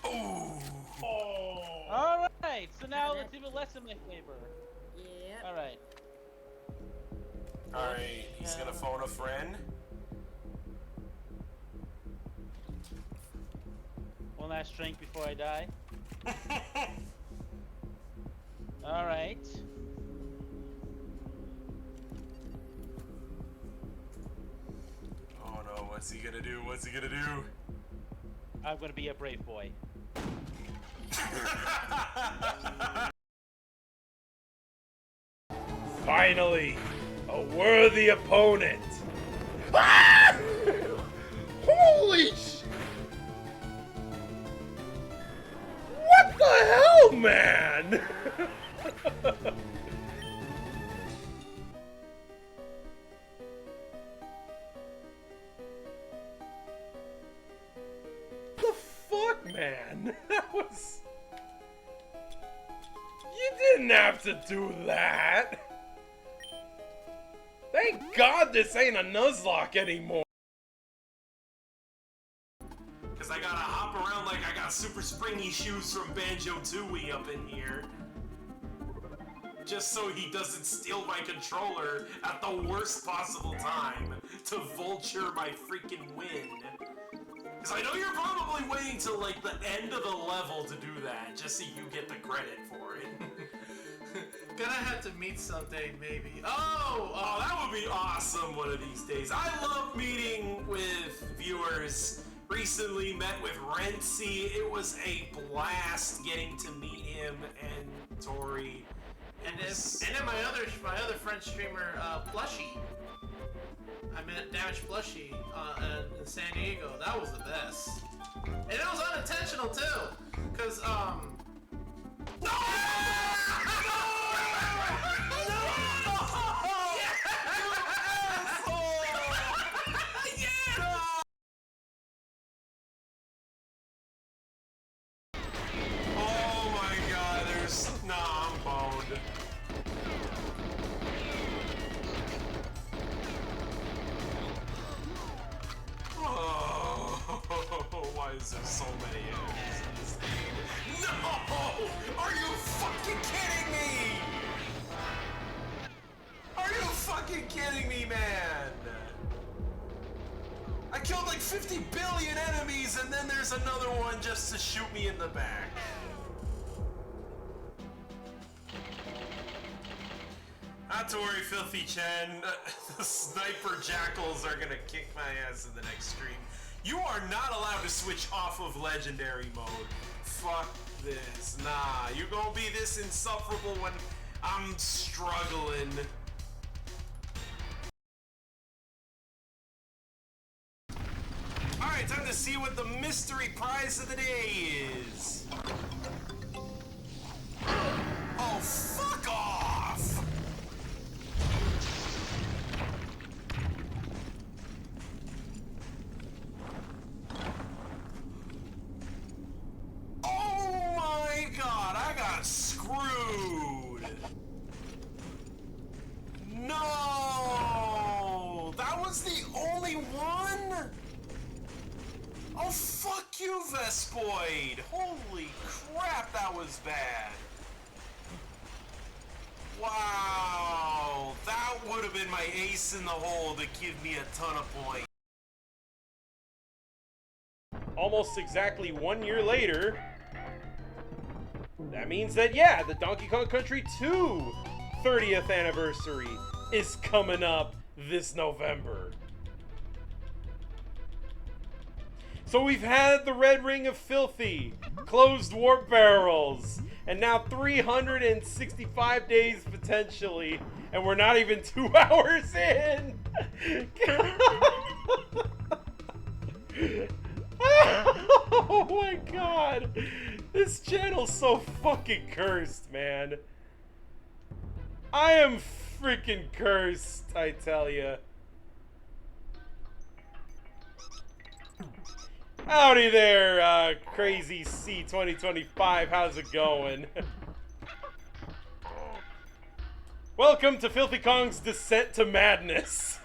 Ooh. Oh. Alright, so now let's leave it less in my favor. Yep. Alright. Alright, he's gonna phone a friend. One last drink before I die. Alright. Oh no, what's he gonna do? What's he gonna do? I'm gonna be a brave boy. Finally, a worthy opponent. Ah! Holy sh! What the hell, man? The fuck, man? That was... You didn't have to do that. Thank God this ain't a Nuzlocke anymore. Cause I gotta hop around like I got super springy shoes from Banjo-Tooie up in here. Just so he doesn't steal my controller at the worst possible time to vulture my freaking win. Cause I know you're probably waiting till like the end of the level to do that, just so you get the credit for it. Gonna have to meet someday, maybe. Oh, that would be awesome one of these days. I love meeting with viewers. Recently met with Rentsy. It was a blast getting to meet him and Tori. And then my other friend streamer, Plushy. I met Damage Plushy in San Diego. That was the best. And it was unintentional too, cause No! Oh my god, there's... Nah, I'm boned. Oh, why is there so many enemies in this game? No! Are you fucking kidding me? Are you fucking kidding me, man? I killed like 50 billion enemies and then there's another one just to shoot me in the back. Not to worry, Filthy Chen. The sniper jackals are gonna kick my ass in the next stream. You are not allowed to switch off of legendary mode. Fuck this. Nah, you're gonna be this insufferable when I'm struggling. Alright, time to see what the mystery prize of the day is. Oh, fuck off! Oh my god, I got screwed! No! That was the only one? Oh, fuck you, Vespoid! Holy crap, that was bad! Wow! That would have been my ace in the hole to give me a ton of points. Almost exactly 1 year later, that means that, yeah, the Donkey Kong Country 2 30th anniversary is coming up this November. So we've had the Red Ring of Filthy, closed warp barrels, and now 365 days potentially, and we're not even 2 hours in! Oh my god! This channel's so fucking cursed, man. I am freaking cursed, I tell ya. Howdy there, Crazy C 2025. How's it going? Welcome to Filthy Kong's Descent to Madness.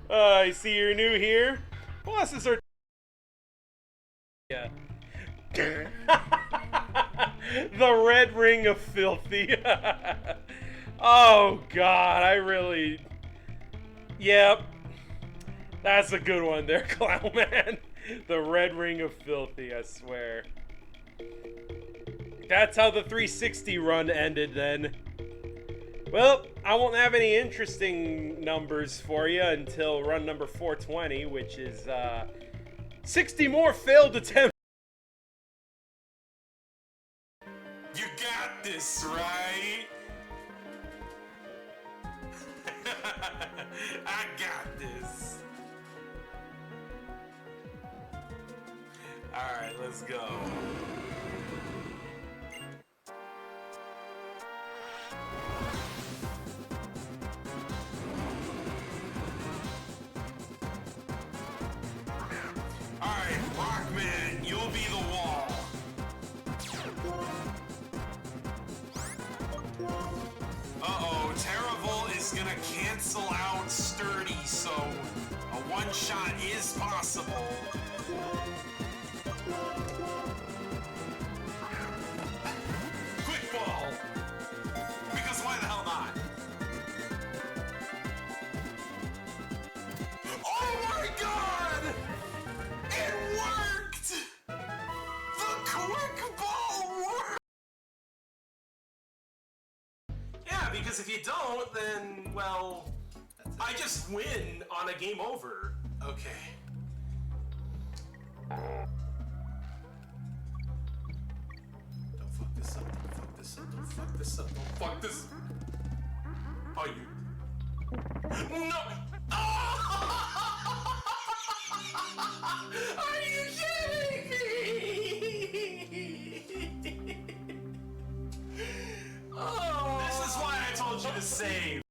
I see you're new here. Bosses are... Yeah. The red ring of filthy. Oh god, I really... Yep. That's a good one there, Clown Man. The red ring of filthy, I swear. That's how the 360 run ended then. Well, I won't have any interesting numbers for you until run number 420, which is 60 more failed attempts. You got this, right? I got this. Alright, let's go. Alright, Rockman, you'll be the wall. Uh-oh, Terravol is gonna cancel out Sturdy, so a one-shot is possible. Quick ball! Because why the hell not? Oh my god! It worked! The quick ball worked! Yeah, because if you don't, then, well, I just win on a game over. Okay. Don't fuck this up, don't fuck this up, don't fuck this up, don't fuck this. Are you? No! Are you kidding me? Oh. This is why I told you to save.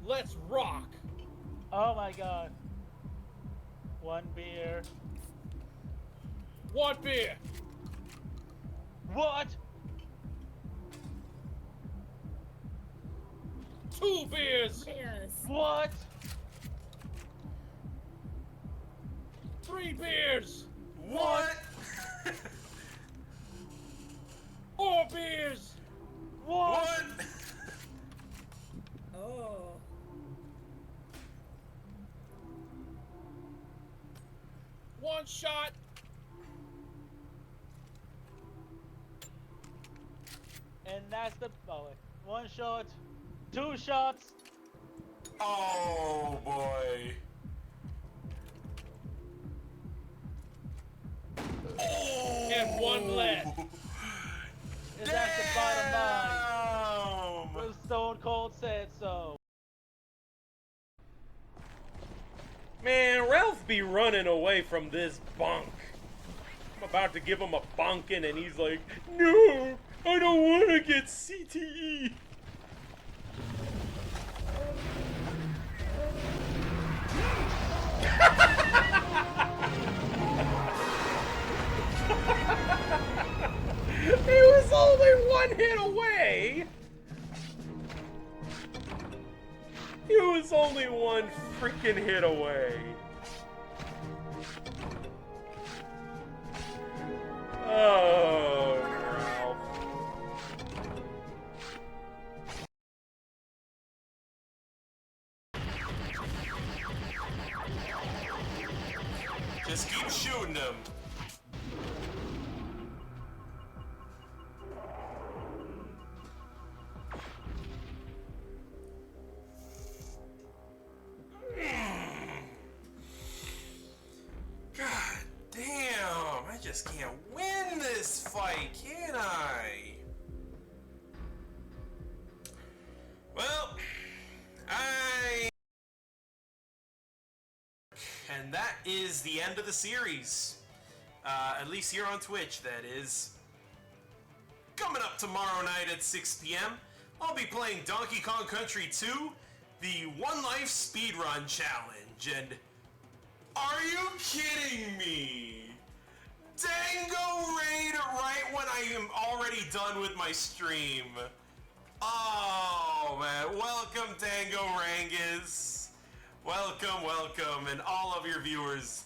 Let's rock! Oh my god. One beer. One beer! What? 2 beers! Yes. What? 3 beers! What? 4 beers! What? What? Oh. 1 shot! And that's the... Oh, wait. 1 shot. 2 shots. Oh boy. Oh. And 1 left. And that's the bottom line. The Stone Cold said so. Man, Ralph be running away from this bunk. I'm about to give him a bunkin' and he's like, no, I don't want to get CTE. He was only 1 hit away. He was only 1 freaking hit away. Oh, Ralph. Just keep shooting them. God damn, I just can't win this fight, can I? Well, and that is the end of the series. At least here on Twitch, that is. Coming up tomorrow night at 6 p.m., I'll be playing Donkey Kong Country 2, the One Life Speedrun Challenge, and are you kidding me? Dango Raid right when I am already done with my stream. Oh man, welcome Dango Rangus. Welcome, welcome, and all of your viewers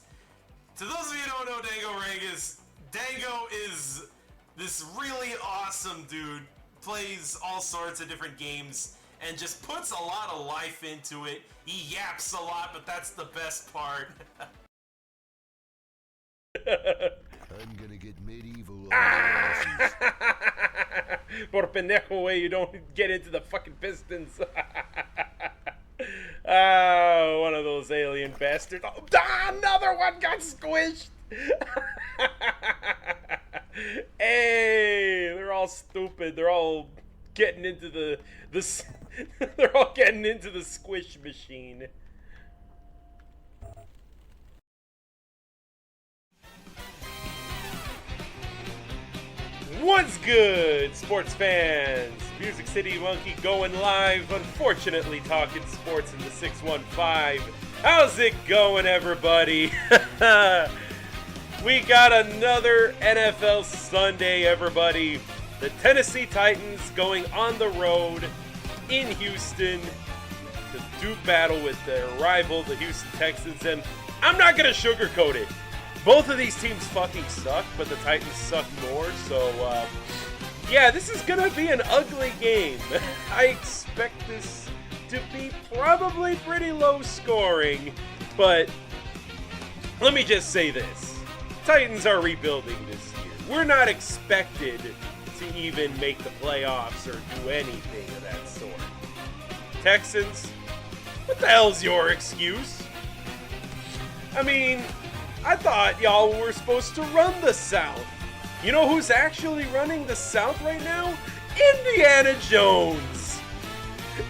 to To those of you who don't know Dango Rangus, Dango is this really awesome dude. Plays all sorts of different games and just puts a lot of life into it. He yaps a lot, but that's the best part. I'm gonna get medieval on your asses. Por pendejo way, you don't get into the fucking Pistons. Oh, one of those alien bastards. Oh, another one got squished. Hey, they're all stupid. They're all getting into the they're all getting into the squish machine. What's good, sports fans? Music City Monkey going live. Unfortunately, talking sports in the 615. How's it going, everybody? We got another NFL Sunday, everybody. The Tennessee Titans going on the road in Houston to do battle with their rival, the Houston Texans. And I'm not going to sugarcoat it. Both of these teams fucking suck, but the Titans suck more, so, yeah, this is gonna be an ugly game. I expect this to be probably pretty low scoring, but let me just say this. Titans are rebuilding this year. We're not expected to even make the playoffs or do anything of that sort. Texans, what the hell's your excuse? I mean, I thought y'all were supposed to run the South. You know who's actually running the South right now? Indiana Jones.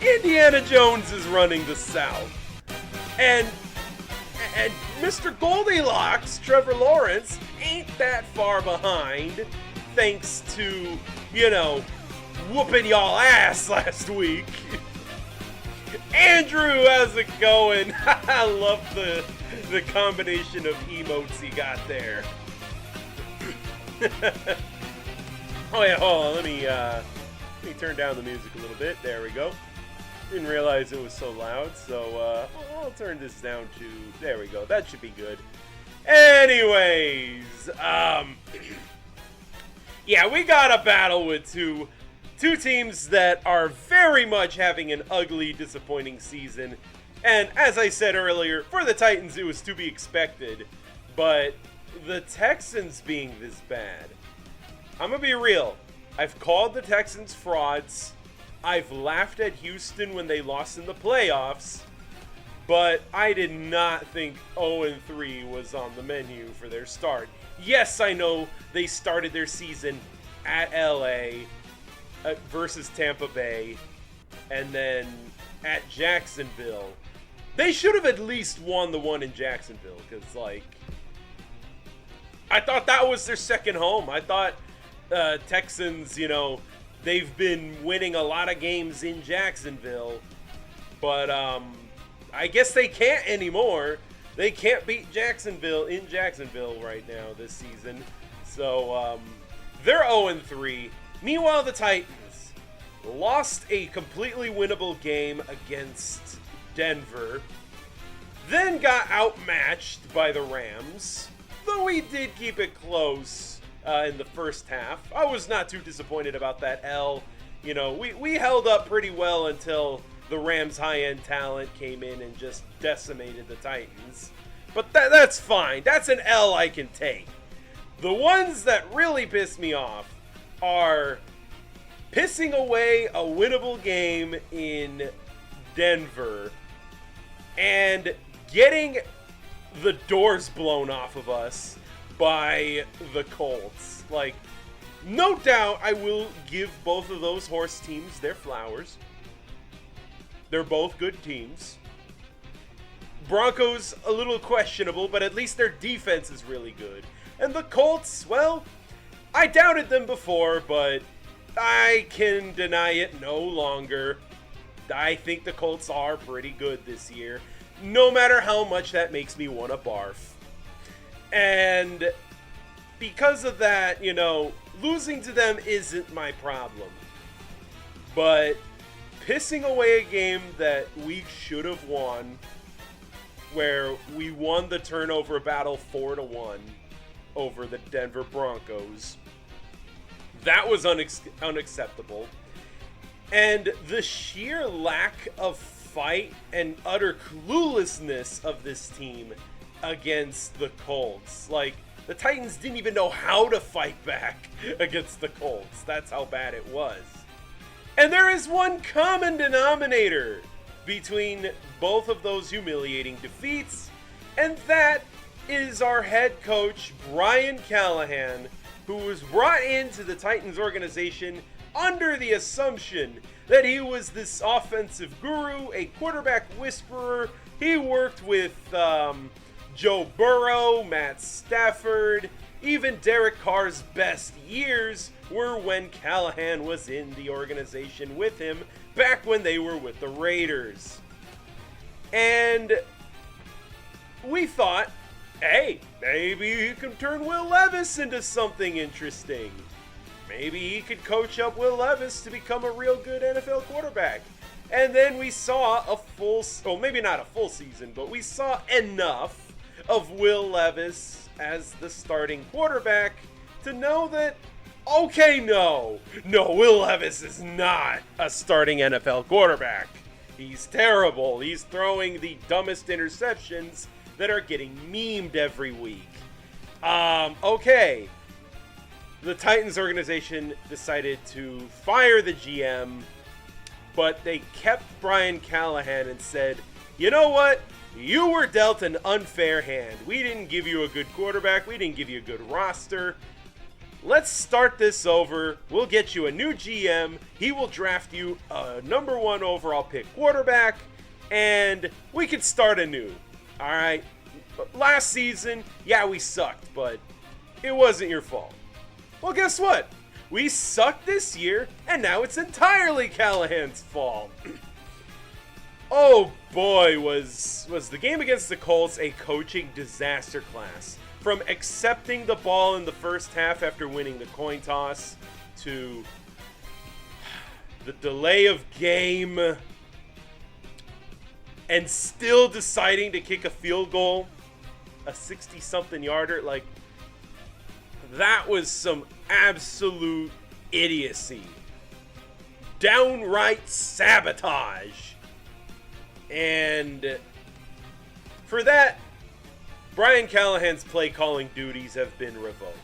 Indiana Jones is running the South. And Mr. Goldilocks, Trevor Lawrence, ain't that far behind thanks to, you know, whooping y'all ass last week. Andrew, how's it going? I love the combination of emotes he got there. Oh yeah, hold on, let me turn down the music a little bit. There we go. Didn't realize it was so loud, so I'll turn this down to, there we go. That should be good. Anyways, yeah, we got a battle with two teams that are very much having an ugly, disappointing season. And as I said earlier, for the Titans, it was to be expected. But the Texans being this bad, I'm going to be real. I've called the Texans frauds. I've laughed at Houston when they lost in the playoffs. But I did not think 0-3 was on the menu for their start. Yes, I know they started their season at LA versus Tampa Bay. And then at Jacksonville. They should have at least won the one in Jacksonville, because, like, I thought that was their second home. I thought Texans, you know, they've been winning a lot of games in Jacksonville, but I guess they can't anymore. They can't beat Jacksonville in Jacksonville right now this season. So they're 0-3. Meanwhile, the Titans lost a completely winnable game against Denver, then got outmatched by the Rams, though we did keep it close in the first half. I was not too disappointed about that L. You know, we held up pretty well until the Rams' high-end talent came in and just decimated the Titans. But that's fine. That's an L I can take. The ones that really piss me off are pissing away a winnable game in Denver and getting the doors blown off of us by the Colts. Like, no doubt I will give both of those horse teams their flowers. They're both good teams. Broncos, a little questionable, but at least their defense is really good. And the Colts, well, I doubted them before, but I can deny it no longer. I think the Colts are pretty good this year, no matter how much that makes me want to barf. And because of that, you know, losing to them isn't my problem. But pissing away a game that we should have won where we won the turnover battle 4-1 over the Denver Broncos. That was unacceptable. And the sheer lack of fight and utter cluelessness of this team against the Colts. Like, the Titans didn't even know how to fight back against the Colts. That's how bad it was. And there is one common denominator between both of those humiliating defeats, and that is our head coach, Brian Callahan, who was brought into the Titans organization under the assumption that he was this offensive guru, a quarterback whisperer. He worked with Joe Burrow, Matt Stafford, even Derek Carr's best years were when Callahan was in the organization with him back when they were with the Raiders. And we thought, hey, maybe he can turn Will Levis into something interesting. Maybe he could coach up Will Levis to become a real good NFL quarterback. And then we saw maybe not a full season, but we saw enough of Will Levis as the starting quarterback to know that, okay, no, Will Levis is not a starting NFL quarterback. He's terrible. He's throwing the dumbest interceptions that are getting memed every week. Okay. The Titans organization decided to fire the GM, but they kept Brian Callahan and said, you know what? You were dealt an unfair hand. We didn't give you a good quarterback. We didn't give you a good roster. Let's start this over. We'll get you a new GM. He will draft you a number 1 overall pick quarterback, and we can start anew. All right? Last season, yeah, we sucked, but it wasn't your fault. Well, guess what? We sucked this year, and now it's entirely Callahan's fault. Oh boy, was the game against the Colts a coaching disaster class. From accepting the ball in the first half after winning the coin toss, to the delay of game, and still deciding to kick a field goal, a 60-something yarder. Like, that was some absolute idiocy. Downright sabotage. And for that, Brian Callahan's play calling duties have been revoked.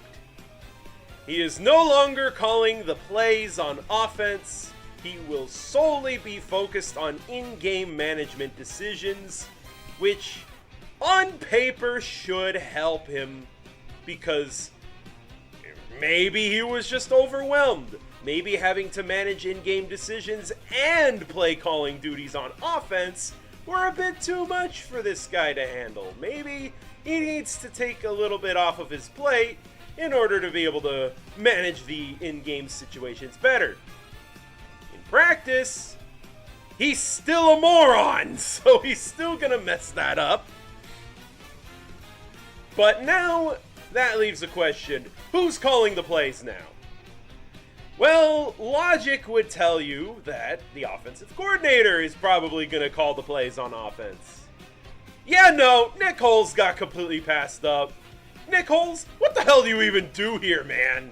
He is no longer calling the plays on offense. He will solely be focused on in-game management decisions, which on paper should help him, because maybe he was just overwhelmed. Maybe having to manage in-game decisions and play calling duties on offense were a bit too much for this guy to handle. Maybe he needs to take a little bit off of his plate in order to be able to manage the in-game situations better. In practice, he's still a moron, so he's still gonna mess that up. But now, that leaves a question: who's calling the plays now? Well, logic would tell you that the offensive coordinator is probably going to call the plays on offense. Yeah, no, Nick Foles got completely passed up. Nick Foles, what the hell do you even do here, man?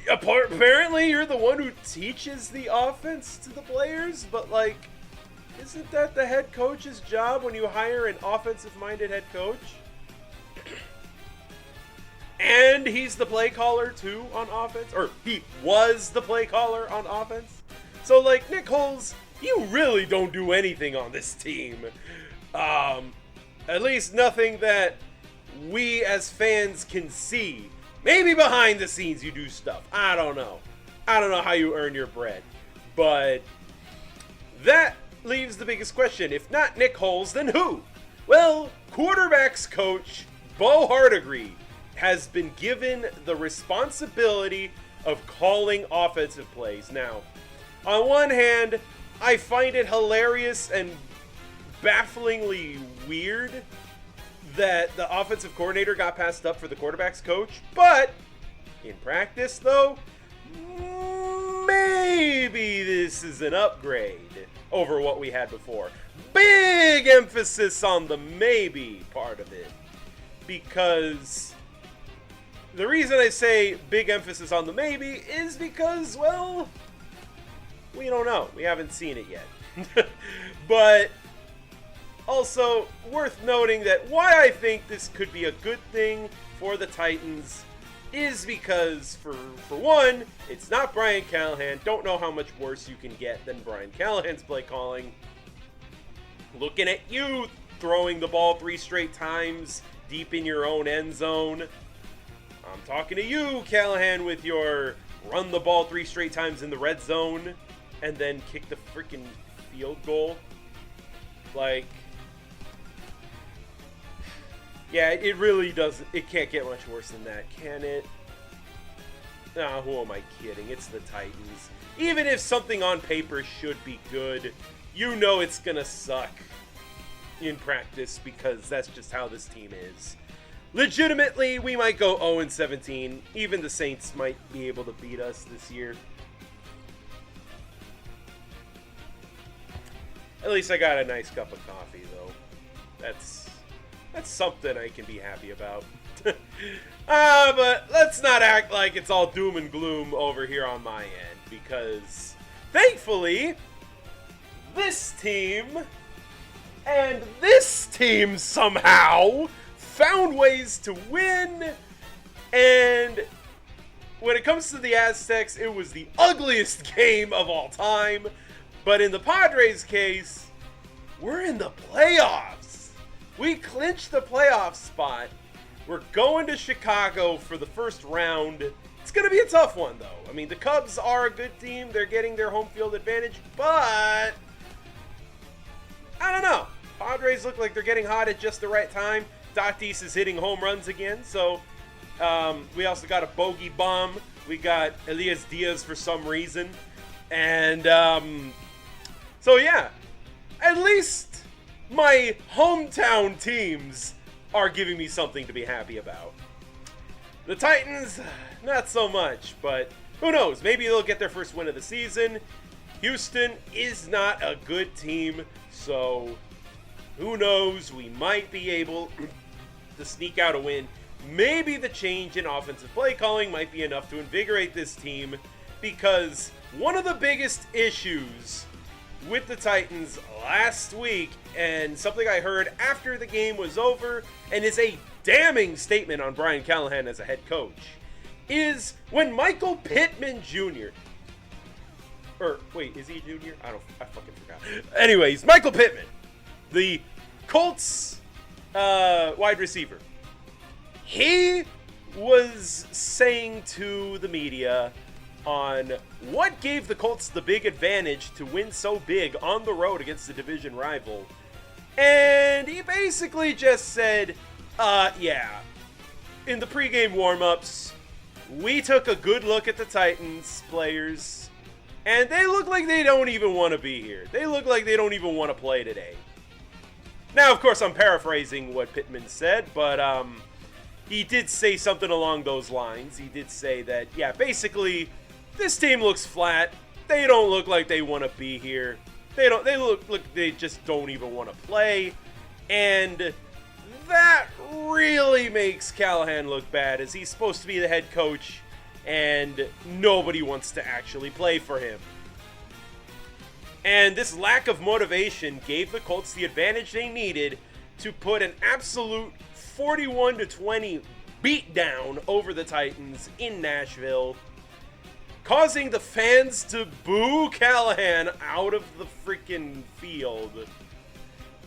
Apparently, you're the one who teaches the offense to the players, but, like, isn't that the head coach's job when you hire an offensive-minded head coach? And he's the play caller, too, on offense. Or he was the play caller on offense. So, like, Nick Foles, you really don't do anything on this team. At least nothing that we as fans can see. Maybe behind the scenes you do stuff. I don't know. I don't know how you earn your bread. But that leaves the biggest question. If not Nick Foles, then who? Well, quarterbacks coach Bo Hardegree has been given the responsibility of calling offensive plays. Now, on one hand, I find it hilarious and bafflingly weird that the offensive coordinator got passed up for the quarterback's coach, but in practice, though, maybe this is an upgrade over what we had before. Big big emphasis on the maybe part of it. Because the reason I say big emphasis on the maybe is because, well, we don't know. We haven't seen it yet. But also worth noting that why I think this could be a good thing for the Titans is because, for one, it's not Brian Callahan. Don't know how much worse you can get than Brian Callahan's play calling. Looking at you throwing the ball 3 straight times deep in your own end zone. I'm talking to you, Callahan, with your run the ball 3 straight times in the red zone and then kick the freaking field goal. Like, yeah, it really doesn't. It can't get much worse than that, can it? Nah, who am I kidding? It's the Titans. Even if something on paper should be good, you know it's gonna suck in practice because that's just how this team is. Legitimately, we might go 0-17. Even the Saints might be able to beat us this year. At least I got a nice cup of coffee, though. That's something I can be happy about. But let's not act like it's all doom and gloom over here on my end, because thankfully, this team and this team somehow found ways to win. And when it comes to the Aztecs, it was the ugliest game of all time. But in the Padres' case, we're in the playoffs. We clinched the playoff spot. We're going to Chicago for the first round. It's going to be a tough one, though. I mean, the Cubs are a good team. They're getting their home field advantage, but I don't know. Padres look like they're getting hot at just the right time. Tatis is hitting home runs again, so we also got a bogey bomb. We got Elias Diaz for some reason. And so, yeah, at least my hometown teams are giving me something to be happy about. The Titans, not so much, but who knows? Maybe they'll get their first win of the season. Houston is not a good team, so who knows? We might be able to sneak out a win. Maybe the change in offensive play calling might be enough to invigorate this team, because one of the biggest issues with the Titans last week, and something I heard after the game was over, and is a damning statement on Brian Callahan as a head coach, is when Michael Pittman Jr. Or, wait, is he Jr.? I fucking forgot. Anyways, Michael Pittman, the Colts wide receiver, he was saying to the media on what gave the Colts the big advantage to win so big on the road against the division rival. And he basically just said, yeah, in the pregame warm-ups, we took a good look at the Titans players, and they look like they don't even want to be here. They look like they don't even want to play today. Now, of course, I'm paraphrasing what Pittman said, but he did say something along those lines. He did say that, yeah, basically, this team looks flat. They don't look like they want to be here. They look they just don't even want to play. And that really makes Callahan look bad, as he's supposed to be the head coach and nobody wants to actually play for him. And this lack of motivation gave the Colts the advantage they needed to put an absolute 41-20 beatdown over the Titans in Nashville, causing the fans to boo Callahan out of the freaking field.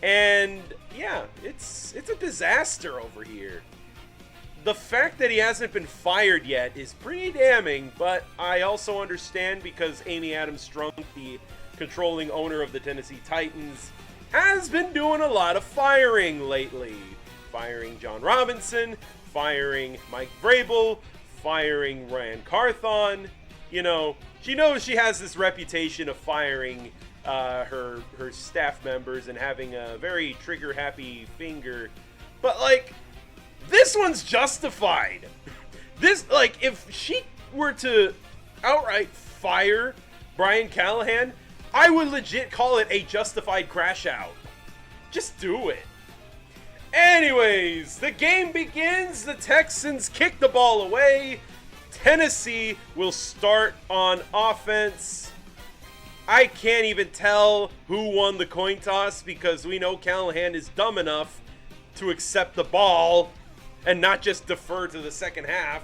And yeah, it's a disaster over here. The fact that he hasn't been fired yet is pretty damning, but I also understand, because Amy Adams Strunk, the controlling owner of the Tennessee Titans, has been doing a lot of firing lately. Firing John Robinson, firing Mike Vrabel, firing Ryan Carthon. You know, she knows she has this reputation of firing her staff members and having a very trigger-happy finger. But, like, this one's justified. This, like, if she were to outright fire Brian Callahan, I would legit call it a justified crash out. Just do it. Anyways, the game begins. The Texans kick the ball away. Tennessee will start on offense. I can't even tell who won the coin toss because we know Callahan is dumb enough to accept the ball and not just defer to the second half.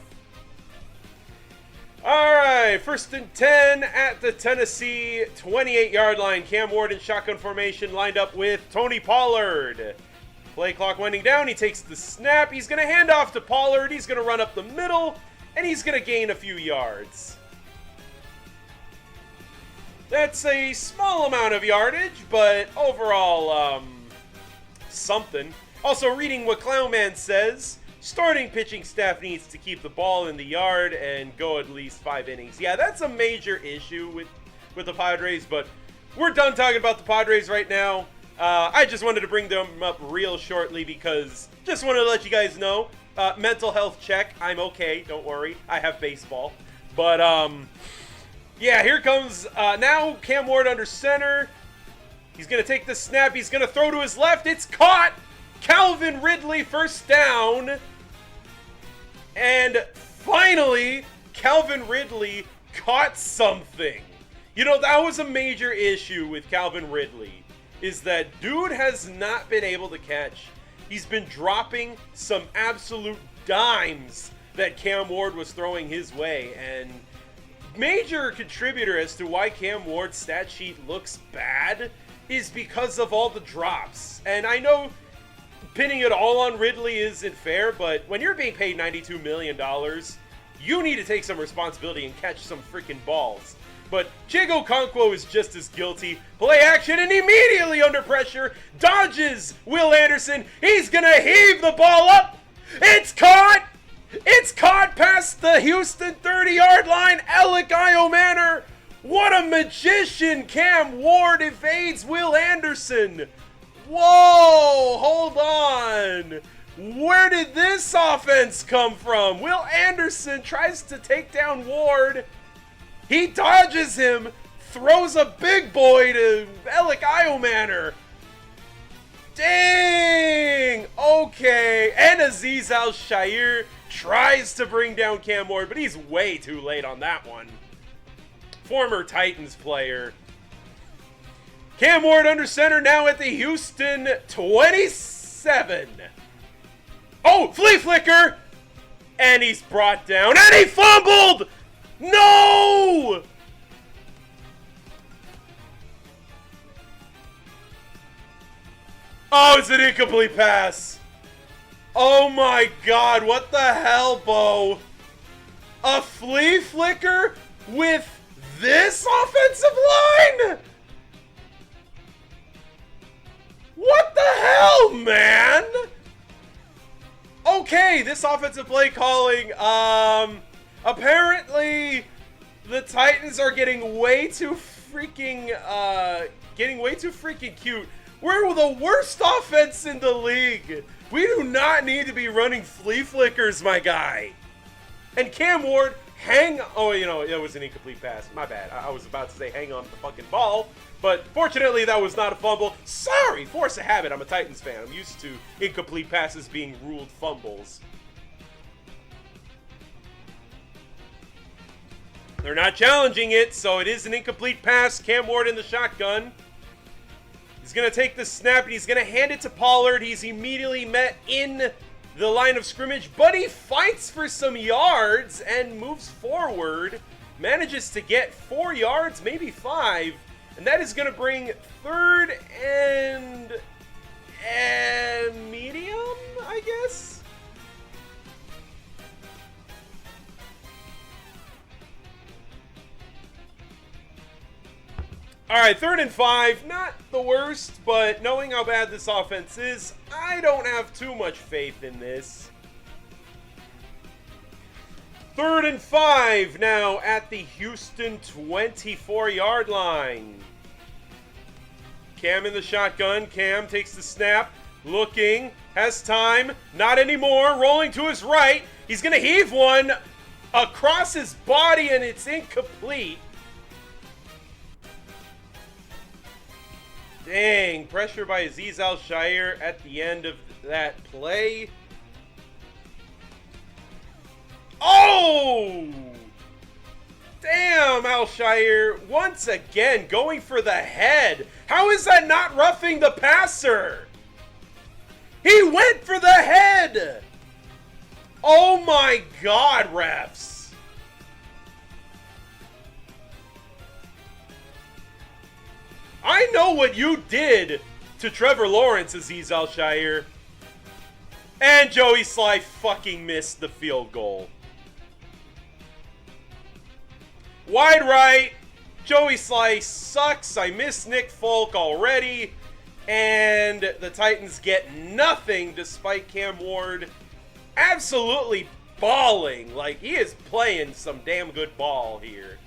All right, 1st and 10 at the Tennessee 28-yard line. Cam Ward in shotgun formation lined up with Tony Pollard. Play clock winding down. He takes the snap. He's going to hand off to Pollard. He's going to run up the middle, and he's going to gain a few yards. That's a small amount of yardage, but overall, something. Also, reading what Clownman says, starting pitching staff needs to keep the ball in the yard and go at least 5 innings. Yeah, that's a major issue with the Padres, but we're done talking about the Padres right now. I just wanted to bring them up real shortly because just wanted to let you guys know, mental health check. I'm okay, don't worry. I have baseball. But, yeah, here comes now Cam Ward under center. He's going to take the snap. He's going to throw to his left. It's caught. Calvin Ridley first down. And finally, Calvin Ridley caught something. You know, that was a major issue with Calvin Ridley, is that dude has not been able to catch. He's been dropping some absolute dimes that Cam Ward was throwing his way. And major contributor as to why Cam Ward's stat sheet looks bad is because of all the drops. And I know pinning it all on Ridley isn't fair, but when you're being paid $92 million, you need to take some responsibility and catch some freaking balls. But Chigo Okonkwo is just as guilty. Play action, and immediately under pressure, dodges Will Anderson. He's going to heave the ball up. It's caught. It's caught past the Houston 30-yard line. Alec Manor. What a magician. Cam Ward evades Will Anderson. Whoa, hold on. Where did this offense come from? Will Anderson tries to take down Ward. He dodges him, throws a big boy to Alec Manor. Dang! Okay, and Azeez Al-Shaair tries to bring down Cam Ward, but he's way too late on that one. Former Titans player. Cam Ward under center now at the Houston 27. Oh, flea flicker! And he's brought down, and he fumbled! No! Oh, it's an incomplete pass. Oh my god, what the hell, Bo? A flea flicker with this offensive line? What the hell, man? Okay, this offensive play calling, apparently the Titans are getting way too freaking cute. We're the worst offense in the league. We do not need to be running flea flickers, my guy. And Cam Ward, oh, you know, it was an incomplete pass. My bad. I was about to say hang on to the fucking ball. But fortunately, that was not a fumble. Sorry, force of habit. I'm a Titans fan. I'm used to incomplete passes being ruled fumbles. They're not challenging it, so it is an incomplete pass. Cam Ward in the shotgun. He's going to take the snap, and he's going to hand it to Pollard. He's immediately met in the line of scrimmage, but he fights for some yards and moves forward. Manages to get 4 yards, maybe 5. And that is going to bring 3rd and medium, I guess? All right, 3rd and 5, not the worst, but knowing how bad this offense is, I don't have too much faith in this. 3rd and 5 now at the Houston 24-yard line. Cam in the shotgun. Cam takes the snap, looking, has time, not anymore, rolling to his right. He's going to heave one across his body, and it's incomplete. Dang, pressure by Aziz Al-Shire at the end of that play. Oh! Damn, Al-Shire, once again going for the head. How is that not roughing the passer? He went for the head! Oh my god, refs. I know what you did to Trevor Lawrence, Aziz Al-Shire. And Joey Sly fucking missed the field goal. Wide right. Joey Sly sucks. I miss Nick Folk already. And the Titans get nothing despite Cam Ward absolutely balling. Like, he is playing some damn good ball here.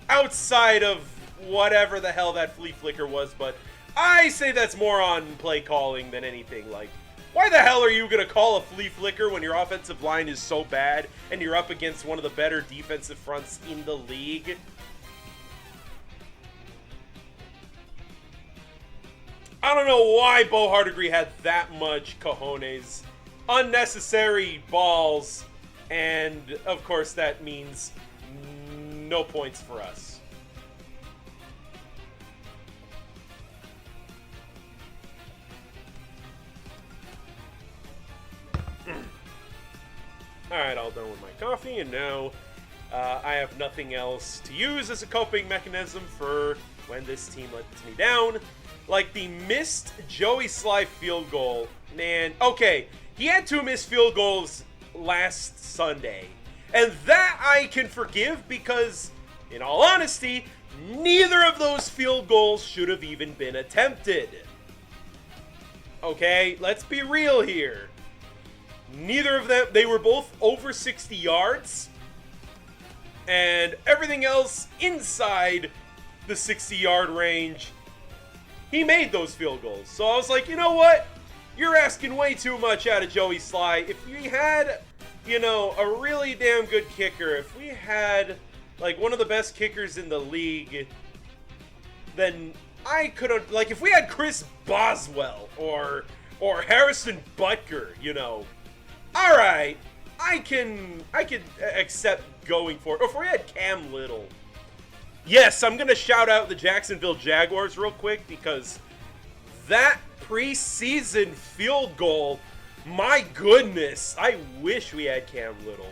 Outside of whatever the hell that flea flicker was, but I say that's more on play calling than anything. Like, why the hell are you going to call a flea flicker when your offensive line is so bad and you're up against one of the better defensive fronts in the league? I don't know why Bo Hardegree had that much cojones. Unnecessary balls, and of course that means no points for us. Alright, all done with my coffee, and now I have nothing else to use as a coping mechanism for when this team lets me down. Like the missed Joey Sly field goal, man. Okay, he had 2 missed field goals last Sunday, and that I can forgive because, in all honesty, neither of those field goals should have even been attempted. Okay, let's be real here. Neither of them, they were both over 60 yards, and everything else inside the 60-yard range, he made those field goals. So I was like, you know what? You're asking way too much out of Joey Sly. If we had, you know, a really damn good kicker, if we had, like, one of the best kickers in the league, then I could have, like, if we had Chris Boswell or Harrison Butker, you know, all right, I could accept going for it. Or if we had Cam Little. Yes, I'm going to shout out the Jacksonville Jaguars real quick because that preseason field goal, my goodness, I wish we had Cam Little.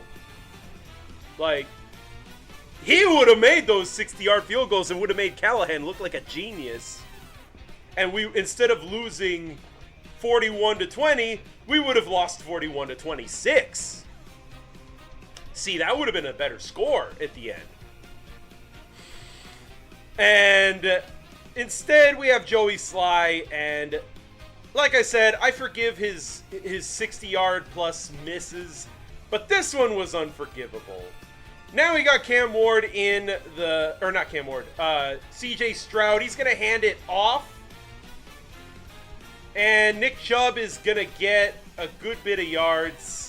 Like, he would have made those 60-yard field goals and would have made Callahan look like a genius. And we, instead of losing 41-20, we would have lost 41-26. See, that would have been a better score at the end. And instead, we have Joey Sly, and like I said, I forgive his 60-yard plus misses, but this one was unforgivable. Now we got Cam Ward in the, or not Cam Ward, CJ Stroud. He's going to hand it off. And Nick Chubb is going to get a good bit of yards.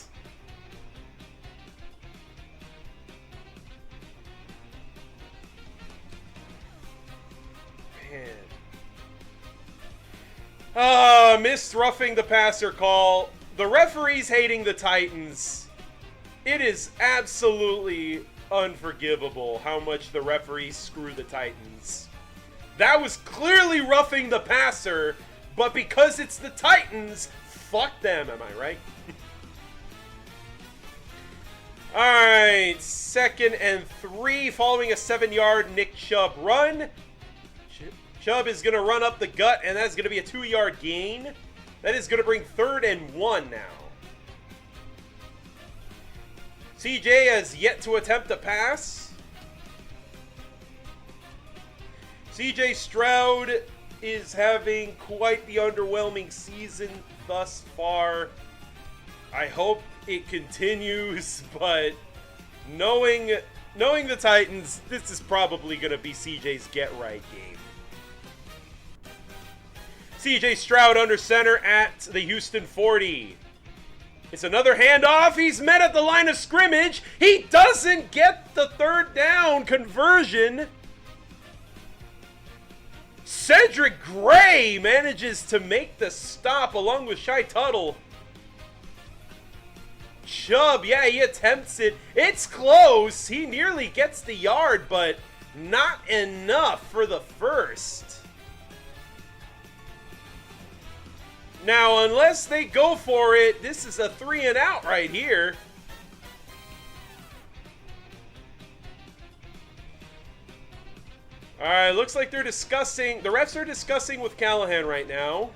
Missed roughing the passer call. The referee's hating the Titans. It is absolutely unforgivable how much the referees screw the Titans. That was clearly roughing the passer, but because it's the Titans, fuck them, am I right? Alright, 2nd and 3 following a 7-yard Nick Chubb run. Chubb is going to run up the gut, and that's going to be a 2-yard gain. That is going to bring 3rd and 1 now. CJ has yet to attempt a pass. CJ Stroud is having quite the underwhelming season thus far. I hope it continues, but knowing the Titans, this is probably going to be CJ's get-right game. CJ Stroud under center at the Houston 40. It's another handoff. He's met at the line of scrimmage. He doesn't get the 3rd down conversion. Cedric Gray manages to make the stop along with Shy Tuttle. Chubb, yeah, he attempts it. It's close. He nearly gets the yard, but not enough for the first. Now, unless they go for it, this is a 3 and out right here. All right, looks like they're discussing, the refs are discussing with Callahan right now.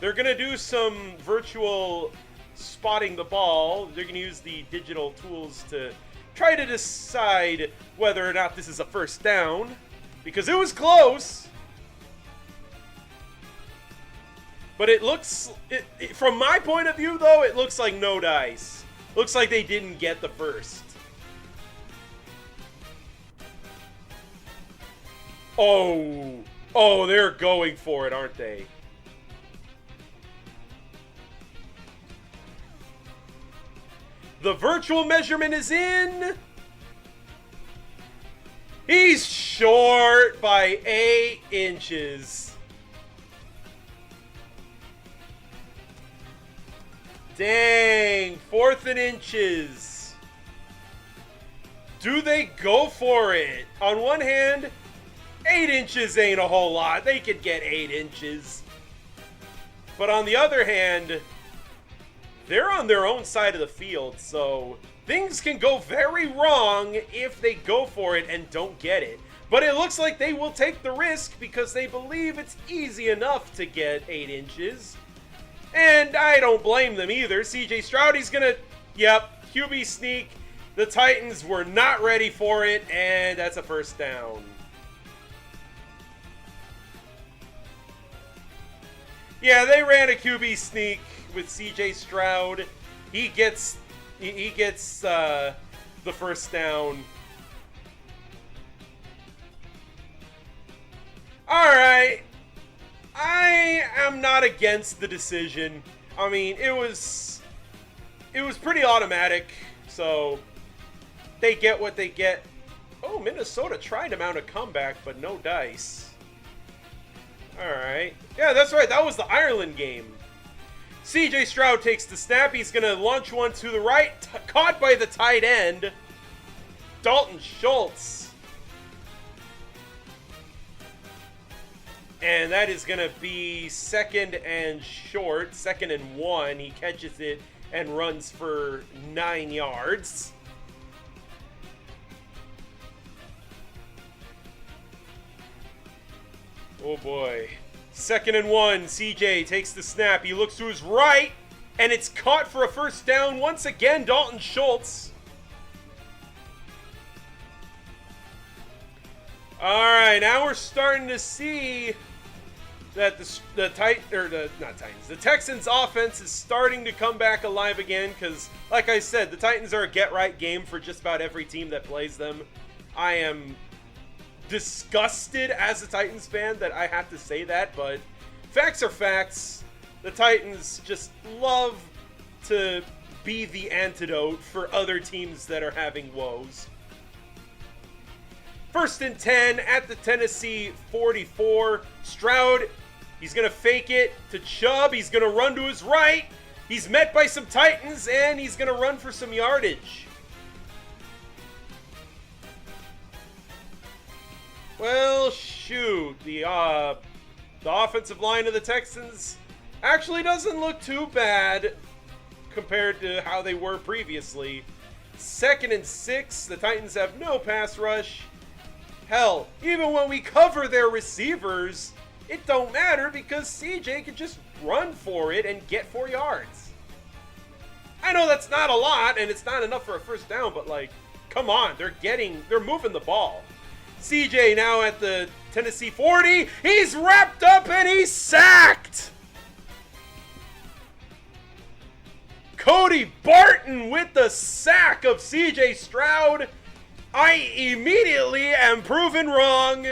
They're going to do some virtual spotting the ball. They're going to use the digital tools to try to decide whether or not this is a first down, because it was close. But it looks, from my point of view though, it looks like no dice. Looks like they didn't get the first. Oh, they're going for it, aren't they? The virtual measurement is in. He's short by 8 inches. Dang, 4th and inches. Do they go for it? On one hand, 8 inches ain't a whole lot. They could get 8 inches. But on the other hand, they're on their own side of the field, so things can go very wrong if they go for it and don't get it. But it looks like they will take the risk because they believe it's easy enough to get 8 inches. And I don't blame them either. CJ Stroud, he's gonna, QB sneak. The Titans were not ready for it, and that's a first down. Yeah, they ran a QB sneak with CJ Stroud. He gets the first down. All right. I am not against the decision. I mean, it was pretty automatic. So they get what they get. Oh, Minnesota tried to mount a comeback, but no dice. All right. Yeah, that's right. That was the Ireland game. CJ Stroud takes the snap. He's going to launch one to the right. Caught by the tight end, Dalton Schultz. And that is going to be 2nd and short. 2nd and 1. He catches it and runs for 9 yards. Oh boy. 2nd and 1. CJ takes the snap. He looks to his right, and it's caught for a first down. Once again, Dalton Schultz. All right, now we're starting to see that the Texans offense is starting to come back alive again because, like I said, the Titans are a get-right game for just about every team that plays them. I am disgusted as a Titans fan that I have to say that, but facts are facts. The Titans just love to be the antidote for other teams that are having woes. 1st and 10 at the Tennessee 44. Stroud, he's going to fake it to Chubb. He's going to run to his right. He's met by some Titans, and he's going to run for some yardage. Well, shoot. The offensive line of the Texans actually doesn't look too bad compared to how they were previously. 2nd and 6. The Titans have no pass rush. Hell, even when we cover their receivers, it don't matter because CJ can just run for it and get 4 yards. I know that's not a lot and it's not enough for a first down, but like, come on, they're moving the ball. CJ now at the Tennessee 40. He's wrapped up and he's sacked. Cody Barton with the sack of CJ Stroud. I immediately am proven wrong,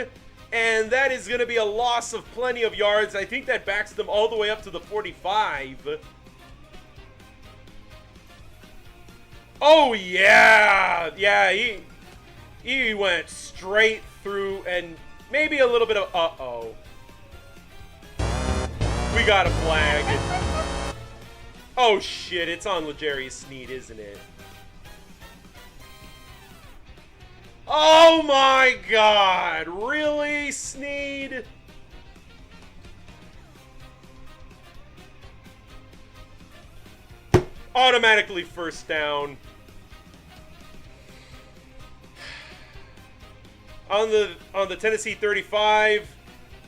and that is going to be a loss of plenty of yards. I think that backs them all the way up to the 45. Oh, yeah. Yeah, he went straight through, and Maybe a little bit of uh-oh. We got a flag. Oh shit, it's on Legarius Sneed, isn't it? Oh my god, really, Sneed? Automatically first down. On the Tennessee 35,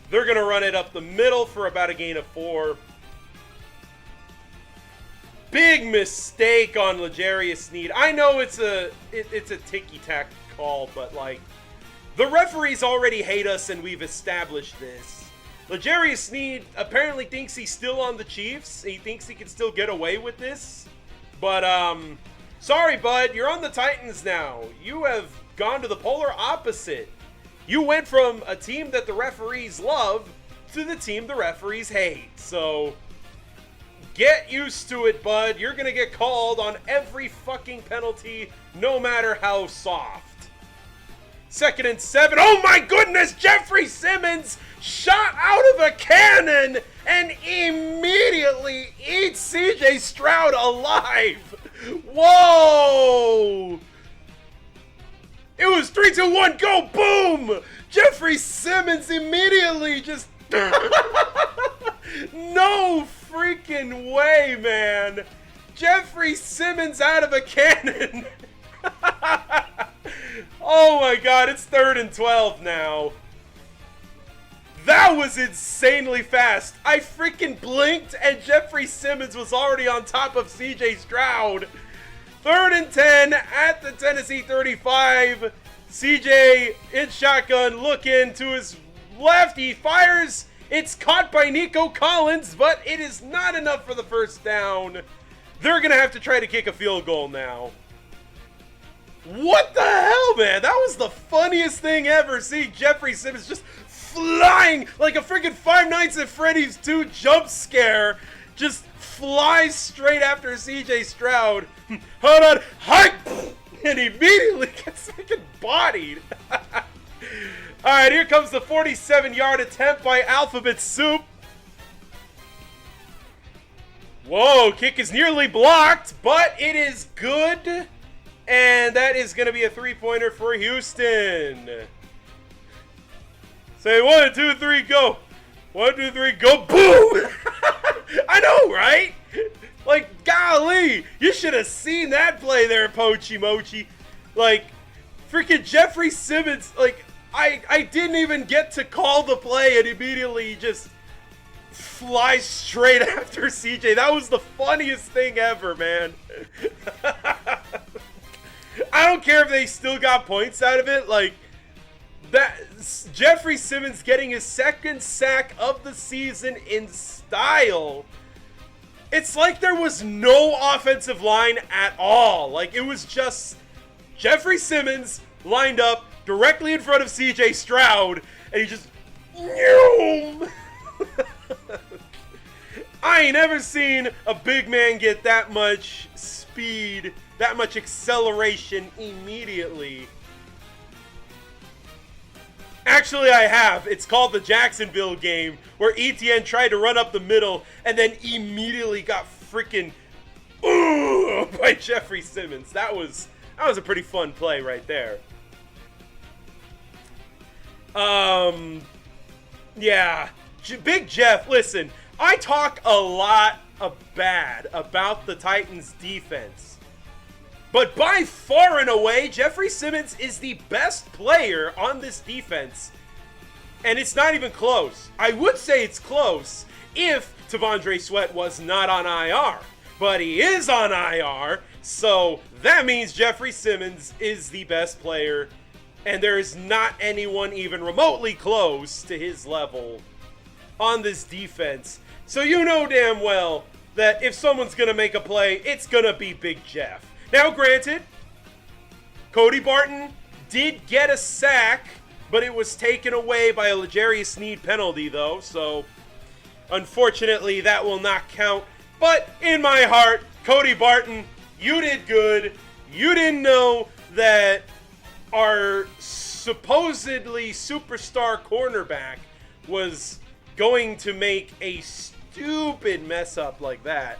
they're gonna run it up the middle for about a gain of 4. Big mistake on Legarius Sneed. I know it's a ticky-tack call, but like the referees already hate us and we've established this. Legarius Sneed apparently thinks he's still on the Chiefs. He thinks he can still get away with this. But sorry bud, you're on the Titans now. You have gone to the polar opposite. You went from a team that the referees love to the team the referees hate. So get used to it, bud. You're gonna get called on every fucking penalty, no matter how soft. 2nd and 7. Oh my goodness! Jeffrey Simmons shot out of a cannon and immediately eats CJ Stroud alive. Whoa! It was 3, 2, 1, go! Boom! Jeffrey Simmons immediately just... No freaking way, man! Jeffrey Simmons out of a cannon! Oh my god, it's 3rd and 12 now. That was insanely fast. I freaking blinked and Jeffrey Simmons was already on top of CJ Stroud. 3rd and 10 at the Tennessee 35. CJ in shotgun, looking to his left. He fires. It's caught by Nico Collins, but it is not enough for the first down. They're going to have to try to kick a field goal now. What the hell, man? That was the funniest thing ever. See Jeffrey Simmons just flying like a freaking Five Nights at Freddy's 2 jump scare. Just flies straight after CJ Stroud. Hold on. Hike! And immediately gets freaking bodied. Alright, here comes the 47-yard attempt by Alphabet Soup. Whoa, kick is nearly blocked, but it is good. And that is going to be a 3-pointer for Houston. Say 1, 2, 3, go. 1, 2, 3, go. Boom! I know, right? Like, golly, you should have seen that play there, Pochi Mochi. Like, freaking Jeffrey Simmons, like, I didn't even get to call the play and immediately just flies straight after CJ. That was the funniest thing ever, man. I don't care if they still got points out of it. Like, that Jeffrey Simmons getting his 2nd sack of the season in style. It's like there was no offensive line at all. Like, it was just Jeffrey Simmons lined up directly in front of CJ Stroud, and he just... I ain't ever seen a big man get that much speed, that much acceleration immediately. Actually, I have. It's called the Jacksonville game, where Etienne tried to run up the middle and then immediately got freaking by Jeffrey Simmons. That was a pretty fun play right there. Yeah. Big Jeff, listen, I talk a lot of bad about the Titans defense. But by far and away, Jeffrey Simmons is the best player on this defense. And it's not even close. I would say it's close if T'Vondre Sweat was not on IR. But he is on IR, so that means Jeffrey Simmons is the best player. And there is not anyone even remotely close to his level on this defense. So you know damn well that if someone's going to make a play, it's going to be Big Jeff. Now, granted, Cody Barton did get a sack, but it was taken away by a Legarius Sneed penalty, though. So, unfortunately, that will not count. But in my heart, Cody Barton, you did good. You didn't know that our supposedly superstar cornerback was going to make a stupid mess up like that.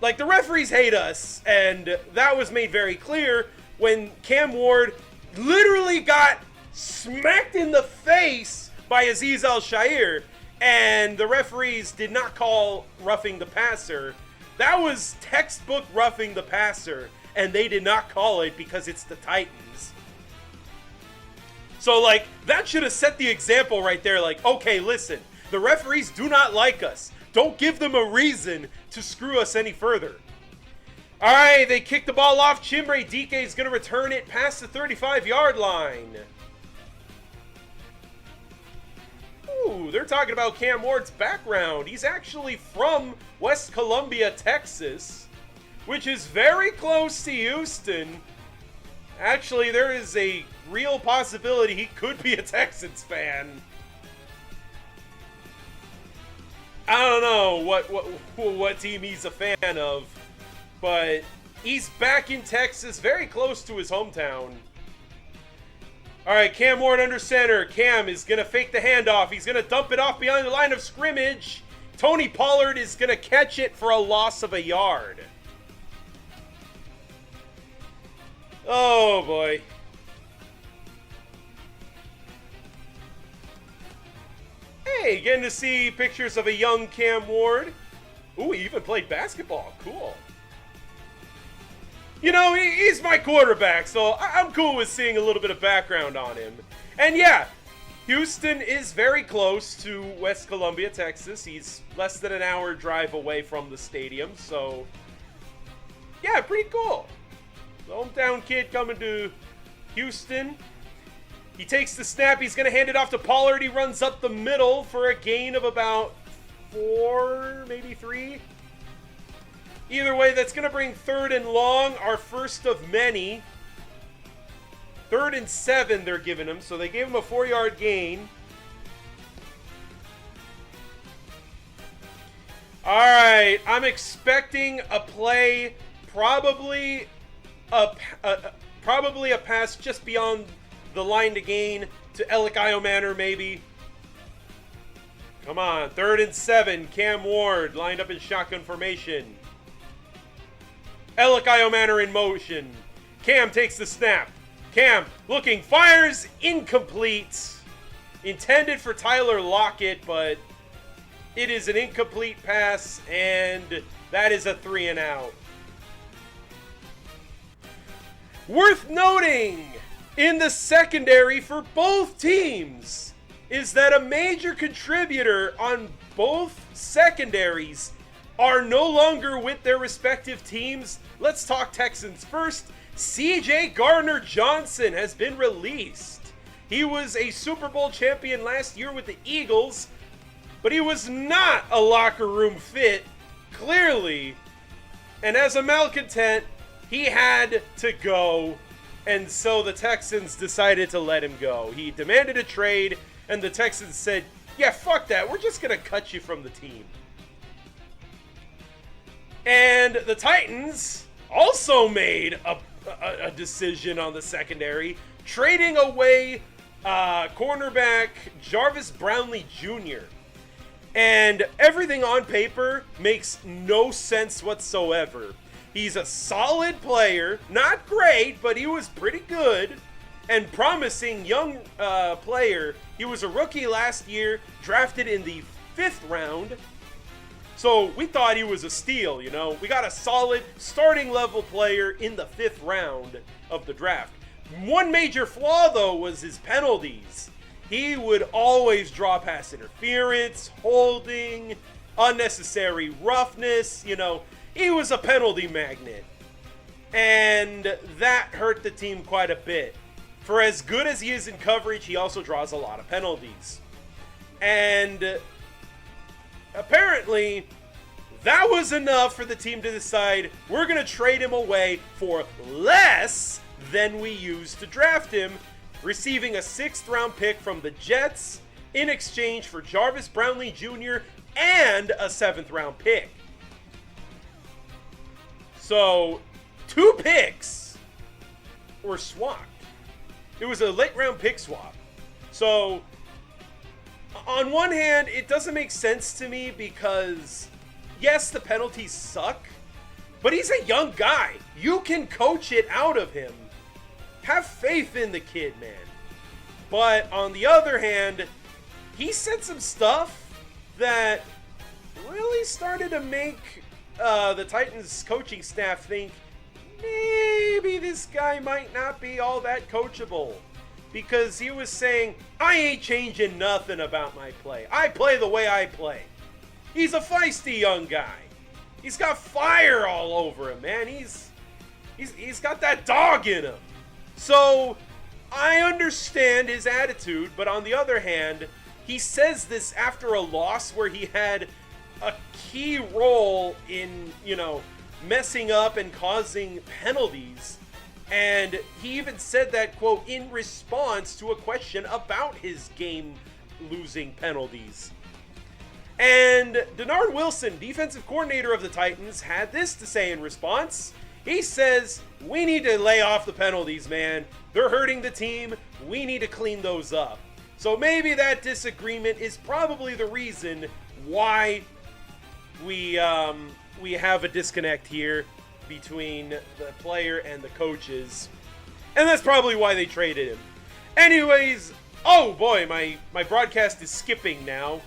Like, the referees hate us, and that was made very clear when Cam Ward literally got smacked in the face by Azeez Al-Shaair, and the referees did not call roughing the passer. That was textbook roughing the passer, and they did not call it because it's the Titans. So, like, that should have set the example right there. Like, okay, listen, the referees do not like us. Don't give them a reason to screw us any further. All right, they kick the ball off. Chimere Dike is going to return it past the 35-yard line. Ooh, they're talking about Cam Ward's background. He's actually from West Columbia, Texas, which is very close to Houston. Actually, there is a real possibility he could be a Texans fan. I don't know what team he's a fan of, but he's back in Texas, very close to his hometown. All right, Cam Ward under center. Cam is going to fake the handoff. He's going to dump it off beyond the line of scrimmage. Tony Pollard is going to catch it for a loss of a yard. Oh, boy. Hey, getting to see pictures of a young Cam Ward. Ooh, he even played basketball. Cool. You know, he's my quarterback, so I'm cool with seeing a little bit of background on him. And yeah, Houston is very close to West Columbia, Texas. He's less than an hour drive away from the stadium, so yeah, pretty cool. The hometown kid coming to Houston. He takes the snap. He's going to hand it off to Pollard. He runs up the middle for a gain of about 4, maybe 3. Either way, that's going to bring 3rd and long, our first of many. 3rd and 7 they're giving him, so they gave him a 4-yard gain. All right, I'm expecting a play, probably a pass just beyond the line to gain to Alec Iomanor, maybe. Come on, 3rd and 7, Cam Ward lined up in shotgun formation. Alec Iomanor in motion. Cam takes the snap. Cam looking, fires, incomplete. Intended for Tyler Lockett, but it is an incomplete pass, and that is a 3 and out. Worth noting in the secondary for both teams is that a major contributor on both secondaries are no longer with their respective teams. Let's talk Texans first. CJ Gardner-Johnson has been released. He was a Super Bowl champion last year with the Eagles, but he was not a locker room fit, clearly. And as a malcontent, he had to go, and so the Texans decided to let him go. He demanded a trade, and the Texans said, yeah, fuck that, we're just going to cut you from the team. And the Titans also made a decision on the secondary, trading away cornerback Jarvis Brownlee Jr. And everything on paper makes no sense whatsoever. He's a solid player, not great, but he was pretty good and promising young player. He was a rookie last year, drafted in the 5th round. So we thought he was a steal, you know. We got a solid starting level player in the 5th round of the draft. One major flaw, though, was his penalties. He would always draw pass interference, holding, unnecessary roughness, you know. He was a penalty magnet. And that hurt the team quite a bit. For as good as he is in coverage, he also draws a lot of penalties. And apparently, that was enough for the team to decide we're going to trade him away for less than we used to draft him, receiving a 6th round pick from the Jets in exchange for Jarvis Brownlee Jr. and a 7th round pick. So, 2 picks were swapped. It was a late round pick swap. So, on one hand, it doesn't make sense to me because, yes, the penalties suck, but he's a young guy. You can coach it out of him. Have faith in the kid, man. But on the other hand, he said some stuff that really started to make the Titans coaching staff think maybe this guy might not be all that coachable. Because he was saying, I ain't changing nothing about my play. I play the way I play. He's a feisty young guy. He's got fire all over him, man. He's got that dog in him. So, I understand his attitude, but on the other hand, he says this after a loss where he had a key role in, messing up and causing penalties. And he even said that, quote, in response to a question about his game-losing penalties. And Denard Wilson, defensive coordinator of the Titans, had this to say in response. He says, we need to lay off the penalties, man. They're hurting the team. We need to clean those up. So maybe that disagreement is probably the reason why we have a disconnect here between the player and the coaches. And that's probably why they traded him. Anyways, oh boy, my broadcast is skipping now.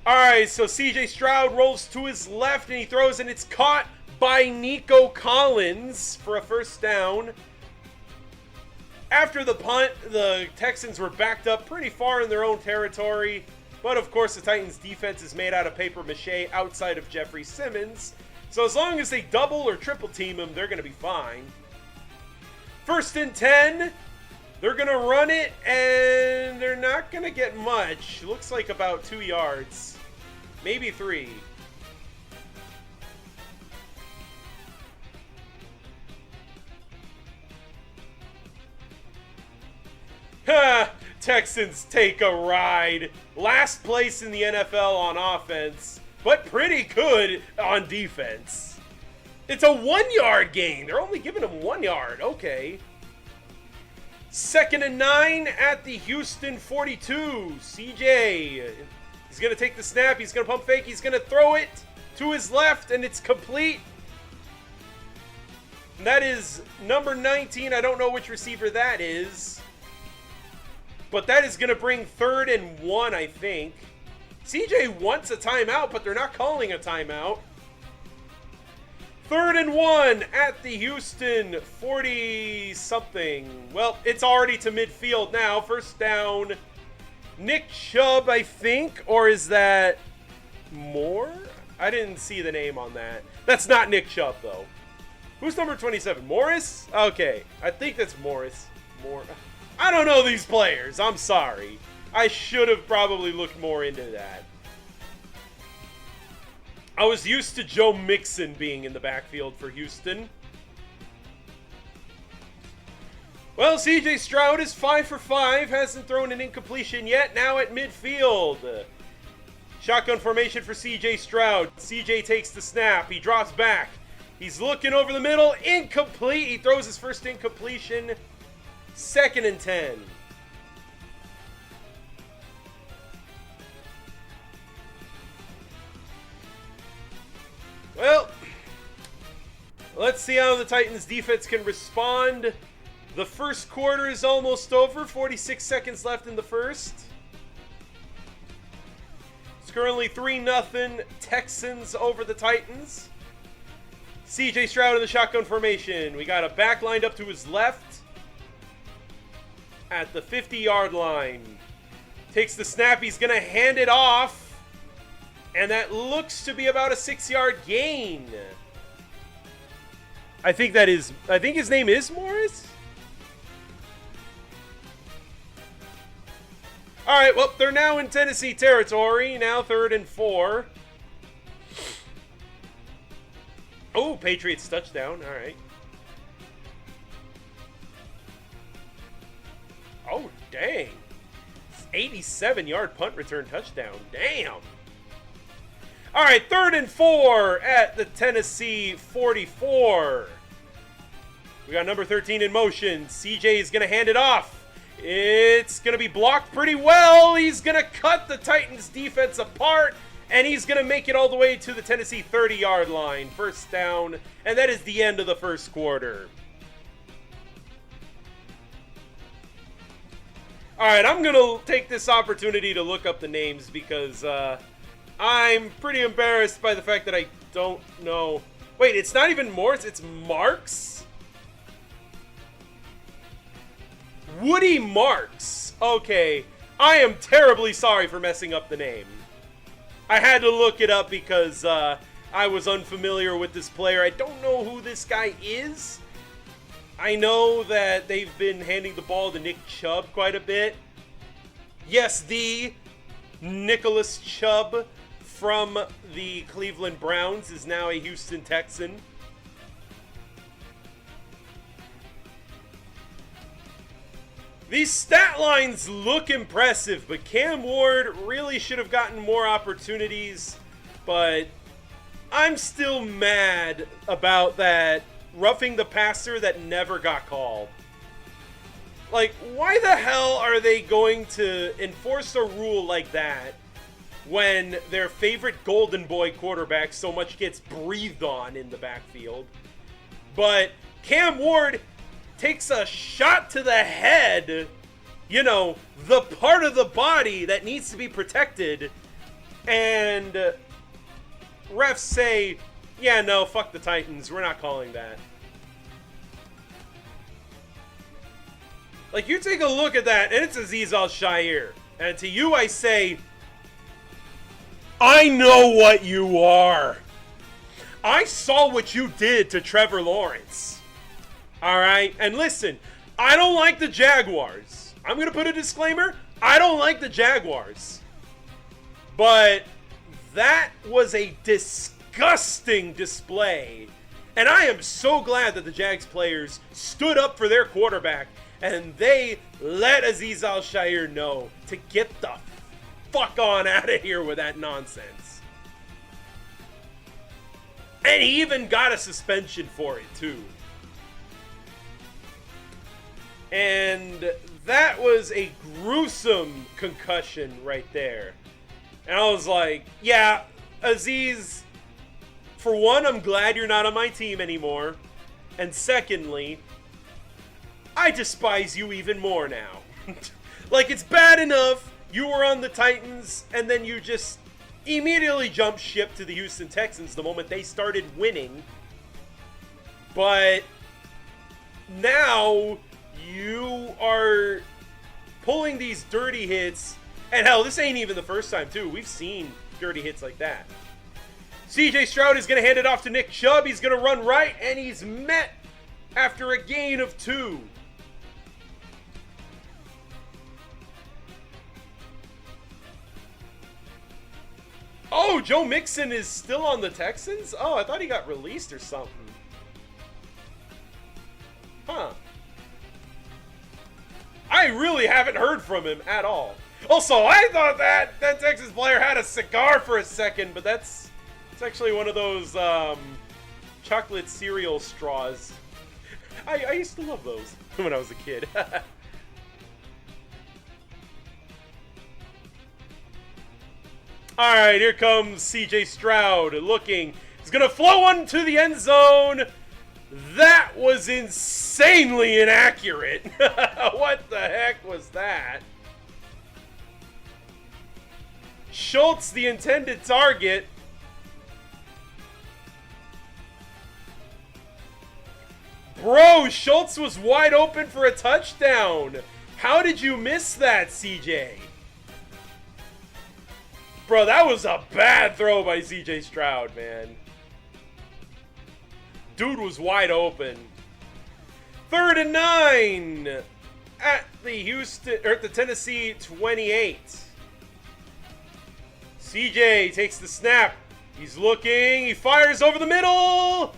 Alright, so CJ Stroud rolls to his left and he throws and it's caught by Nico Collins for a first down. After the punt, the Texans were backed up pretty far in their own territory. But of course, the Titans defense is made out of paper mache outside of Jeffrey Simmons. So as long as they double or triple team him, they're going to be fine. 1st and 10. They're going to run it, and they're not going to get much. Looks like about 2 yards. Maybe 3. Ha! Texans take a ride. Last place in the NFL on offense, but pretty good on defense. It's a 1-yard gain. They're only giving him 1 yard. Okay. 2nd and 9 at the Houston 42. CJ. He's going to take the snap. He's going to pump fake. He's going to throw it to his left, and it's complete. And that is number 19. I don't know which receiver that is. But that is going to bring 3rd and 1, I think. CJ wants a timeout, but they're not calling a timeout. 3rd and 1 at the Houston 40-something. Well, it's already to midfield now. First down. Nick Chubb, I think. Or is that Moore? I didn't see the name on that. That's not Nick Chubb, though. Who's number 27? Morris? Okay. I think that's Morris. I don't know these players. I'm sorry. I should have probably looked more into that. I was used to Joe Mixon being in the backfield for Houston. Well, CJ Stroud is 5 for 5. Hasn't thrown an incompletion yet. Now at midfield. Shotgun formation for CJ Stroud. CJ takes the snap. He drops back. He's looking over the middle. Incomplete. He throws his first incompletion. 2nd and 10. Well, let's see how the Titans defense can respond. The first quarter is almost over. 46 seconds left in the first. It's currently 3-0 Texans over the Titans. CJ Stroud in the shotgun formation. We got a back lined up to his left at the 50-yard line. Takes the snap. He's going to hand it off. And that looks to be about a 6-yard gain. I think his name is Morris. All right, well, they're now in Tennessee territory. Now 3rd and 4. Oh, Patriots touchdown. All right. Oh, dang. 87-yard punt return touchdown. Damn. All right, 3rd and 4 at the Tennessee 44. We got number 13 in motion. CJ is going to hand it off. It's going to be blocked pretty well. He's going to cut the Titans defense apart, and he's going to make it all the way to the Tennessee 30-yard line. First down, and that is the end of the first quarter. All right, I'm going to take this opportunity to look up the names because I'm pretty embarrassed by the fact that I don't know. Wait, it's not even Morse, it's Marks? Woody Marks. Okay, I am terribly sorry for messing up the name. I had to look it up because I was unfamiliar with this player. I don't know who this guy is. I know that they've been handing the ball to Nick Chubb quite a bit. Yes, the Nicholas Chubb from the Cleveland Browns is now a Houston Texan. These stat lines look impressive, but Cam Ward really should have gotten more opportunities. But I'm still mad about that roughing the passer that never got called. Like, why the hell are they going to enforce a rule like that when their favorite golden boy quarterback so much gets breathed on in the backfield? But Cam Ward takes a shot to the head, you know, the part of the body that needs to be protected, and refs say, yeah, no, fuck the Titans, we're not calling that. Like, you take a look at that, and it's Azeez Al-Shaair, and to you I say, I know what you are. I saw what you did to Trevor Lawrence. All right, and listen, I don't like the Jaguars. I'm going to put a disclaimer. I don't like the Jaguars. But that was a disgusting display. And I am so glad that the Jags players stood up for their quarterback and they let Azeez Al-Shaair know to get the fuck on out of here with that nonsense. And he even got a suspension for it, too. And that was a gruesome concussion right there. And I was like, yeah, Azeez, for one, I'm glad you're not on my team anymore. And secondly, I despise you even more now. Like, it's bad enough you were on the Titans and then you just immediately jumped ship to the Houston Texans the moment they started winning. But now you are pulling these dirty hits, and hell, this ain't even the first time, too. We've seen dirty hits like that. CJ Stroud is going to hand it off to Nick Chubb. He's going to run right, and he's met after a gain of 2. Oh, Joe Mixon is still on the Texans? Oh, I thought he got released or something. Huh. I really haven't heard from him at all. Also, I thought that Texas player had a cigar for a second, but it's actually one of those chocolate cereal straws. I used to love those when I was a kid. All right, here comes CJ Stroud looking. He's going to flow one to the end zone. That was insanely inaccurate. What the heck was that? Schultz, the intended target. Bro, Schultz was wide open for a touchdown. How did you miss that, CJ? Bro, that was a bad throw by CJ Stroud, man. Dude was wide open. 3rd and 9 at the Tennessee 28. CJ takes the snap. He's looking. He fires over the middle.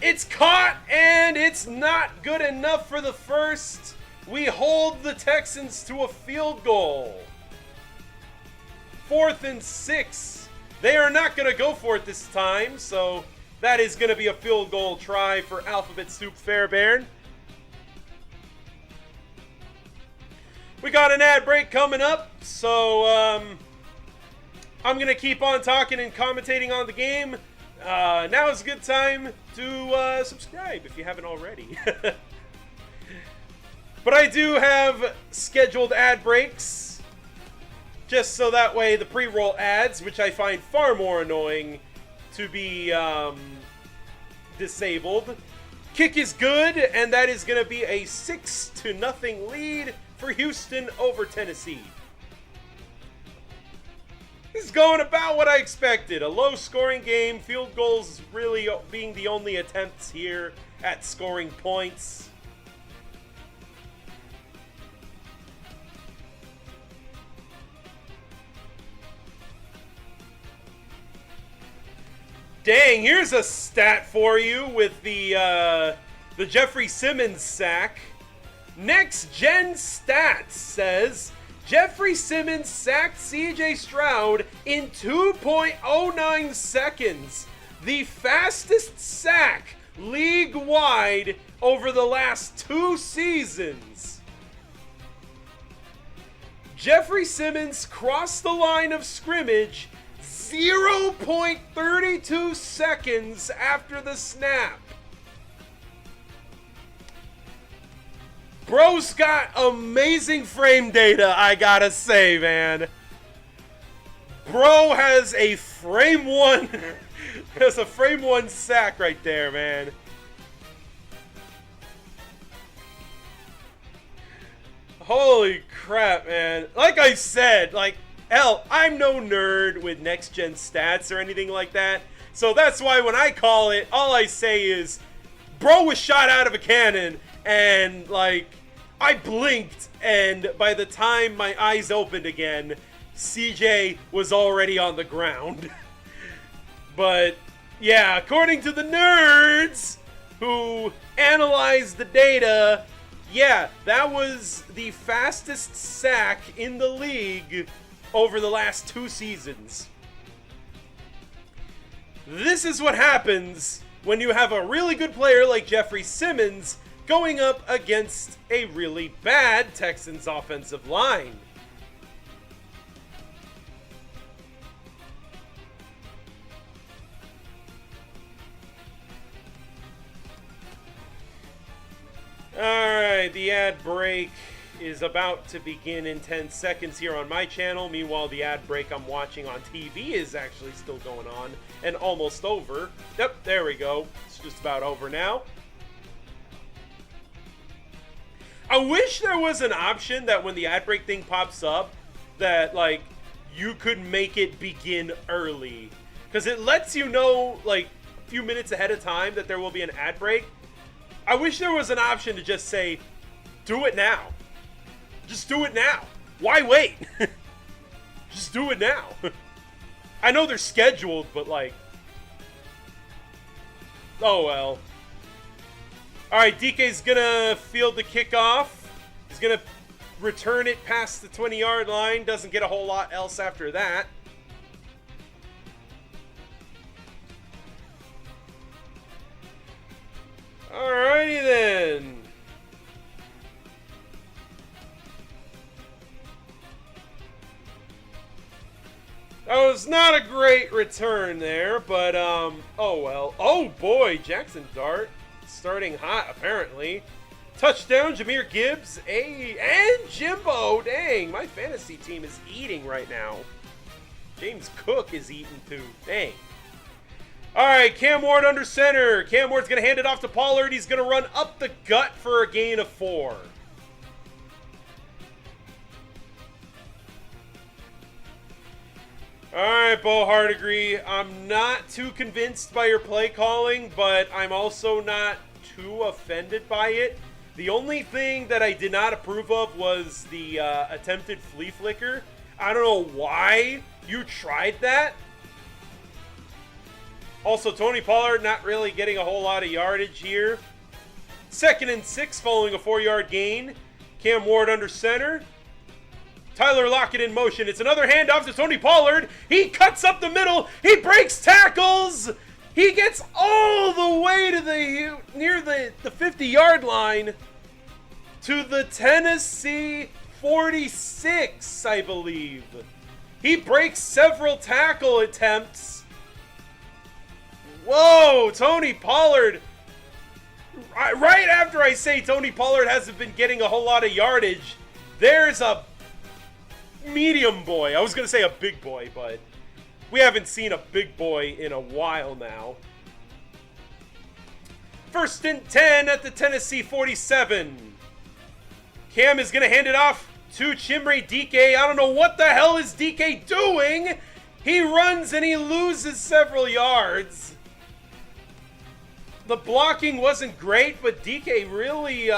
It's caught, and it's not good enough for the first. We hold the Texans to a field goal. 4th and 6. They are not going to go for it this time, so that is going to be a field goal try for Alphabet Soup Fairbairn. We got an ad break coming up, so I'm going to keep on talking and commentating on the game. Now is a good time to subscribe if you haven't already. But I do have scheduled ad breaks, just so that way the pre-roll ads, which I find far more annoying to be disabled. Kick is good, and that is going to be a 6-0 lead for Houston over Tennessee. This is going about what I expected. A low-scoring game, field goals really being the only attempts here at scoring points. Dang, here's a stat for you with the Jeffrey Simmons sack. Next Gen Stats says Jeffrey Simmons sacked CJ Stroud in 2.09 seconds, the fastest sack league-wide over the last 2 seasons. Jeffrey Simmons crossed the line of scrimmage 0.32 seconds after the snap. Bro's got amazing frame data, I gotta say, man. Bro has a frame one, has a frame one sack right there, man. Holy crap, man. Like I said, I'm no nerd with next-gen stats or anything like that. So that's why when I call it, all I say is, bro was shot out of a cannon, and, I blinked, and by the time my eyes opened again, CJ was already on the ground. But, yeah, according to the nerds who analyzed the data, yeah, that was the fastest sack in the league over the last 2 seasons. This is what happens when you have a really good player like Jeffrey Simmons going up against a really bad Texans offensive line. Alright, the ad break is about to begin in 10 seconds here on my channel. Meanwhile, the ad break I'm watching on TV is actually still going on and almost over. Yep, there we go. It's just about over now. I wish there was an option that when the ad break thing pops up, that, you could make it begin early. Because it lets you know, a few minutes ahead of time that there will be an ad break. I wish there was an option to just say, do it now. Just do it now. Why wait? Just do it now. I know they're scheduled, but oh well. Alright, DK's gonna field the kickoff. He's gonna return it past the 20-yard line. Doesn't get a whole lot else after that. Alrighty then. That was not a great return there, but, oh well. Oh boy, Jackson Dart starting hot, apparently. Touchdown, Jahmyr Gibbs, and Jimbo. Dang, my fantasy team is eating right now. James Cook is eating too. Dang. All right, Cam Ward under center. Cam Ward's going to hand it off to Pollard. He's going to run up the gut for a gain of 4. All right, Bo Hardigree. I'm not too convinced by your play calling, but I'm also not too offended by it. The only thing that I did not approve of was the attempted flea flicker. I don't know why you tried that. Also, Tony Pollard not really getting a whole lot of yardage here. 2nd and 6 following a 4-yard gain. Cam Ward under center. Tyler Lockett in motion. It's another handoff to Tony Pollard. He cuts up the middle. He breaks tackles. He gets all the way to near the 50-yard line to the Tennessee 46, I believe. He breaks several tackle attempts. Whoa, Tony Pollard. Right after I say Tony Pollard hasn't been getting a whole lot of yardage, there's a medium boy. I was going to say a big boy, but we haven't seen a big boy in a while now. 1st and 10 at the Tennessee 47. Cam is going to hand it off to Chimere Dike. I don't know what the hell is Dike doing. He runs and he loses several yards. The blocking wasn't great, but Dike really,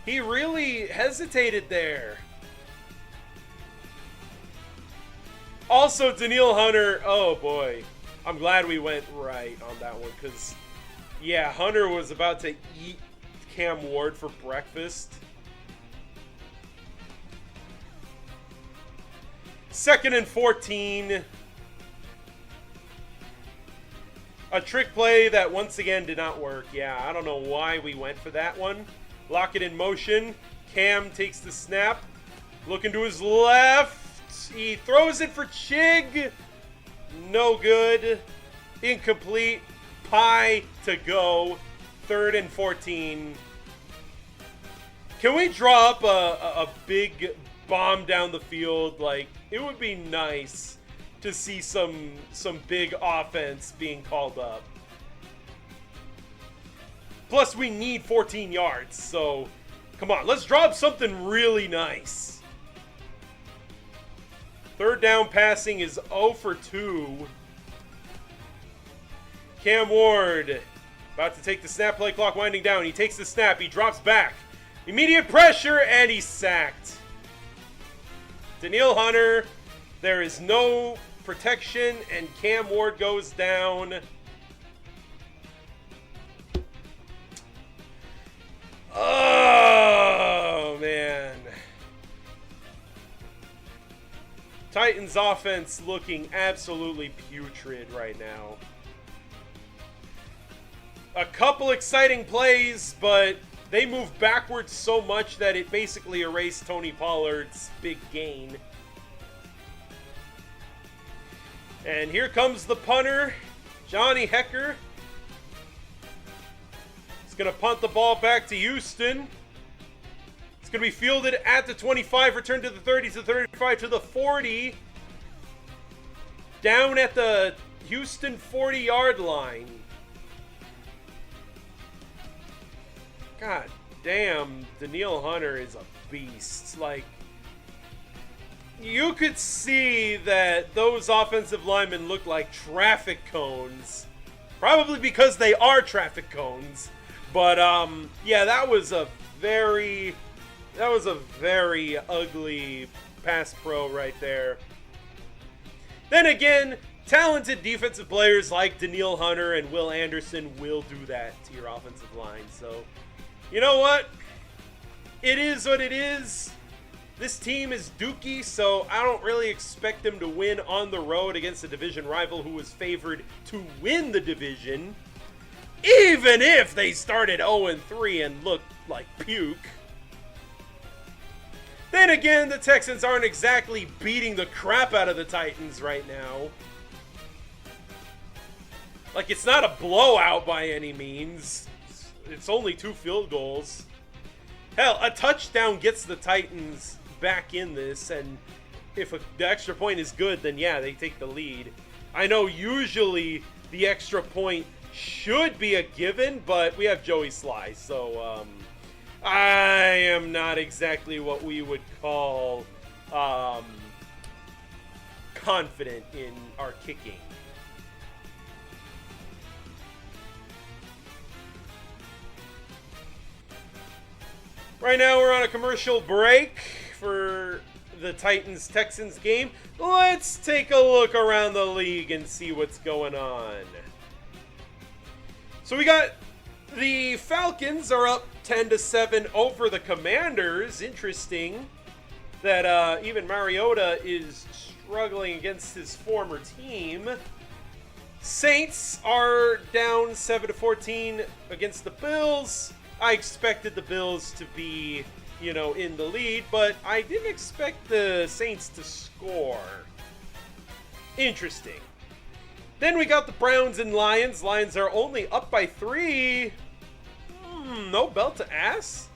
he really hesitated there. Also, Danielle Hunter, oh boy. I'm glad we went right on that one, because, yeah, Hunter was about to eat Cam Ward for breakfast. 2nd and 14. A trick play that once again did not work. Yeah, I don't know why we went for that one. Lock it in motion. Cam takes the snap. Looking to his left. He throws it for Chig. No good. Incomplete. Pie to go. 3rd and 14. Can we draw up a big bomb down the field? Like, it would be nice to see some big offense being called up. Plus, we need 14 yards, so come on, let's draw up something really nice. 3rd down passing is 0 for 2. Cam Ward about to take the snap, play clock winding down. He takes the snap, he drops back. Immediate pressure, and he's sacked. Danielle Hunter, there is no protection, and Cam Ward goes down. Oh, man. Titans offense looking absolutely putrid right now. A couple exciting plays, but they moved backwards so much that it basically erased Tony Pollard's big gain. And here comes the punter, Johnny Hecker. He's going to punt the ball back to Houston. It's going to be fielded at the 25, return to the 30, to the 35, to the 40. Down at the Houston 40-yard line. God damn, Danielle Hunter is a beast. Like, you could see that those offensive linemen look like traffic cones. Probably because they are traffic cones. But, yeah, that was a very ugly pass pro right there. Then again, talented defensive players like Danielle Hunter and Will Anderson will do that to your offensive line. So, you know what? It is what it is. This team is dookie, so I don't really expect them to win on the road against a division rival who was favored to win the division, even if they started 0-3 and looked like puke. Then again, the Texans aren't exactly beating the crap out of the Titans right now. Like, it's not a blowout by any means. It's only 2 field goals. Hell, a touchdown gets the Titans back in this, and if the extra point is good, then yeah, they take the lead. I know usually the extra point should be a given, but we have Joey Sly, so I am not exactly what we would call confident in our kicking. Right now we're on a commercial break for the Titans-Texans game. Let's take a look around the league and see what's going on. So we got the Falcons are up 10-7 over the Commanders. Interesting that even Mariota is struggling against his former team. Saints are down 7-14 against the Bills. I expected the Bills to be you know, in the lead, but I didn't expect the Saints to score. Interesting. Then we got the Browns and Lions. Lions are only up by 3. No belt to ass.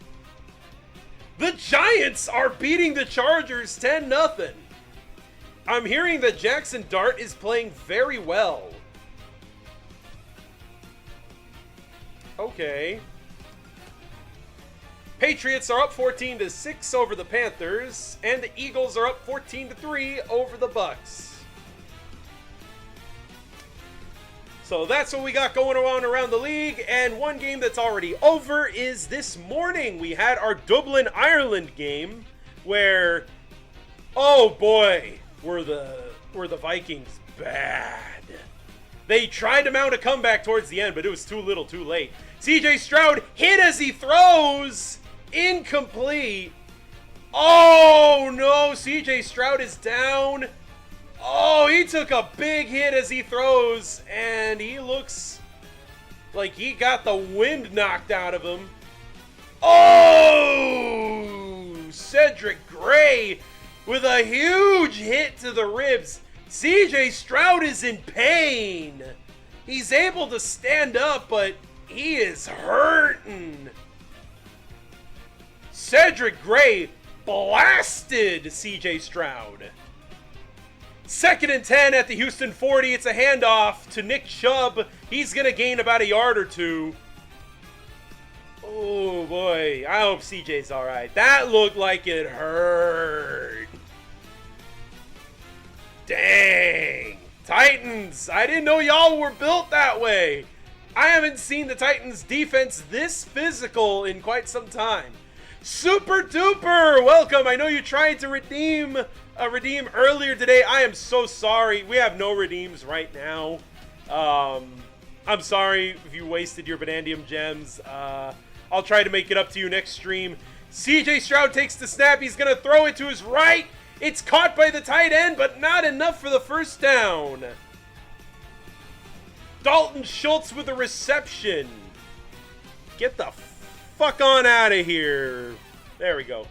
The Giants are beating the Chargers 10-0. I'm hearing that Jackson Dart is playing very well. Okay. Patriots are up 14-6 over the Panthers, and the Eagles are up 14-3 over the Bucks. So that's what we got going on around the league, and one game that's already over is this morning. We had our Dublin-Ireland game where, oh boy, were the Vikings bad. They tried to mount a comeback towards the end, but it was too little too late. CJ Stroud hit as he throws. Incomplete. Oh no, CJ Stroud is down. Oh, he took a big hit as he throws, and he looks like he got the wind knocked out of him. Oh, Cedric Gray with a huge hit to the ribs. CJ Stroud is in pain. He's able to stand up, but he is hurting. Cedric Gray blasted CJ Stroud. 2nd and 10 at the Houston 40. It's a handoff to Nick Chubb. He's going to gain about a yard or two. Oh, boy. I hope CJ's all right. That looked like it hurt. Dang. Titans. I didn't know y'all were built that way. I haven't seen the Titans defense this physical in quite some time. Super Duper, welcome. I know you tried to redeem earlier today. I am so sorry. We have no redeems right now. I'm sorry if you wasted your Banandium gems. I'll try to make it up to you next stream. CJ Stroud takes the snap. He's going to throw it to his right. It's caught by the tight end, but not enough for the first down. Dalton Schultz with a reception. Get the fuck on out of here. There we go.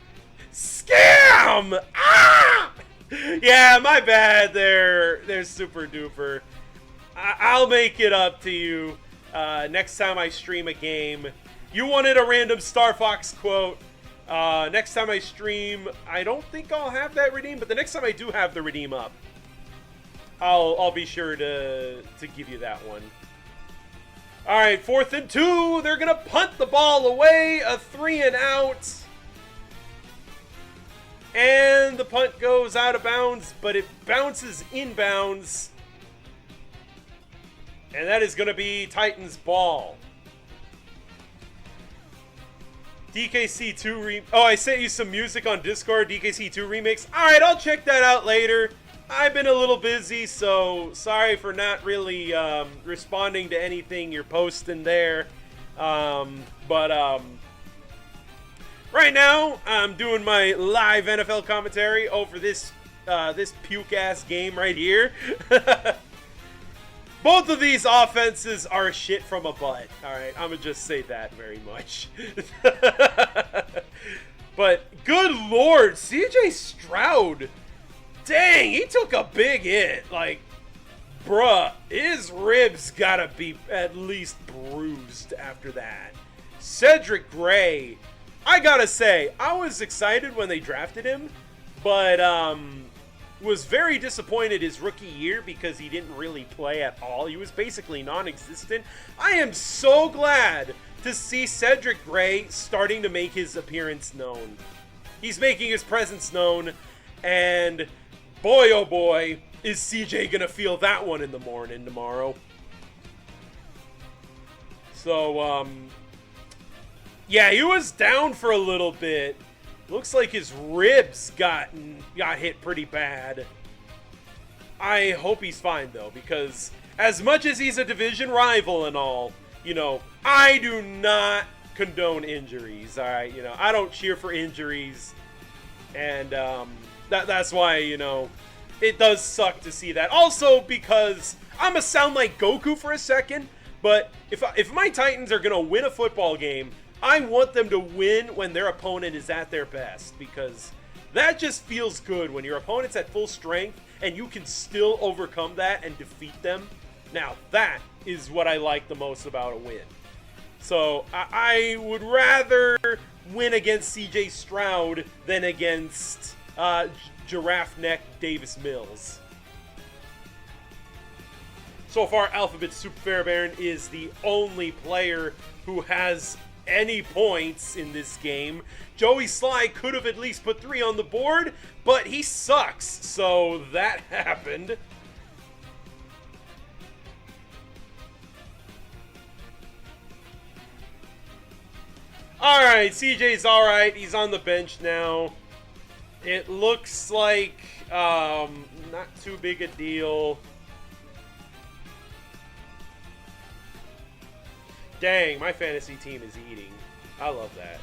Scam! Ah! Yeah, my bad there. There's Super Duper. I'll make it up to you next time I stream a game. You wanted a random Star Fox quote. Next time I stream, I don't think I'll have that redeem, but the next time I do have the redeem up, I'll be sure to give you that one. All right, 4th and 2. They're gonna punt the ball away. A 3 and out. And the punt goes out of bounds, but it bounces inbounds. And that is going to be Titans ball. DKC2 Oh, I sent you some music on Discord, DKC2 remix. Alright, I'll check that out later. I've been a little busy, so sorry for not really responding to anything you're posting there. Right now, I'm doing my live NFL commentary over this puke-ass game right here. Both of these offenses are shit from a butt. Alright, I'm going to just say that very much. But, good lord, CJ Stroud. Dang, he took a big hit. Like, bruh, his ribs gotta be at least bruised after that. Cedric Gray. I gotta say, I was excited when they drafted him, but was very disappointed his rookie year because he didn't really play at all. He was basically non-existent. I am so glad to see Cedric Gray starting to make his appearance known. He's making his presence known, and boy, oh boy, is CJ gonna feel that one in the morning tomorrow. So, yeah, he was down for a little bit. Looks like his ribs got hit pretty bad. I hope he's fine, though, because as much as he's a division rival and all, you know, I do not condone injuries, all right? You know, I don't cheer for injuries, and that's why, you know, it does suck to see that. Also, because I'm going to sound like Goku for a second, but if my Titans are going to win a football game, I want them to win when their opponent is at their best, because that just feels good when your opponent's at full strength and you can still overcome that and defeat them. Now, that is what I like the most about a win. So, I would rather win against CJ Stroud than against Giraffe Neck Davis Mills. So far, Alphabet Soup Fairbairn is the only player who has any points in this game. Joey Sly could have at least put 3 on the board, but he sucks, so that happened. Alright, CJ's alright. He's on the bench now. It looks like not too big a deal. Dang, my fantasy team is eating. I love that.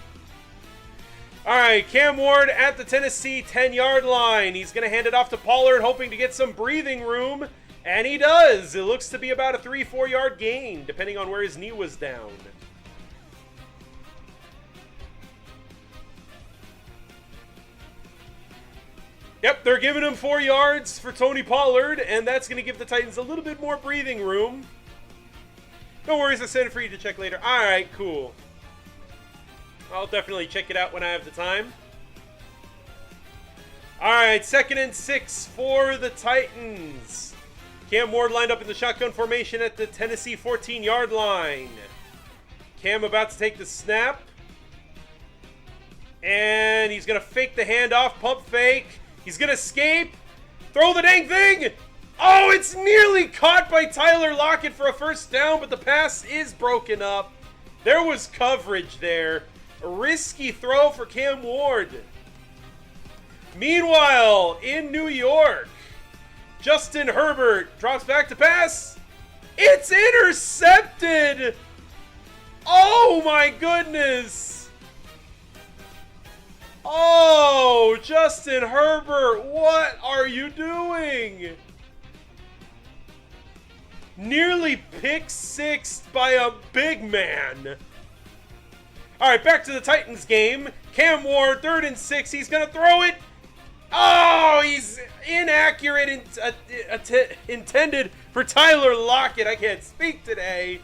Alright, Cam Ward at the Tennessee 10-yard line. He's going to hand it off to Pollard, hoping to get some breathing room. And he does. It looks to be about a 3-4 yard gain, depending on where his knee was down. Yep, they're giving him 4 yards for Tony Pollard, and that's going to give the Titans a little bit more breathing room. No worries, I sent it for you to check later. Alright, cool. I'll definitely check it out when I have the time. Alright, 2nd and 6 for the Titans. Cam Ward lined up in the shotgun formation at the Tennessee 14-yard line. Cam about to take the snap. And he's going to fake the handoff, pump fake. He's going to escape. Throw the dang thing! Oh, it's nearly caught by Tyler Lockett for a first down, but the pass is broken up. There was coverage there. A risky throw for Cam Ward. Meanwhile, in New York, Justin Herbert drops back to pass. It's intercepted! Oh my goodness! Oh, Justin Herbert, what are you doing? Nearly pick-sixed by a big man. All right, back to the Titans game. Cam Ward, 3rd and 6. He's going to throw it. Oh, he's inaccurate. Intended for Tyler Lockett. I can't speak today.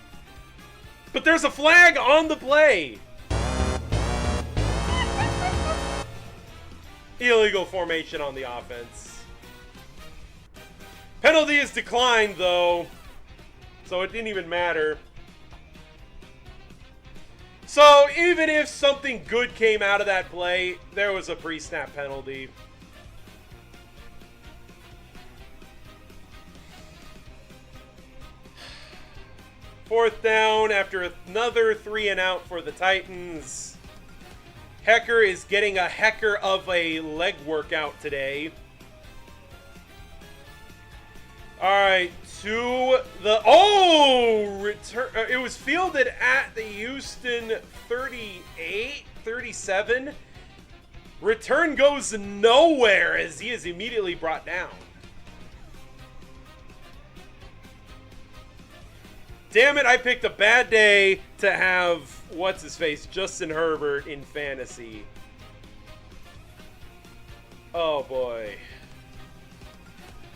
But there's a flag on the play. Illegal formation on the offense. Penalty is declined, though. So it didn't even matter. So even if something good came out of that play, there was a pre-snap penalty. Fourth down after another 3 and out for the Titans. Hecker is getting a hecker of a leg workout today. All right, to the return. It was fielded at the Houston 37. Return goes nowhere as he is immediately brought down. Damn it, I picked a bad day to have, what's-his-face, Justin Herbert in fantasy. Oh, boy.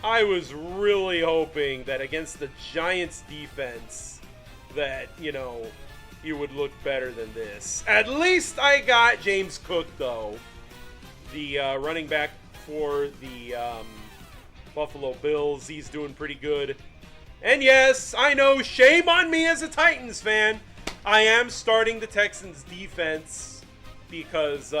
I was really hoping that against the Giants defense that, you would look better than this. At least I got James Cook, though. The running back for the Buffalo Bills. He's doing pretty good. And yes, I know, shame on me as a Titans fan. I am starting the Texans defense because,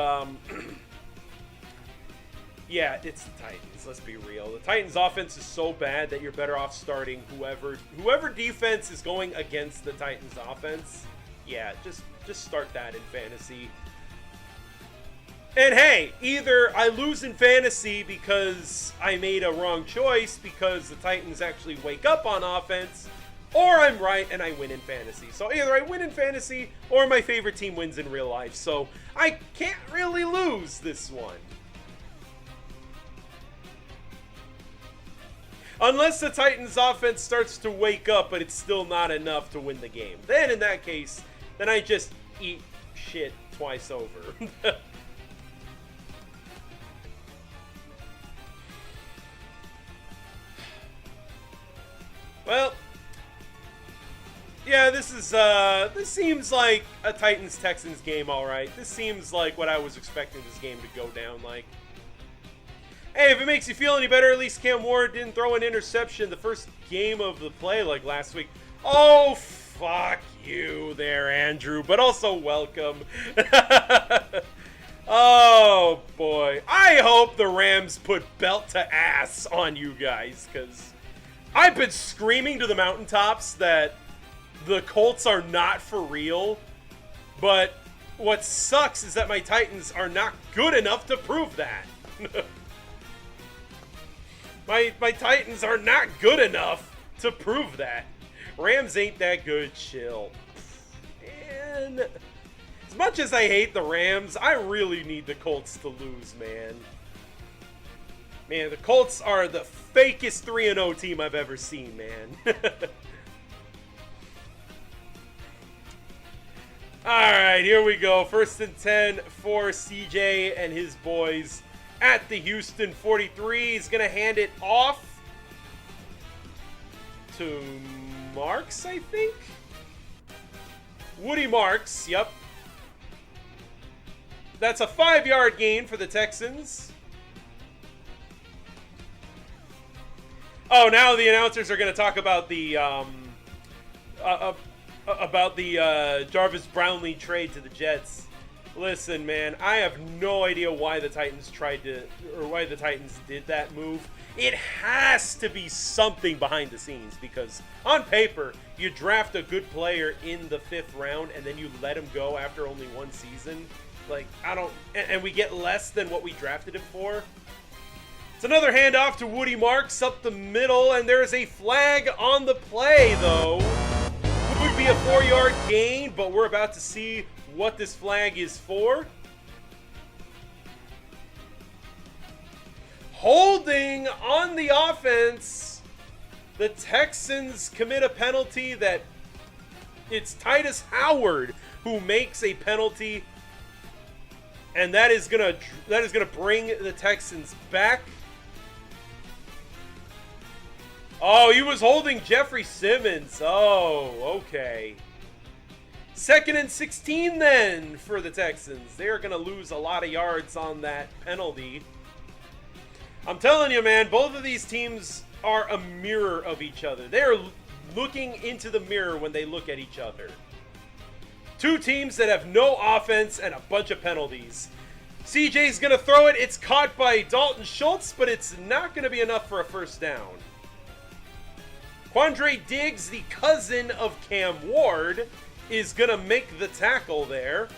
yeah, it's the Titans. Let's be real. The Titans offense is so bad that you're better off starting whoever defense is going against the Titans offense. Yeah, just start that in fantasy. And hey, either I lose in fantasy because I made a wrong choice because the Titans actually wake up on offense, or I'm right and I win in fantasy. So either I win in fantasy or my favorite team wins in real life. So I can't really lose this one. Unless the Titans offense starts to wake up, but it's still not enough to win the game. Then in that case, then I just eat shit twice over. Well, yeah, this seems like a Titans-Texans game, alright. This seems like what I was expecting this game to go down like. Hey, if it makes you feel any better, at least Cam Ward didn't throw an interception the first game of the play like last week. Oh, fuck you there, Andrew, but also welcome. Oh, boy. I hope the Rams put belt to ass on you guys, because I've been screaming to the mountaintops that the Colts are not for real, but what sucks is that my Titans are not good enough to prove that. My Titans are not good enough to prove that. Rams ain't that good, chill. And as much as I hate the Rams, I really need the Colts to lose, man. Man, the Colts are the fakest 3-0 team I've ever seen, man. Alright, here we go. 1st and 10 for CJ and his boys at the Houston 43. He's going to hand it off to Marks, I think? Woody Marks, yep. That's a 5-yard gain for the Texans. Oh, now the announcers are going to talk about the Jarvis Brownlee trade to the Jets. Listen, man, I have no idea why the Titans why the Titans did that move. It has to be something behind the scenes, because on paper, you draft a good player in the 5th round and then you let him go after only 1 season. Like, and we get less than what we drafted him for. It's another handoff to Woody Marks up the middle, and there's a flag on the play, though. It would be a 4-yard gain, but we're about to see what this flag is for. Holding on the offense. The Texans commit a penalty that it's Titus Howard who makes a penalty, and that is gonna bring the Texans back. Oh, he was holding Jeffrey Simmons. Oh, okay. 2nd and 16 then for the Texans. They're going to lose a lot of yards on that penalty. I'm telling you, man, both of these teams are a mirror of each other. They're looking into the mirror when they look at each other. Two teams that have no offense and a bunch of penalties. CJ's going to throw it. It's caught by Dalton Schultz, but it's not going to be enough for a 1st down. Quandre Diggs, the cousin of Cam Ward, is going to make the tackle there.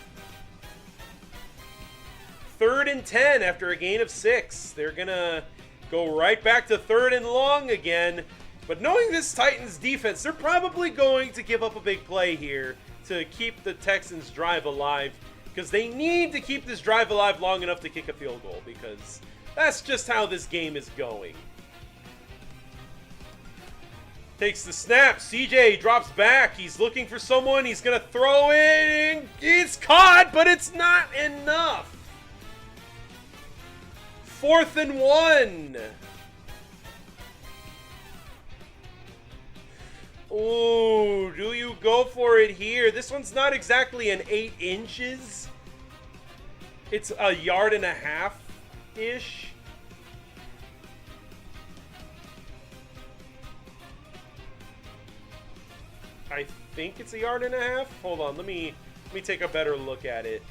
3rd and 10 after a gain of 6. They're going to go right back to 3rd and long again. But knowing this Titans defense, they're probably going to give up a big play here to keep the Texans' drive alive, because they need to keep this drive alive long enough to kick a field goal, because that's just how this game is going. Takes the snap. CJ drops back. He's looking for someone. He's going to throw it. And it's caught, but it's not enough. 4th and 1. Ooh, do you go for it here? This one's not exactly an 8 inches. It's a 1.5 yards-ish. I think it's a 1.5 yards. Hold on, let me take a better look at it.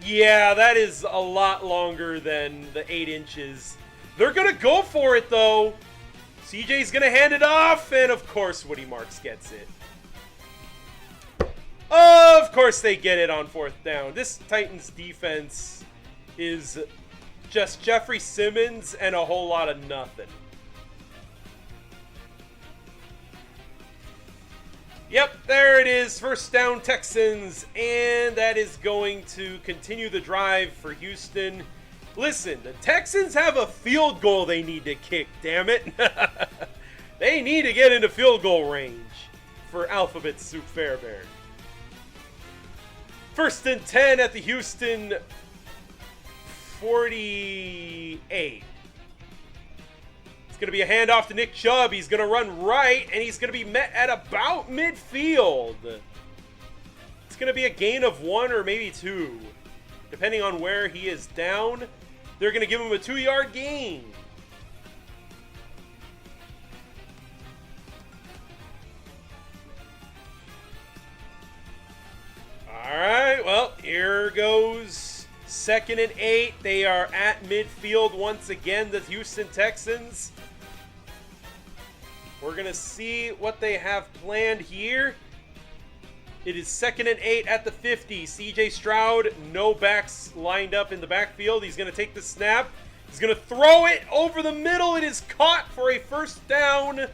Yeah, that is a lot longer than the 8 inches. They're gonna go for it though. CJ's gonna hand it off, and of course Woody Marks gets it. Of course they get it on 4th down. This Titans defense is just Jeffrey Simmons and a whole lot of nothing. Yep, there it is. 1st down Texans, and that is going to continue the drive for Houston. Listen, the Texans have a field goal they need to kick, damn it. They need to get into field goal range for Alphabet Soup Fairbairn. First and 10 at the Houston 48. It's going to be a handoff to Nick Chubb. He's going to run right, and he's going to be met at about midfield. It's going to be a gain of 1 or maybe 2, depending on where he is down. They're going to give him a 2-yard gain. All right, well, here goes 2nd and 8. They are at midfield once again, the Houston Texans. We're going to see what they have planned here. It is 2nd and 8 at the 50. CJ Stroud, no backs lined up in the backfield. He's going to take the snap. He's going to throw it over the middle. It is caught for a first down.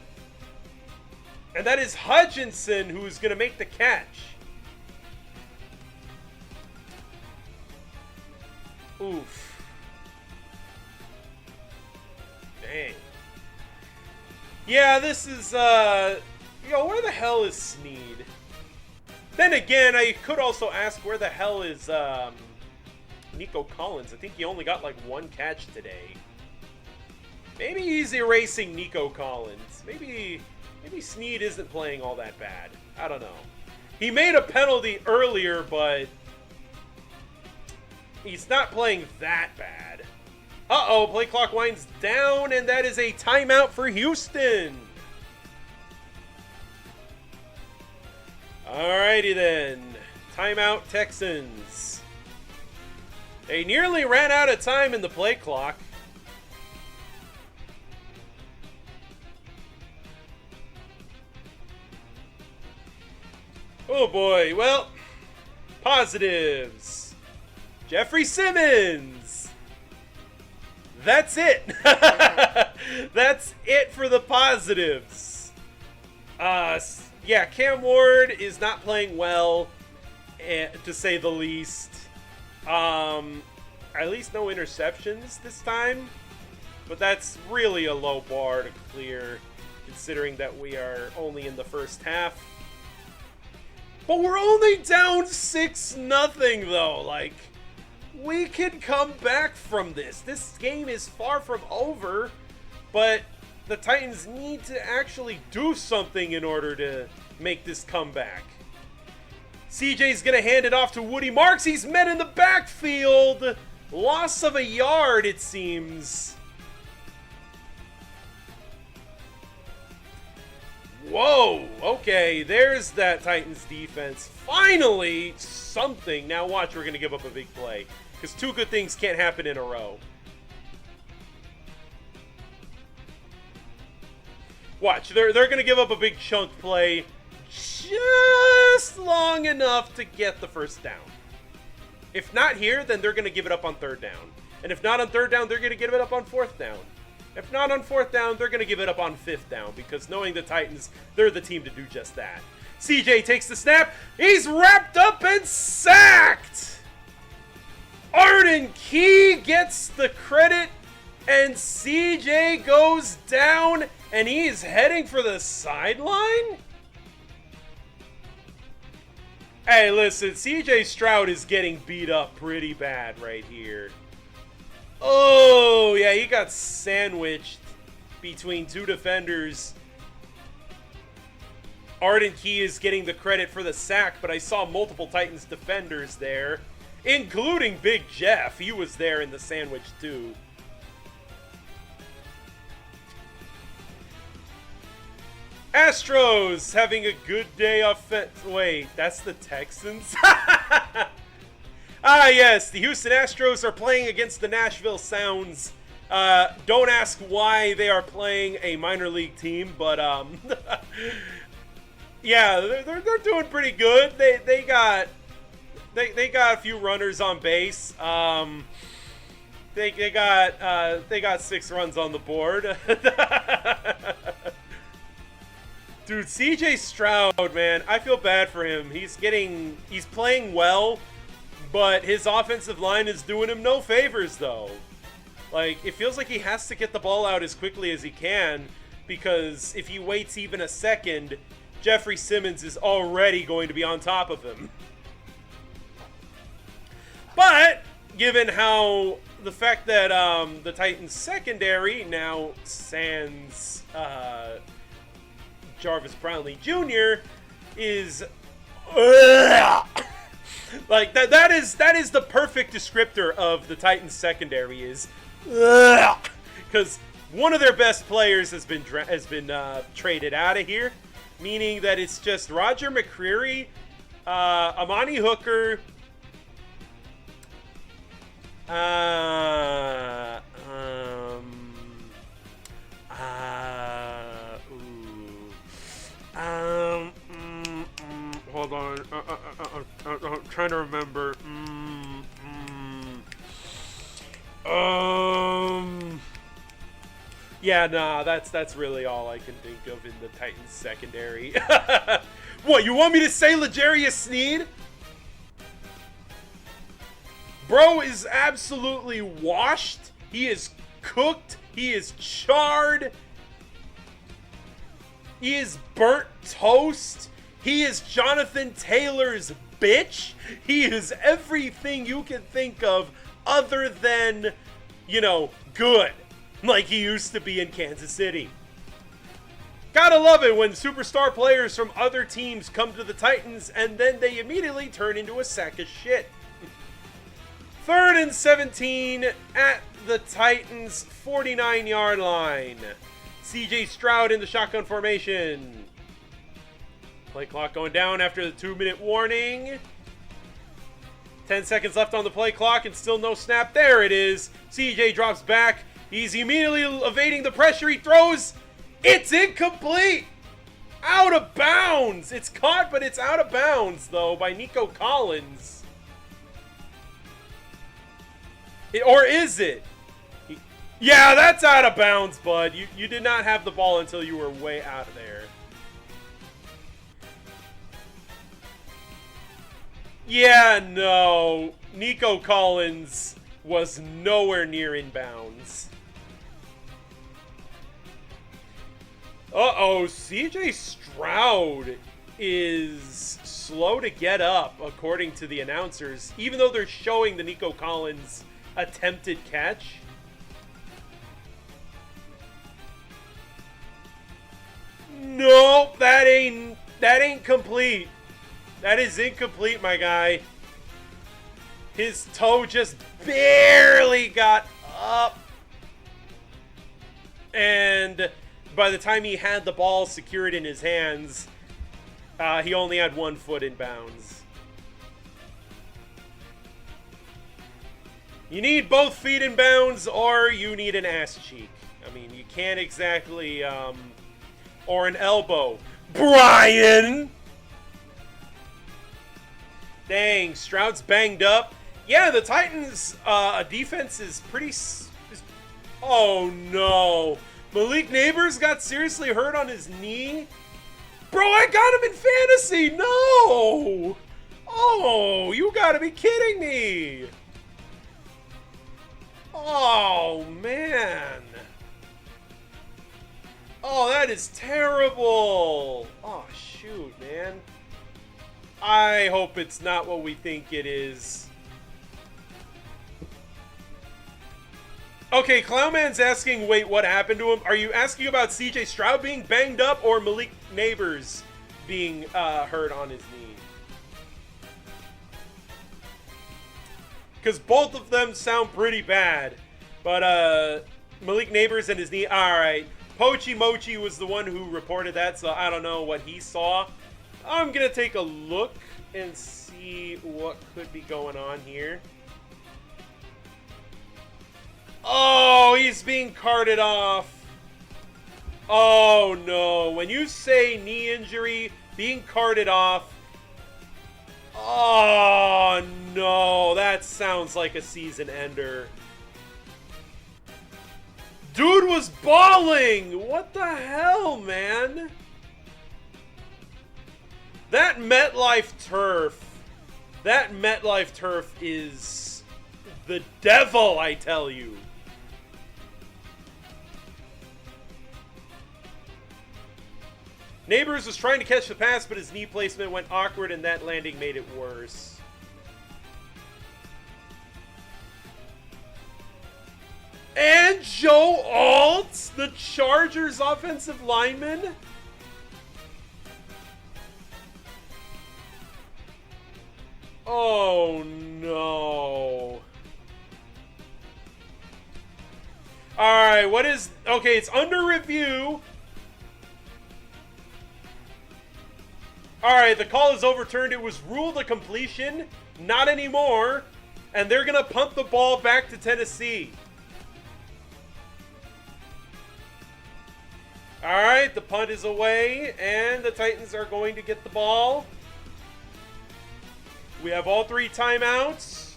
And that is Hutchinson who is going to make the catch. Oof. Dang. Yeah, this is, where the hell is Snead? Then again, I could also ask where the hell is, Nico Collins. I think he only got like 1 catch today. Maybe he's erasing Nico Collins. Maybe Snead isn't playing all that bad. I don't know. He made a penalty earlier, but he's not playing that bad. Uh-oh, play clock winds down, and that is a timeout for Houston. Alrighty then. Timeout Texans. They nearly ran out of time in the play clock. Oh boy, well, positives. Jeffrey Simmons. That's it. That's it for the positives. Yeah, Cam Ward is not playing well, to say the least. At least no interceptions this time. But that's really a low bar to clear, considering that we are only in the first half. But we're only down 6-0, though. Like, we can come back from this. This game is far from over, but the Titans need to actually do something in order to make this comeback. CJ's going to hand it off to Woody Marks. He's met in the backfield. Loss of a yard, it seems. Whoa, okay, there's that Titans defense. Finally, something. Now watch, we're going to give up a big play. Because 2 good things can't happen in a row. Watch, they're going to give up a big chunk play just long enough to get the first down. If not here, then they're going to give it up on 3rd down. And if not on 3rd down, they're going to give it up on 4th down. If not on 4th down, they're going to give it up on 5th down, because knowing the Titans, they're the team to do just that. CJ takes the snap. He's wrapped up and sacked! Arden Key gets the credit, and CJ goes down, and he's heading for the sideline? Hey, listen, CJ Stroud is getting beat up pretty bad right here. Oh, yeah, he got sandwiched between 2 defenders. Arden Key is getting the credit for the sack, but I saw multiple Titans defenders there, including Big Jeff. He was there in the sandwich, too. Astros having a good day wait, that's the Texans? Ah, yes, the Houston Astros are playing against the Nashville Sounds. Don't ask why they are playing a minor league team, but yeah, they're doing pretty good. They got a few runners on base. They got 6 runs on the board. Dude, CJ Stroud, man, I feel bad for him. He's playing well, but his offensive line is doing him no favors, though. Like, it feels like he has to get the ball out as quickly as he can, because if he waits even a second, Jeffrey Simmons is already going to be on top of him. But given how the fact that the Titans secondary now sans Jarvis Brownlee Jr. is like that is the perfect descriptor of the Titans secondary is because one of their best players has been traded out of here, meaning that it's just Roger McCreary, Amani Hooker, hold on. I'm trying to remember. Yeah, nah, that's really all I can think of in the Titans secondary. What, you want me to say L'Jarius Sneed? Bro is absolutely washed. He is cooked. He is charred. He is burnt toast. He is Jonathan Taylor's bitch. He is everything you can think of other than, you know, good. Like he used to be in Kansas City. Gotta love it when superstar players from other teams come to the Titans and then they immediately turn into a sack of shit. 3rd and 17 at the Titans' 49-yard line. CJ Stroud in the shotgun formation. Play clock going down after the 2-minute warning. 10 seconds left on the play clock and still no snap. There it is. CJ drops back. He's immediately evading the pressure. He throws. It's incomplete. Out of bounds. It's caught, but it's out of bounds, though, by Nico Collins. Or is it? Yeah, that's out of bounds, bud. You did not have the ball until you were way out of there. Yeah, no. Nico Collins was nowhere near in bounds. Uh-oh, CJ Stroud is slow to get up, according to the announcers, even though they're showing the Nico Collins attempted catch. Nope, that ain't complete. That is incomplete, my guy. His toe just barely got up. And by the time he had the ball secured in his hands, he only had 1 foot in bounds. You need both feet in bounds, or you need an ass cheek. I mean, you can't exactly, or an elbow. Brian! Dang, Stroud's banged up. Yeah, the Titans' defense is pretty... Oh, no. Malik Neighbors got seriously hurt on his knee? Bro, I got him in fantasy! No! Oh, you gotta be kidding me! Oh, man. Oh, that is terrible. Oh, shoot, man. I hope it's not what we think it is. Okay, Clownman's asking, wait, what happened to him? Are you asking about CJ Stroud being banged up or Malik Neighbors being hurt on his knee? Because both of them sound pretty bad. But Malik Neighbors and his knee, alright. Pochi Mochi was the one who reported that, so I don't know what he saw. I'm going to take a look and see what could be going on here. Oh, he's being carted off. Oh, no. When you say knee injury, being carted off. Oh, no. That sounds like a season ender. Dude was balling. What the hell, man? That MetLife turf is the devil, I tell you. Neighbors was trying to catch the pass, but his knee placement went awkward, and that landing made it worse. And Joe Alt, the Chargers offensive lineman. Oh no. Alright, what is... Okay, it's under review. Alright, the call is overturned. It was ruled a completion. Not anymore. And they're going to punt the ball back to Tennessee. Alright, the punt is away. And the Titans are going to get the ball. We have all 3 timeouts.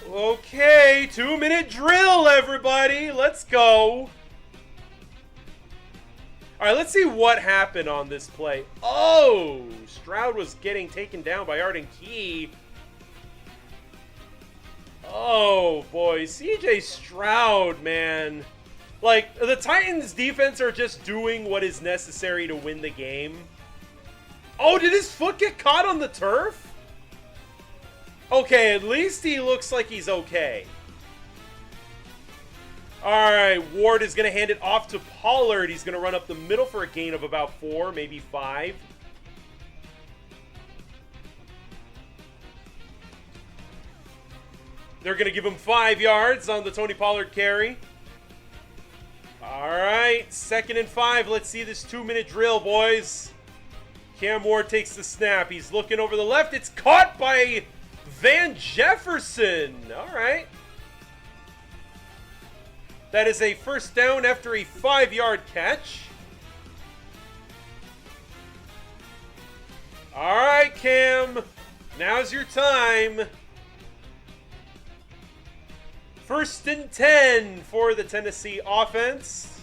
Okay, 2-minute drill, everybody. Let's go. All right, let's see what happened on this play. Oh, Stroud was getting taken down by Arden Key. Oh, boy. CJ Stroud, man. Like, the Titans' defense are just doing what is necessary to win the game. Oh, did his foot get caught on the turf? Okay, at least he looks like he's okay. Alright, Ward is going to hand it off to Pollard. He's going to run up the middle for a gain of about 4, maybe 5. They're going to give him 5 yards on the Tony Pollard carry. Alright, 2nd and 5. Let's see this 2-minute drill, boys. Cam Ward takes the snap. He's looking over the left. It's caught by Van Jefferson. Alright. That is a first down after a 5-yard catch. Alright, Cam. Now's your time. 1st and 10 for the Tennessee offense.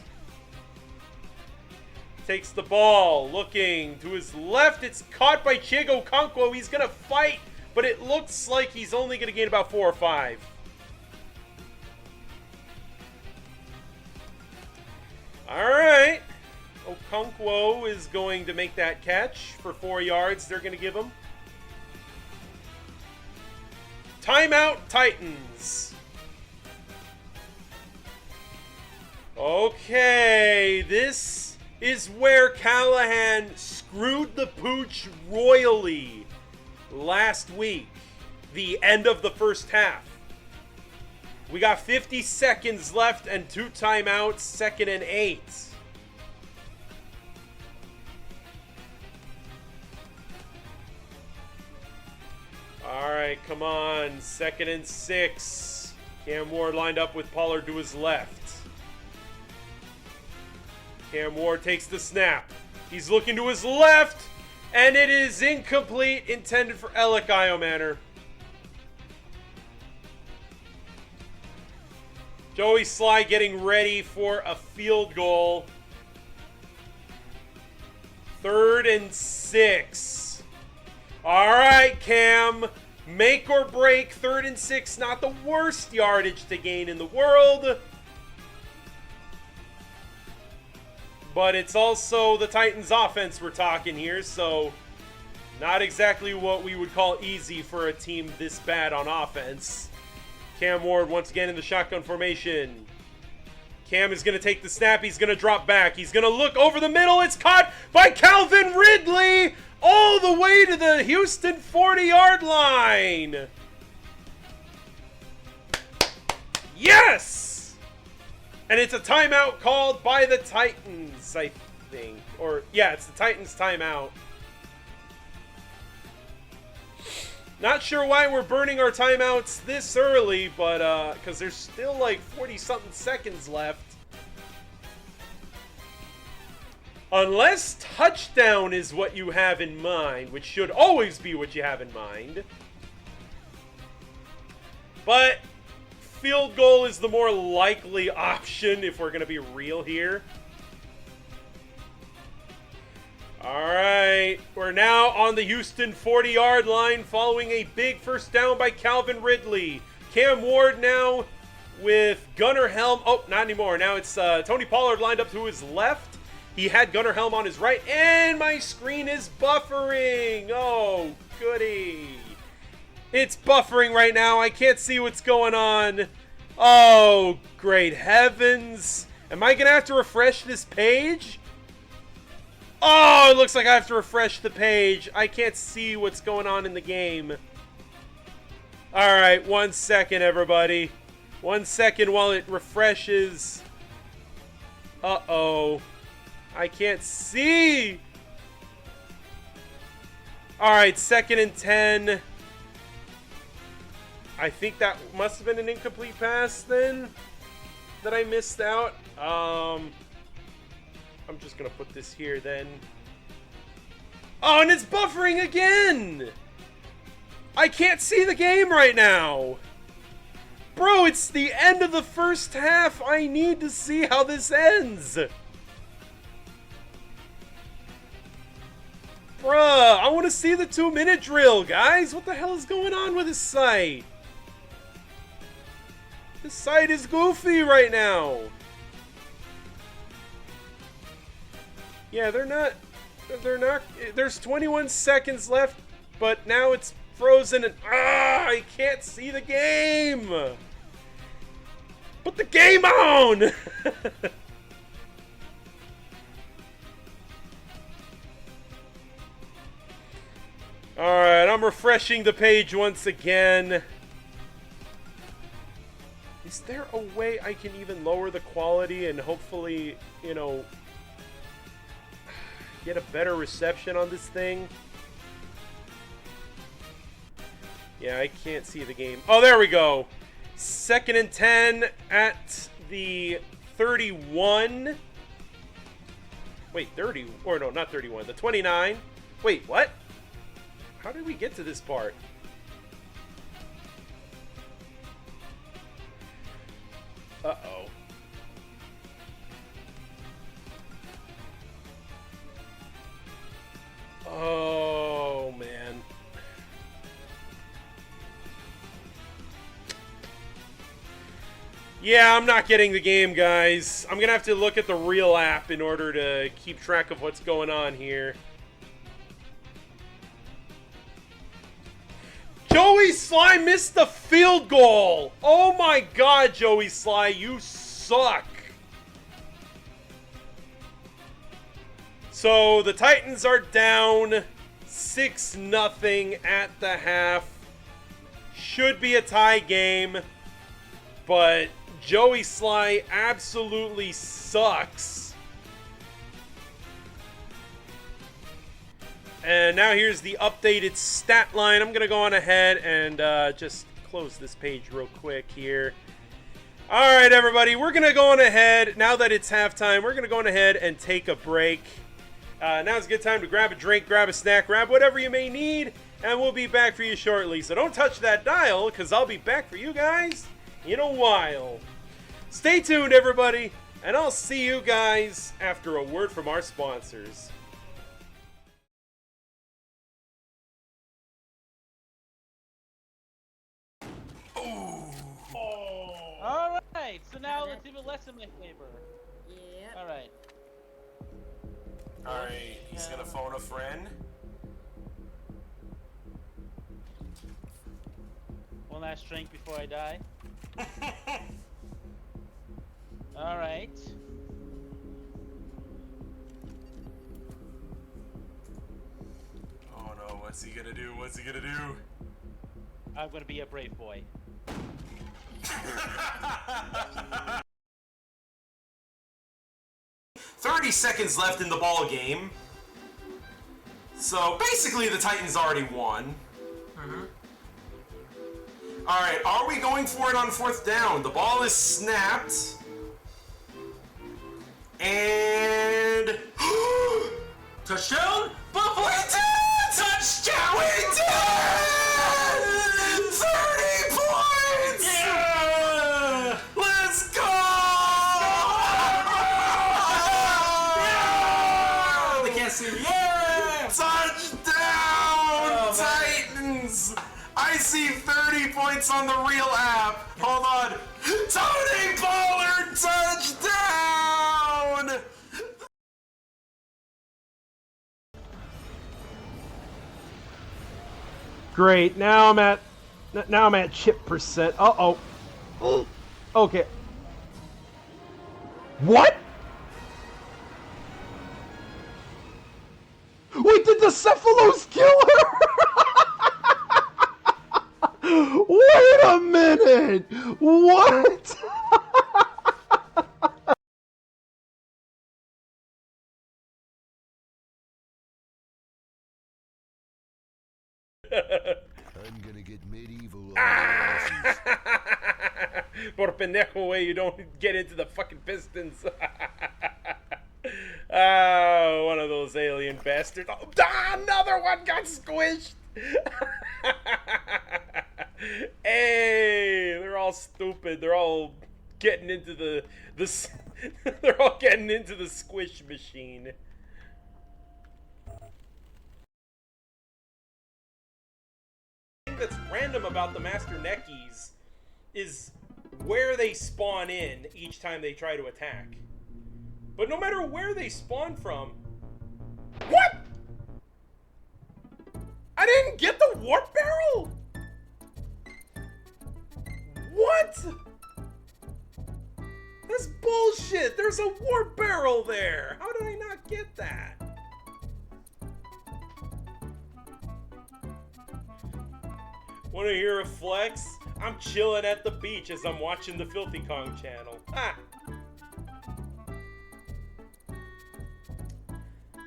Takes the ball, looking to his left. It's caught by Chigo Okonkwo. He's going to fight, but it looks like he's only going to gain about 4 or 5. Alright. Okonkwo is going to make that catch for 4 yards. They're going to give him. Timeout, Titans. Okay, this is where Callahan screwed the pooch royally last week. The end of the first half. We got 50 seconds left and 2 timeouts, 2nd and 8. Alright, come on. 2nd and 6. Cam Ward lined up with Pollard to his left. Cam Ward takes the snap. He's looking to his left, and it is incomplete, intended for Alec Iomanner. Joey Sly getting ready for a field goal. 3rd and 6. All right, Cam. Make or break. 3rd and 6. Not the worst yardage to gain in the world. But it's also the Titans offense we're talking here, so not exactly what we would call easy for a team this bad on offense. Cam Ward once again in the shotgun formation. Cam is going to take the snap. He's going to drop back. He's going to look over the middle. It's caught by Calvin Ridley all the way to the Houston 40-yard line. Yes! And it's a timeout called by the Titans, I think. Or, yeah, it's the Titans timeout. Not sure why we're burning our timeouts this early, but, because there's still like 40-something seconds left. Unless touchdown is what you have in mind, which should always be what you have in mind. But field goal is the more likely option if we're going to be real here. All right, we're now on the Houston 40-yard line following a big first down by Calvin Ridley. Cam Ward now with Gunnar Helm. Oh, not anymore. Now it's Tony Pollard lined up to his left. He had Gunnar Helm on his right, and my screen is buffering. Oh, goody. It's buffering right now. I can't see what's going on. Oh, great heavens. Am I going to have to refresh this page? Oh, it looks like I have to refresh the page. I can't see what's going on in the game. Alright, 1 second, everybody. 1 second while it refreshes. Uh-oh. I can't see. Alright, 2nd and 10. I think that must have been an incomplete pass then that I missed out. I'm just gonna put this here then. Oh, and it's buffering again! I can't see the game right now! Bro, it's the end of the first half. I need to see how this ends. Bruh, I want to see the 2-minute drill, guys. What the hell is going on with this site? This site is goofy right now. Yeah, they're not, there's 21 seconds left, but now it's frozen and, I can't see the game. Put the game on. Alright, I'm refreshing the page once again. Is there a way I can even lower the quality and hopefully, you know, get a better reception on this thing? Yeah, I can't see the game. Oh, there we go. 2nd and 10 at the 31. Wait, 30, or no, not 31, the 29. Wait, what? How did we get to this part? Uh-oh. Oh, man. Yeah, I'm not getting the game, guys. I'm gonna have to look at the real app in order to keep track of what's going on here. Joey Sly missed the field goal! Oh my god, Joey Sly, you suck! So, the Titans are down 6-0 at the half. Should be a tie game, but Joey Sly absolutely sucks. And now here's the updated stat line. I'm going to go on ahead and just close this page real quick here. All right, everybody, we're going to go on ahead. Now that it's halftime, we're going to go on ahead and take a break. Now's a good time to grab a drink, grab a snack, grab whatever you may need, and we'll be back for you shortly. So don't touch that dial, because I'll be back for you guys in a while. Stay tuned, everybody, and I'll see you guys after a word from our sponsors. Alright, so now let's even less in my favor. Yeah. Alright. Alright, he's gonna phone a friend. One last drink before I die. Alright. Oh no, what's he gonna do? What's he gonna do? I'm gonna be a brave boy. 30 seconds left in the ball game. So basically the Titans already won. Alright, are we going for it on 4th down? The ball is snapped. And touchdown? But we did! Touchdown! We did! 30 points! Yeah! Let's go! Yeah! They can't see me. Yeah! Touchdown! Titans! I see 30 points on the real app. Hold on. Tony Pollard touchdown! Great. Now I'm at chip percent. Uh-oh. Okay. What? Wait, did the Cephalos kill her? Wait a minute! What? I'm gonna get medieval on your asses. Por pendejo way, you don't get into the fucking Pistons. Oh, one of those alien bastards. Oh, another one got squished. Hey, they're all stupid. They're all getting into the they're all getting into the squish machine. The thing that's random about the Master Neckies is where they spawn in each time they try to attack. But no matter where they spawn from... What?! I didn't get the warp barrel?! What?! That's bullshit! There's a warp barrel there! How did I not get that? Wanna hear a flex? I'm chilling at the beach as I'm watching the Filthy Kong channel. Ha!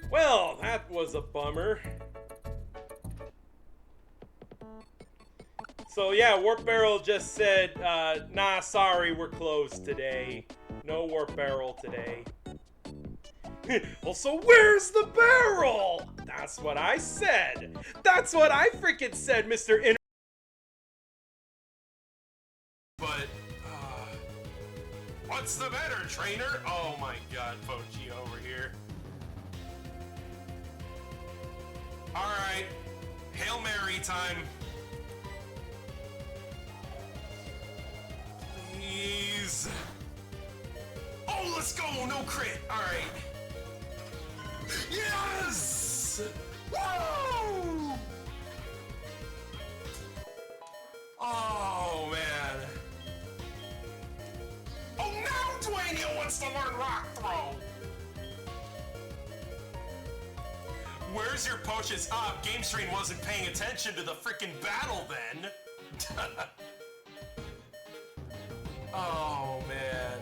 Well, that was a bummer. So yeah, Warp Barrel just said, nah, sorry, we're closed today. No Warp Barrel today. Well, so where's the barrel? That's what I said. That's what I freaking said, Mr. Inter- But, what's the matter, trainer? Oh my god, Pochi over here. Alright, Hail Mary time. Please. Oh, let's go, no crit. Alright. Yes! Woo! Oh, man. Oh, now Dwayne wants to learn rock throw. Where's your potions? Game Stream wasn't paying attention to the freaking battle then. Oh, man.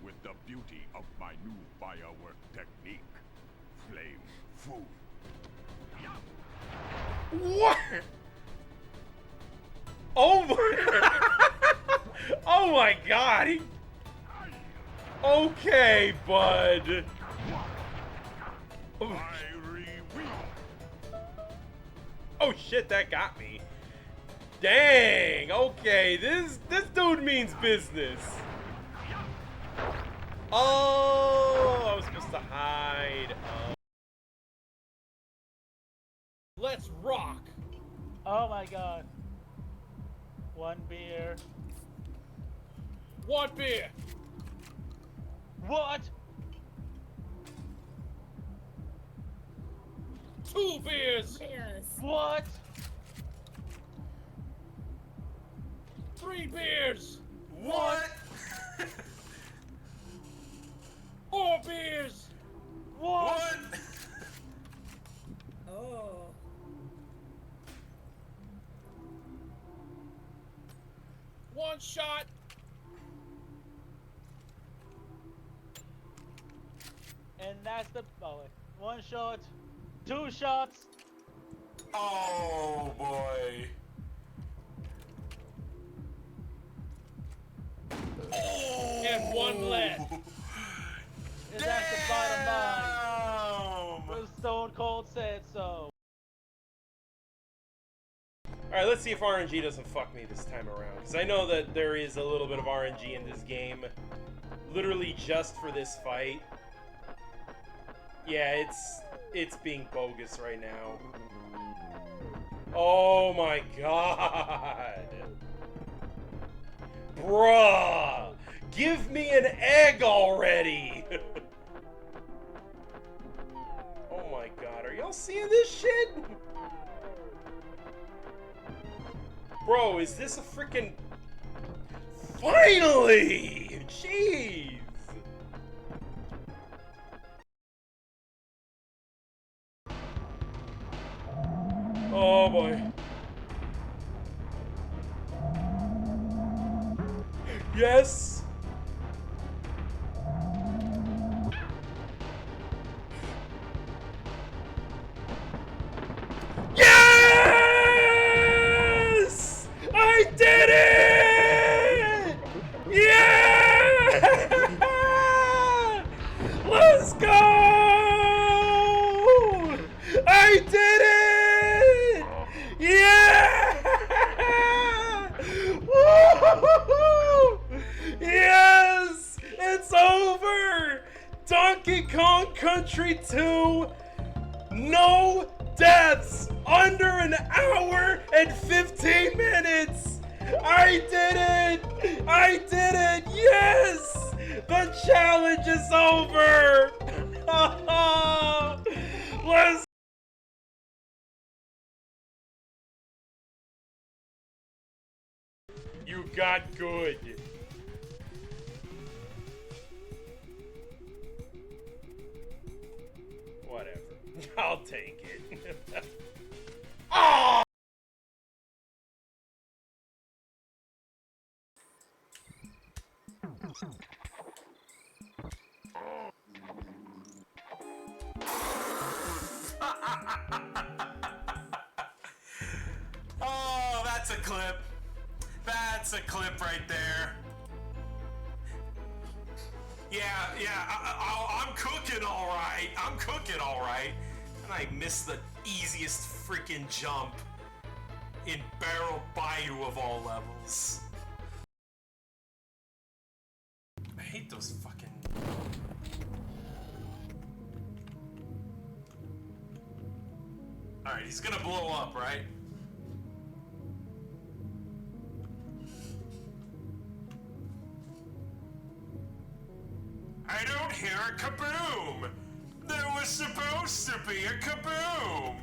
With the beauty of my new firework technique, Flame Food. What? Oh my... Oh my god. Okay, bud. Oh shit, that got me. Dang. Okay, this dude means business. Oh, I was supposed to hide. Oh. Let's rock. Oh my god. One beer. One beer. What? Two beers. What? Three beers. What? Four beers. What? Oh. One shot. And that's the one shot, two shots. Oh boy. Oh. And one left. And that's the bottom Damn. line. The Stone Cold said so. Alright, let's see if RNG doesn't fuck me this time around. Because I know that there is a little bit of RNG in this game. Literally just for this fight. Yeah, it's being bogus right now. Oh my god. Bruh! Give me an egg already! Oh my god, are y'all seeing this shit? Bro, is this a freaking Finally! Jeez! Oh boy. Yes! Yes! I did it! Yeah! Let's go! I did it! Yeah! Woo! Yes! It's over! Donkey Kong Country 2, no deaths under an hour and 15 minutes! I did it! I did it! Yes! The challenge is over! Let's You got good. Whatever. I'll take it. Oh! Oh, that's a clip. That's a clip right there. Yeah, I'm cooking all right. I'm cooking all right. And I missed the easiest freaking jump in Barrel Bayou of all levels. I hate those fucking... Alright, he's gonna blow up, right? I don't hear a kaboom! There was supposed to be a kaboom!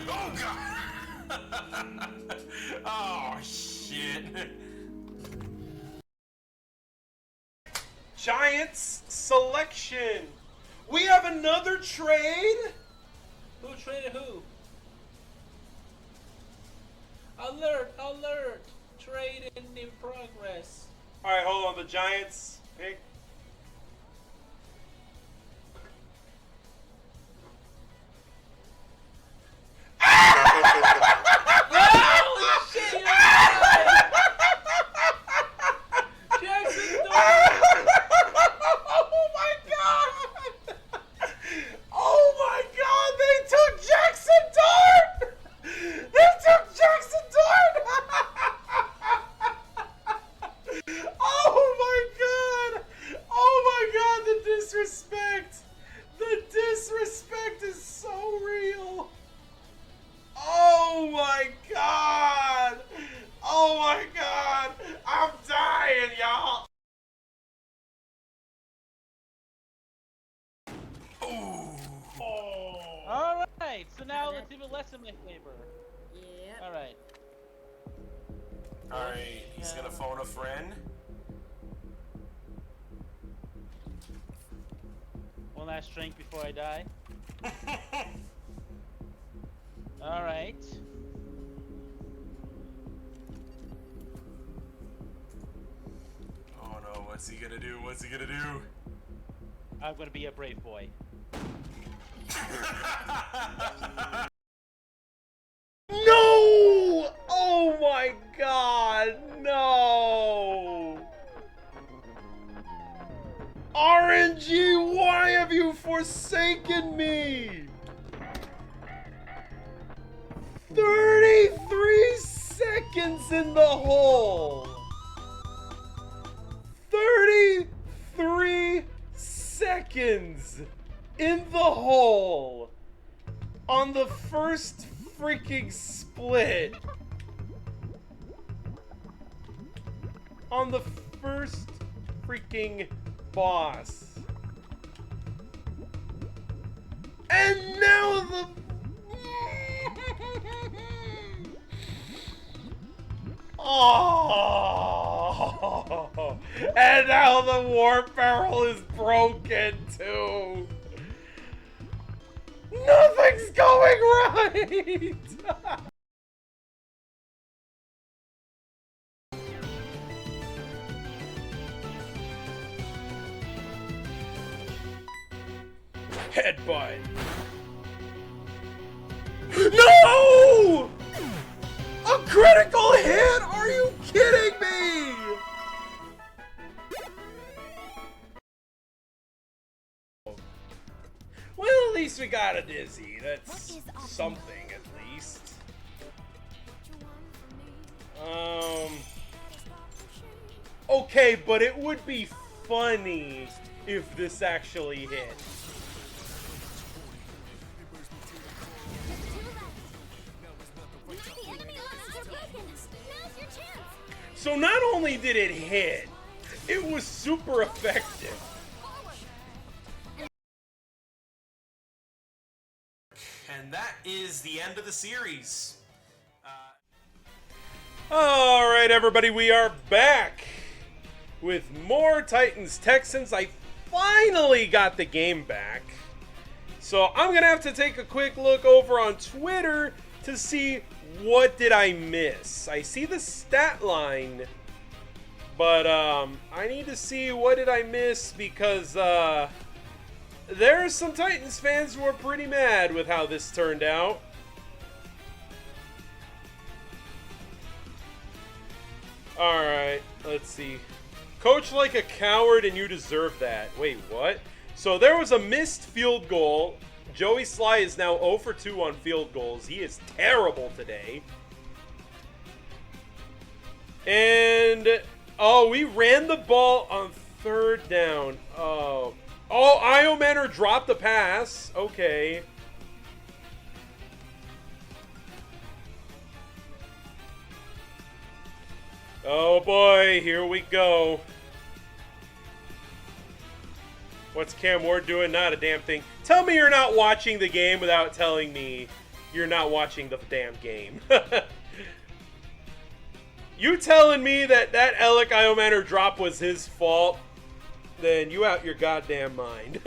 Oh god! Oh shit! Giants selection! We have another trade? Who traded who? Alert! Alert! Trade in progress. Alright, hold on. The Giants pick. Holy shit! You're right! Jackson Dart! Oh my god! Oh my god! They took Jackson Dart! They took Jackson Dart! Oh my god! Oh my god! The disrespect! The disrespect is so real! Oh my god! Oh my god! I'm dying, y'all! Alright, so now let's even less in my favor. Yeah. Alright. Alright, he's gonna phone a friend. One last drink before I die. Alright. Oh no, what's he gonna do? What's he gonna do? I'm gonna be a brave boy. No! Oh my god, no! RNG, why have you forsaken me? 33 seconds in the hole! 33 seconds in the hole on the first freaking split. On the first freaking boss. And now the... Oh, and now the warp barrel is broken too. Nothing's going right. Headbutt. No! A critical hit? Are you kidding me? Well, at least we got a dizzy. That's something, at least. Okay, but it would be funny if this actually hit. So not only did it hit, it was super effective. And that is the end of the series. All right, everybody, we are back with more Titans Texans. I finally got the game back. So I'm going to have to take a quick look over on Twitter to see what did I miss. I see the stat line, but I need to see what did I miss because there are some Titans fans who are pretty mad with how this turned out. Alright, let's see. Coach like a coward and you deserve that. Wait, what? So there was a missed field goal. Joey Sly is now 0 for 2 on field goals. He is terrible today. And, oh, we ran the ball on 3rd down. Oh, Io Manor dropped the pass. Okay. Oh boy, here we go. What's Cam Ward doing? Not a damn thing. Tell me you're not watching the game without telling me you're not watching the damn game. You telling me that Alec Io Manor drop was his fault, then you out your goddamn mind.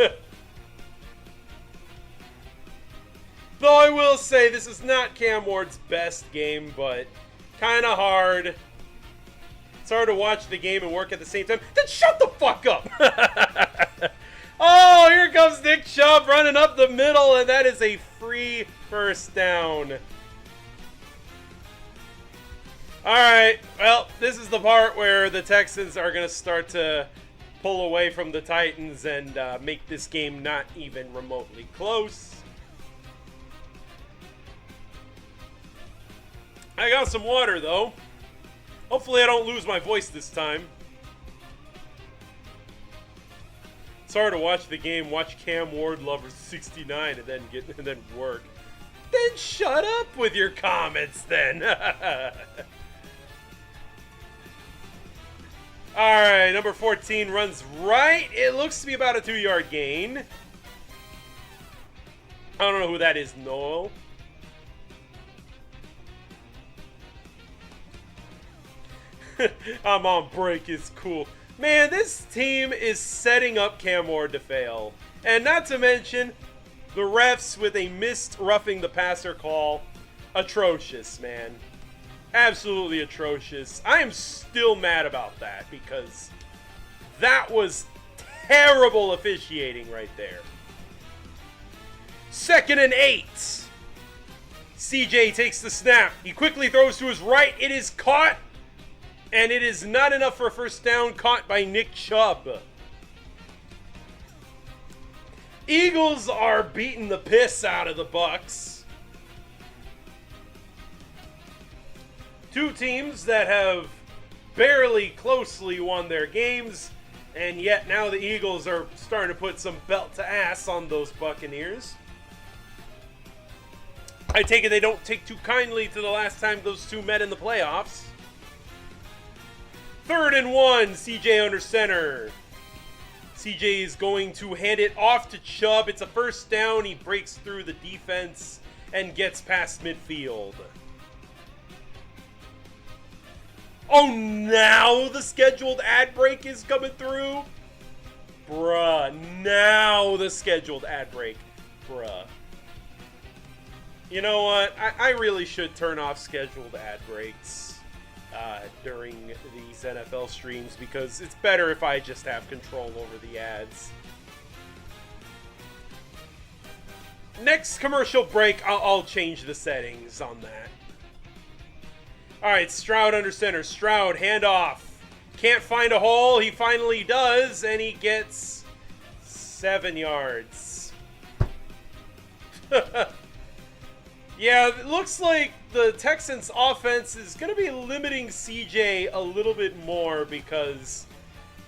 Though I will say this is not Cam Ward's best game, but kind of hard. It's hard to watch the game and work at the same time. Then shut the fuck up! Oh, here comes Nick Chubb running up the middle, and that is a free first down. Alright, well, this is the part where the Texans are going to start to pull away from the Titans and make this game not even remotely close. I got some water, though. Hopefully I don't lose my voice this time. It's hard to watch the game, watch Cam Ward Lover 69 and then work. Then shut up with your comments then. Alright, number 14 runs right. It looks to be about a 2-yard gain. I don't know who that is, Noel. I'm on break, it's cool. Man, this team is setting up Cam Ward to fail. And not to mention, the refs with a missed roughing the passer call. Atrocious, man. Absolutely atrocious. I am still mad about that because that was terrible officiating right there. 2nd and 8. CJ takes the snap. He quickly throws to his right. It is caught. And it is not enough for a first down, caught by Nick Chubb. Eagles are beating the piss out of the Bucks. Two teams that have barely closely won their games, and yet now the Eagles are starting to put some belt to ass on those Buccaneers. I take it they don't take too kindly to the last time those two met in the playoffs. 3rd and 1, CJ under center. CJ is going to hand it off to Chubb. It's a first down. He breaks through the defense and gets past midfield. Oh, now the scheduled ad break is coming through? Bruh, now the scheduled ad break. Bruh. You know what? I really should turn off scheduled ad breaks during these NFL streams because it's better if I just have control over the ads. Next commercial break, I'll change the settings on that. Alright, Stroud under center. Stroud, handoff. Can't find a hole. He finally does, and he gets 7 yards. Yeah, it looks like the Texans offense is going to be limiting CJ a little bit more because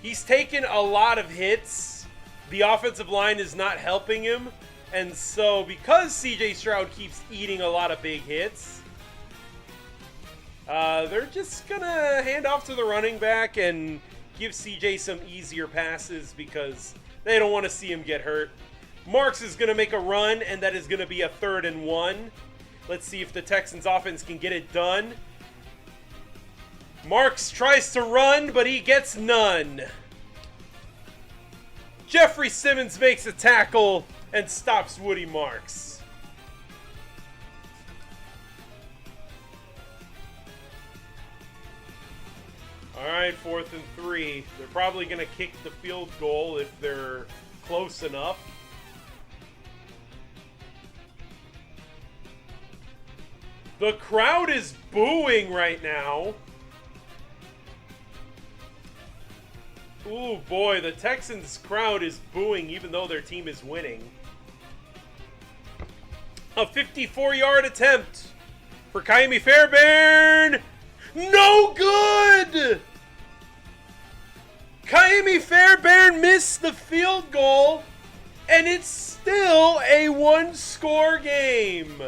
he's taken a lot of hits. The offensive line is not helping him. And so because CJ Stroud keeps eating a lot of big hits, they're just going to hand off to the running back and give CJ some easier passes because they don't want to see him get hurt. Marks is going to make a run, and that is going to be a 3rd and 1. Let's see if the Texans offense can get it done. Marks tries to run, but he gets none. Jeffrey Simmons makes a tackle and stops Woody Marks. Alright, 4th and 3. They're probably going to kick the field goal if they're close enough. The crowd is booing right now. Ooh, boy, the Texans crowd is booing even though their team is winning. A 54-yard attempt for Kaimi Fairbairn. No good! Kaimi Fairbairn missed the field goal, and it's still a one-score game.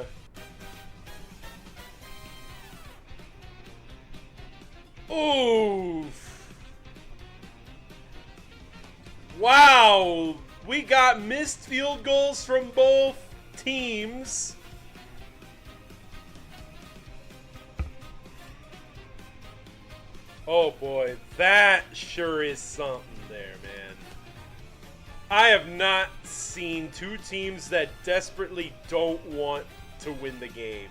Oof. Wow. We got missed field goals from both teams. Oh boy, that sure is something there, man. I have not seen two teams that desperately don't want to win the game.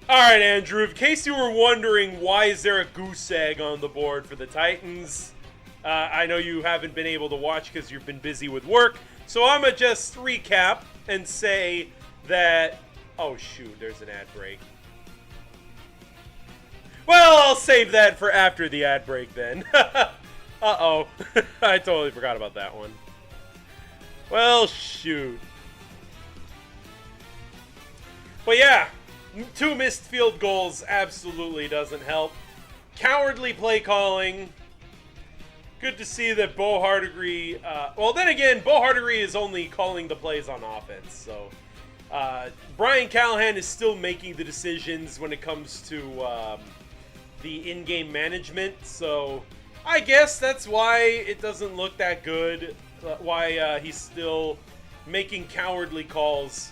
Alright, Andrew, in case you were wondering why is there a goose egg on the board for the Titans, I know you haven't been able to watch because you've been busy with work, so I'm going to just recap and say that... Oh, shoot, there's an ad break. Well, I'll save that for after the ad break then. Uh-oh. I totally forgot about that one. Well, shoot. But yeah, 2 missed field goals absolutely doesn't help. Cowardly play calling. Good to see that Bo Hardigree... well, then again, Bo Hardigree is only calling the plays on offense, so... Brian Callahan is still making the decisions when it comes to the in-game management, so I guess that's why it doesn't look that good, why he's still making cowardly calls.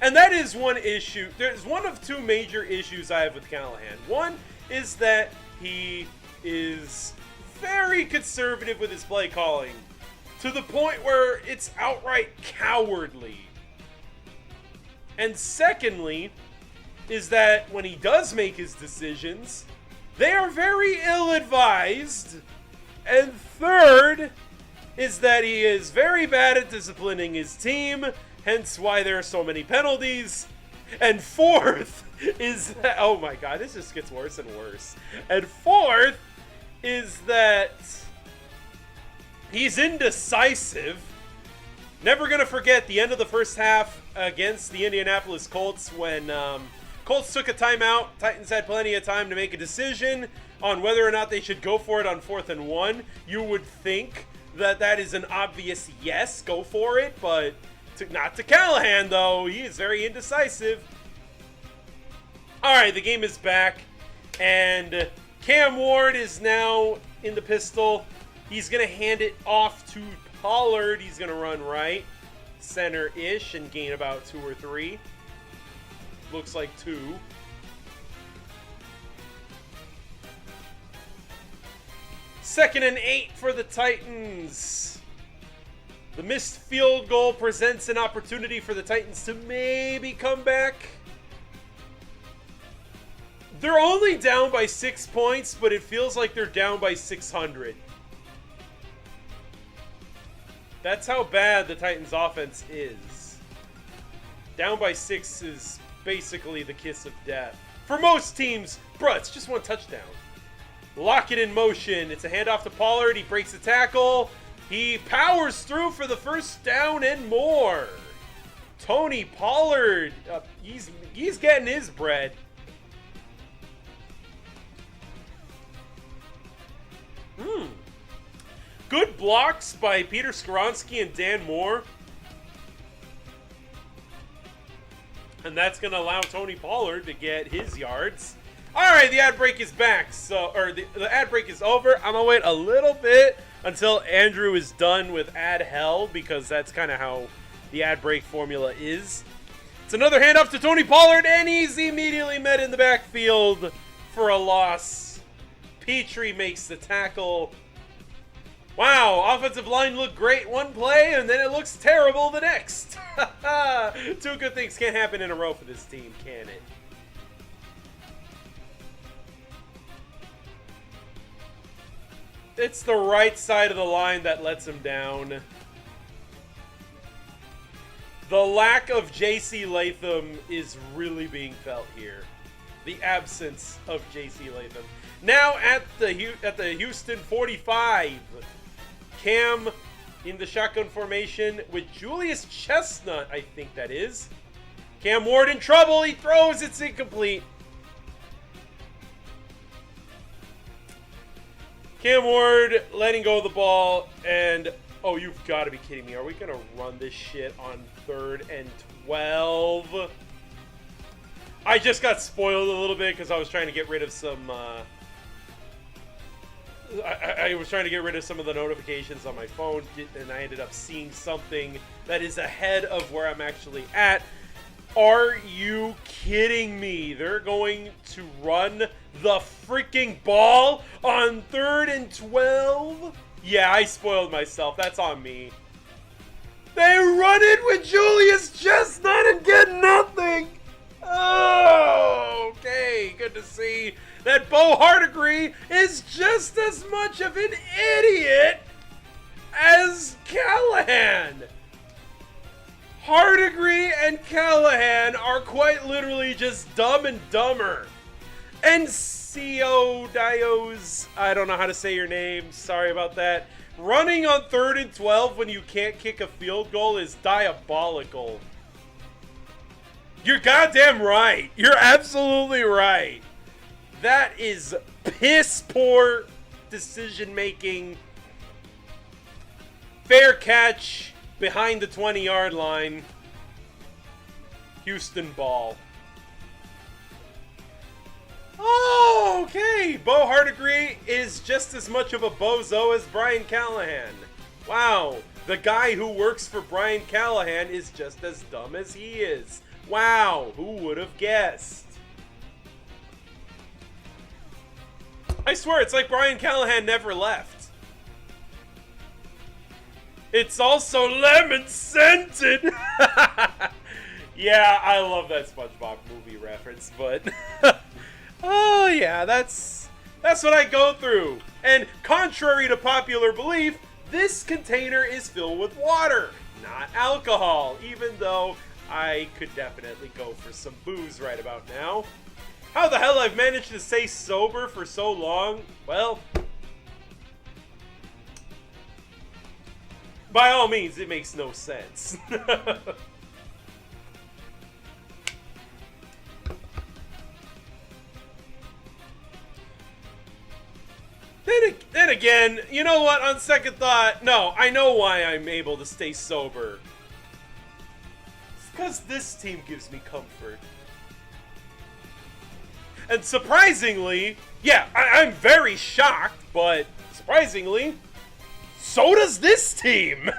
And that is one issue. There's one of 2 major issues I have with Callahan. One is that he is very conservative with his play calling, to the point where it's outright cowardly. And secondly, is that when he does make his decisions, they are very ill-advised. And third, is that he is very bad at disciplining his team, hence why there are so many penalties. And fourth is that, oh my god, this just gets worse and worse. And fourth is that he's indecisive. Never going to forget the end of the first half against the Indianapolis Colts when Colts took a timeout. Titans had plenty of time to make a decision on whether or not they should go for it on 4th and 1. You would think that that is an obvious yes, go for it, but not to Callahan, though. He is very indecisive. All right, the game is back, and Cam Ward is now in the pistol. He's going to hand it off to Pollard. He's going to run right, center-ish, and gain about 2 or 3. Looks like 2. Second and 8 for the Titans. The missed field goal presents an opportunity for the Titans to maybe come back. They're only down by 6 points, but it feels like they're down by 600. That's how bad the Titans' offense is. Down by 6 is basically the kiss of death. For most teams, bruh, it's just 1 touchdown. Lock it in motion. It's a handoff to Pollard. He breaks the tackle. He powers through for the first down and more. Tony Pollard, he's getting his bread. Good blocks by Peter Skoronsky and Dan Moore. And that's going to allow Tony Pollard to get his yards. All right, the ad break is back. The ad break is over. I'm going to wait a little bit until Andrew is done with ad hell, because that's kind of how the ad break formula is. It's another handoff to Tony Pollard, and he's immediately met in the backfield for a loss. Petrie makes the tackle. Wow, offensive line looked great one play, and then it looks terrible the next. 2 good things can't happen in a row for this team, can it? It's the right side of the line that lets him down. The lack of J.C. Latham is really being felt here. The absence of J.C. Latham. Now at the Houston 45. Cam in the shotgun formation with Julius Chestnut, I think that is. Cam Ward in trouble. He throws. It's incomplete. Cam Ward letting go of the ball, and oh, you've got to be kidding me. Are we going to run this shit on 3rd and 12? I just got spoiled a little bit because I was trying to get rid of some... I was trying to get rid of some of the notifications on my phone, and I ended up seeing something that is ahead of where I'm actually at. Are you kidding me? They're going to run the freaking ball on 3rd and 12? Yeah, I spoiled myself. That's on me. They run it with Julius Chestnut and get nothing. Oh, okay. Good to see that Bo Hardigree is just as much of an idiot as Callahan. Hardigree and Callahan are quite literally just dumb and dumber. And C.O. Dios, I don't know how to say your name, sorry about that. Running on 3rd and 12 when you can't kick a field goal is diabolical. You're goddamn right. You're absolutely right. That is piss poor decision making. Fair catch behind the 20-yard line. Houston ball. Oh, okay. Bo Hardigree is just as much of a bozo as Brian Callahan. Wow. The guy who works for Brian Callahan is just as dumb as he is. Wow. Who would have guessed? I swear, it's like Brian Callahan never left. It's also lemon scented. Yeah, I love that SpongeBob movie reference, but oh yeah, that's what I go through. And contrary to popular belief, this container is filled with water, not alcohol, even though I could definitely go for some booze right about now. How the hell I've managed to stay sober for so long? Well, by all means, it makes no sense. Then again, you know what? On second thought, no, I know why I'm able to stay sober. It's because this team gives me comfort. And surprisingly, yeah, I'm very shocked, but surprisingly, so does this team.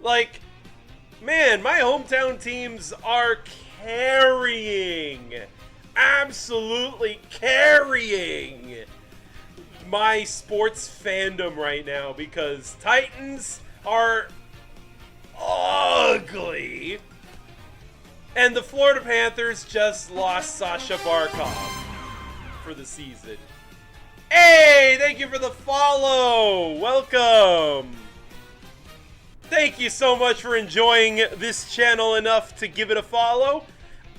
Like, man, my hometown teams are carrying, absolutely carrying my sports fandom right now because Titans are ugly. And the Florida Panthers just lost Sasha Barkov for the season. Hey, thank you for the follow. Welcome. Thank you so much for enjoying this channel enough to give it a follow.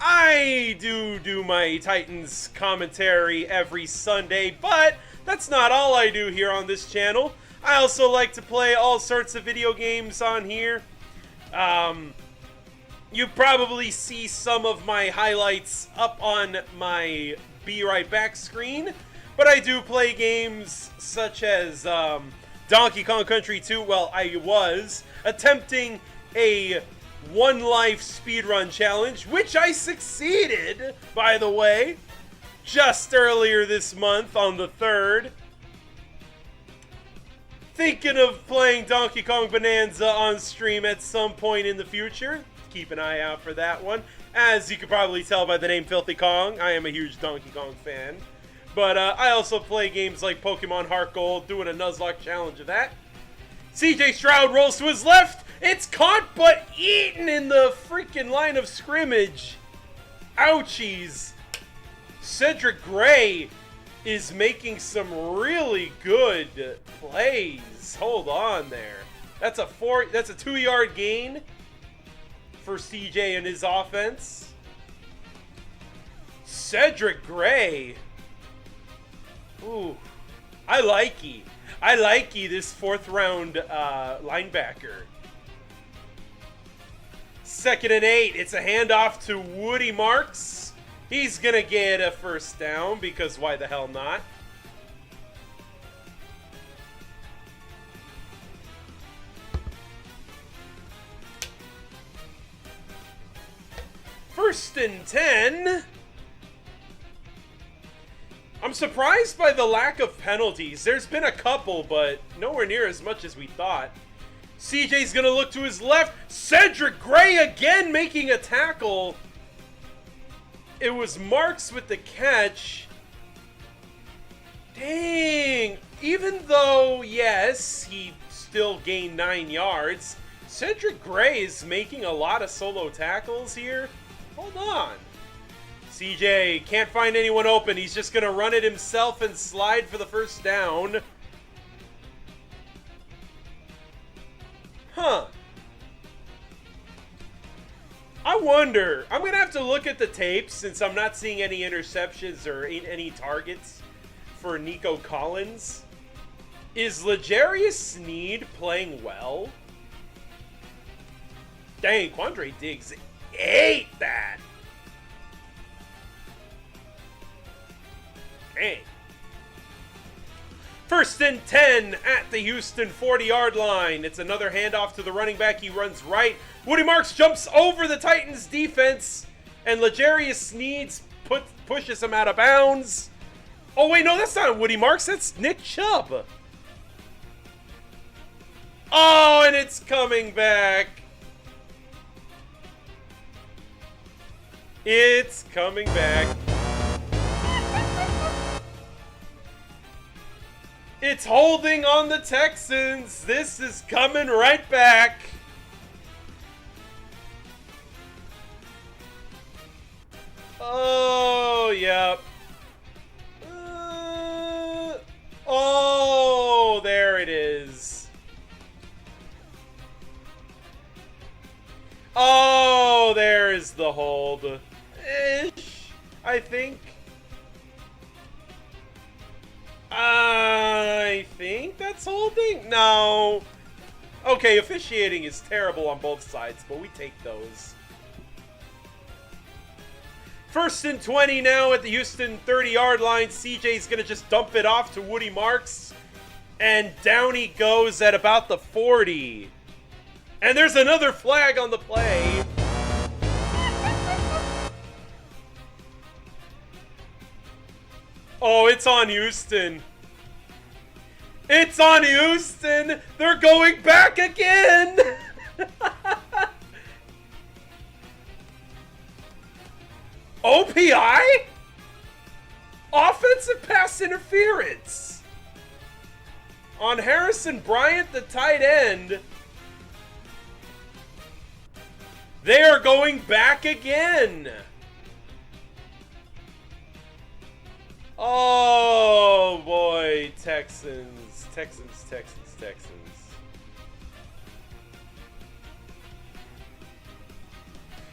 I do my Titans commentary every Sunday, but that's not all I do here on this channel. I also like to play all sorts of video games on here. You probably see some of my highlights up on my Be Right Back screen, but I do play games such as Donkey Kong Country 2. Well, I was attempting a one life speedrun challenge, which I succeeded, by the way, just earlier this month on the 3rd. Thinking of playing Donkey Kong Bonanza on stream at some point in the future. Keep an eye out for that one. As you can probably tell by the name Filthy Kong, I am a huge Donkey Kong fan. But I also play games like Pokemon Heart Gold, doing a Nuzlocke challenge of that. CJ Stroud rolls to his left. It's caught but eaten in the freaking line of scrimmage. Ouchies. Cedric Gray is making some really good plays. Hold on there. That's a 2-yard gain for CJ and his offense. Cedric Gray. Ooh, I likey. I likey this 4th round linebacker. 2nd and 8. It's a handoff to Woody Marks. He's gonna get a first down because why the hell not? First and 10. I'm surprised by the lack of penalties. There's been a couple, but nowhere near as much as we thought. CJ's gonna look to his left. Cedric Gray again making a tackle. It was Marks with the catch. Dang. Even though, yes, he still gained 9 yards, Cedric Gray is making a lot of solo tackles here. Hold on. CJ can't find anyone open. He's just going to run it himself and slide for the first down. Huh. I wonder. I'm going to have to look at the tapes since I'm not seeing any interceptions or any targets for Nico Collins. Is L'Jarius Sneed playing well? Dang, Quandre Diggs ate that. Dang. First and 10 at the Houston 40-yard line. It's another handoff to the running back. He runs right. Woody Marks jumps over the Titans defense, and L'Jarius Sneed pushes him out of bounds. Oh, wait, no, that's not Woody Marks. That's Nick Chubb. Oh, and it's coming back. It's coming back. It's holding on the Texans. This is coming right back. Oh, yep. Oh, there it is. Oh, there is the hold. Ish, I think. I think that's holding? No. Okay, officiating is terrible on both sides, but we take those. First and 20 now at the Houston 30-yard line. CJ's going to just dump it off to Woody Marks. And down he goes at about the 40. And there's another flag on the play. Oh, it's on Houston. It's on Houston. They're going back again. OPI? Offensive pass interference. On Harrison Bryant, the tight end. They are going back again. Oh boy, Texans. Texans.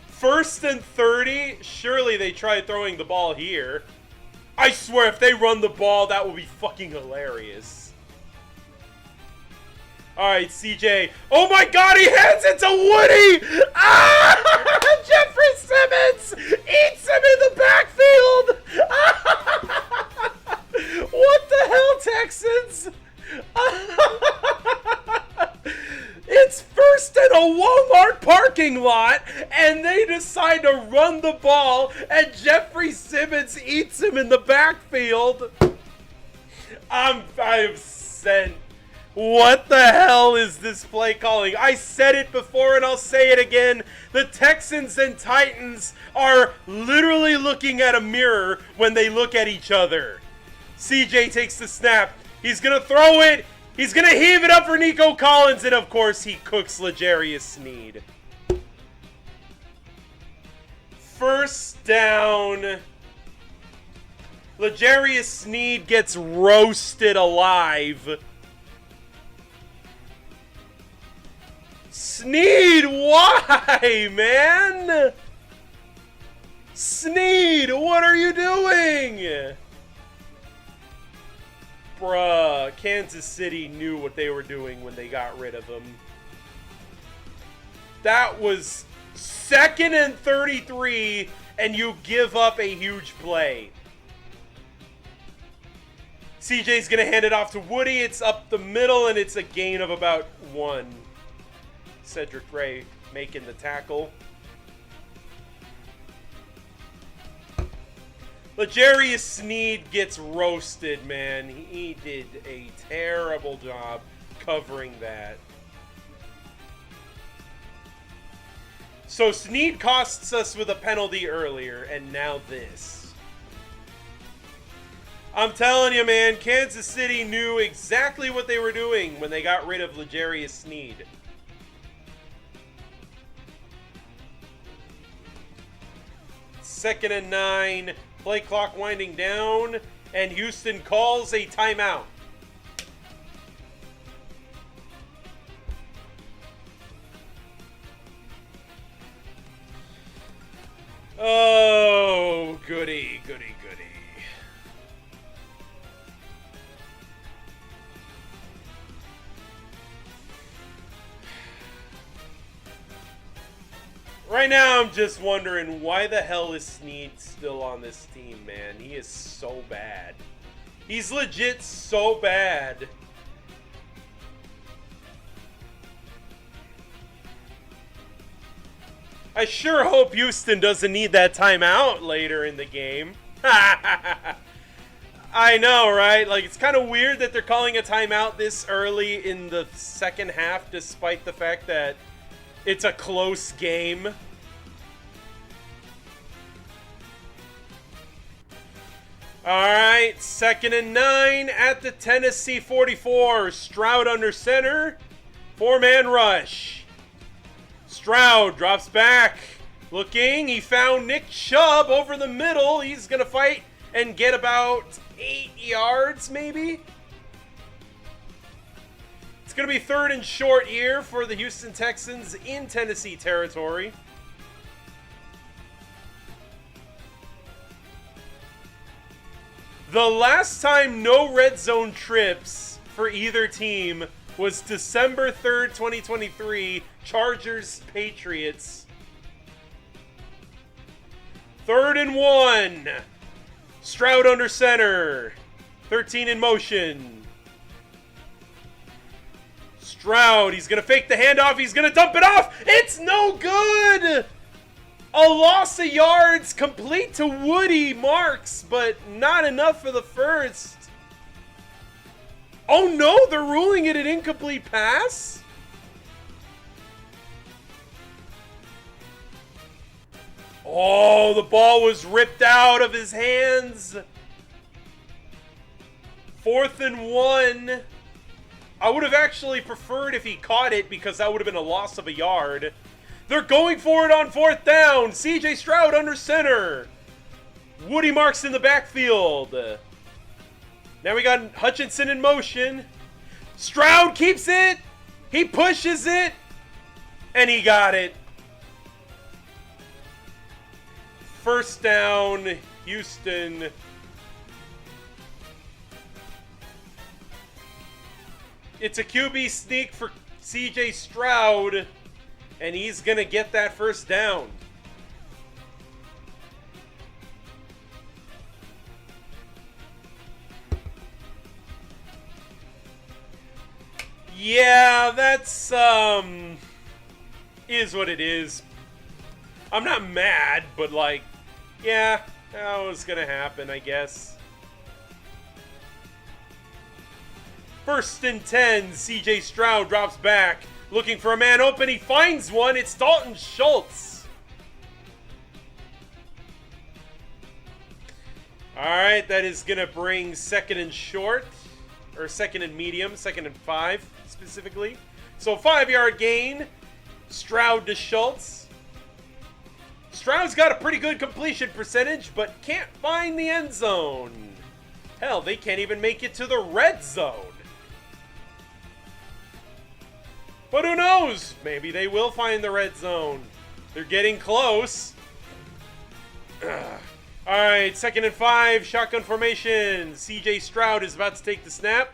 First and 30. Surely they try throwing the ball here. I swear if they run the ball, that will be fucking hilarious. Alright, CJ. Oh my god, he hands it to Woody! Ah! Jeffrey Simmons eats him in the backfield! What the hell, Texans? It's first in a Walmart parking lot, and they decide to run the ball, and Jeffrey Simmons eats him in the backfield. I'm sent. What the hell is this play calling? I said it before and I'll say it again. The Texans and Titans are literally looking at a mirror when they look at each other. CJ takes the snap. He's going to throw it. He's going to heave it up for Nico Collins. And of course, he cooks L'Jarius Sneed. First down. L'Jarius Sneed gets roasted alive. Sneed, why, man? Sneed, what are you doing? Bruh, Kansas City knew what they were doing when they got rid of him. That was 2nd and 33, and you give up a huge play. CJ's going to hand it off to Woody. It's up the middle, and it's a gain of about 1. Cedric Ray making the tackle. L'Jarius Sneed gets roasted, man. He did a terrible job covering that. So Sneed costs us with a penalty earlier, and now this. I'm telling you, man, Kansas City knew exactly what they were doing when they got rid of L'Jarius Sneed. 2nd and 9, play clock winding down, and Houston calls a timeout. Oh, goody, goody, goody. Right now, I'm just wondering, why the hell is Sneed still on this team, man? He is so bad. He's legit so bad. I sure hope Houston doesn't need that timeout later in the game. I know, right? Like, it's kind of weird that they're calling a timeout this early in the second half, despite the fact that it's a close game. Alright, 2nd and 9 at the Tennessee 44. Stroud under center. 4-man rush. Stroud drops back. Looking, he found Nick Chubb over the middle. He's going to fight and get about 8 yards, maybe? It's going to be 3rd and short here for the Houston Texans in Tennessee territory. The last time no red zone trips for either team was December 3rd, 2023, Chargers-Patriots. 3rd and 1. Stroud under center. 13 in motion. Stroud, he's going to fake the handoff. He's going to dump it off. It's no good. A loss of yards complete to Woody Marks, but not enough for the first. Oh no, they're ruling it an incomplete pass? Oh, the ball was ripped out of his hands. 4th and 1. I would have actually preferred if he caught it because that would have been a loss of a yard. They're going for it on 4th down. CJ Stroud under center. Woody Marks in the backfield. Now we got Hutchinson in motion. Stroud keeps it. He pushes it. And he got it. 1st down, Houston. It's a QB sneak for CJ Stroud, and he's going to get that 1st down. Yeah, that's, is what it is. I'm not mad, but like, yeah, that was gonna happen, I guess. 1st and 10, CJ Stroud drops back, looking for a man open. He finds one. It's Dalton Schultz. All right, that is gonna bring 2nd and short, or 2nd and medium, 2nd and 5 specifically. So 5-yard gain. Stroud to Schultz. Stroud's got a pretty good completion percentage, but can't find the end zone. Hell, they can't even make it to the red zone. But who knows? Maybe they will find the red zone. They're getting close. Alright, 2nd and 5, shotgun formation. CJ Stroud is about to take the snap.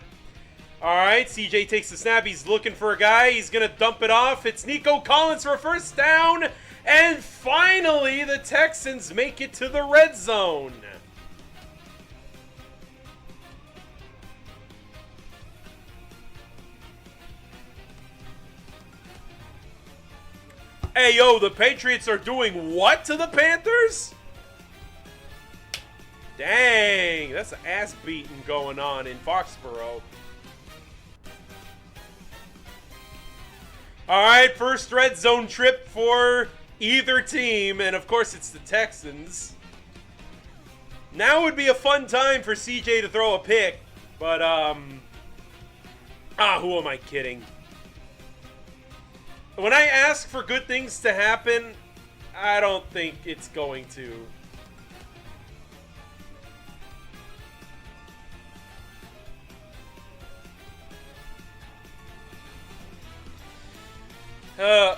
Alright, CJ takes the snap. He's looking for a guy. He's going to dump it off. It's Nico Collins for a 1st down. And finally, the Texans make it to the red zone. Hey, yo, the Patriots are doing what to the Panthers? Dang, that's an ass beating going on in Foxborough. All right, 1st red zone trip for either team, and of course it's the Texans. Now would be a fun time for CJ to throw a pick, but who am I kidding? When I ask for good things to happen, I don't think it's going to.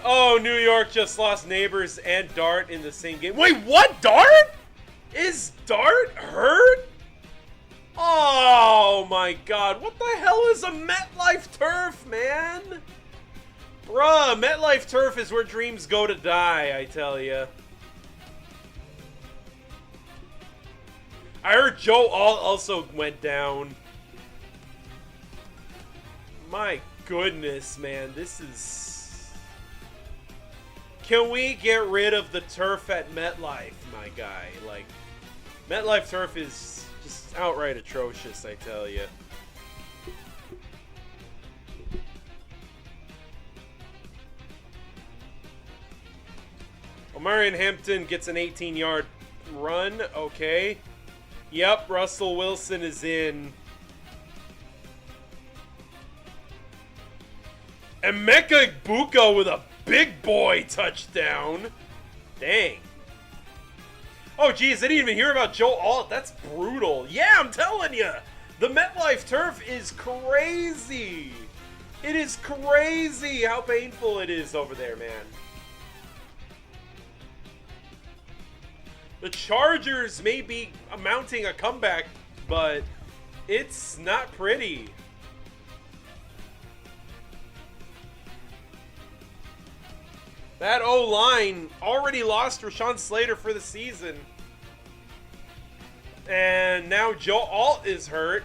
Oh, New York just lost Neighbors and Dart in the same game. Wait, what? Dart? Is Dart hurt? Oh my god, what the hell is a MetLife turf, man? Bruh, MetLife turf is where dreams go to die, I tell ya. I heard Joe Alt also went down. My goodness, man, this is... Can we get rid of the turf at MetLife, my guy? Like, MetLife turf is just outright atrocious, I tell you. Omarion Hampton gets an 18-yard run. Okay. Yep, Russell Wilson is in. Emeka Egbuka with a big boy touchdown. Dang. Oh, geez, I didn't even hear about Joe Alt. That's brutal. Yeah, I'm telling you. The MetLife turf is crazy. It is crazy how painful it is over there, man. The Chargers may be mounting a comeback, but it's not pretty. That O-line already lost Rashawn Slater for the season. And now Joe Alt is hurt.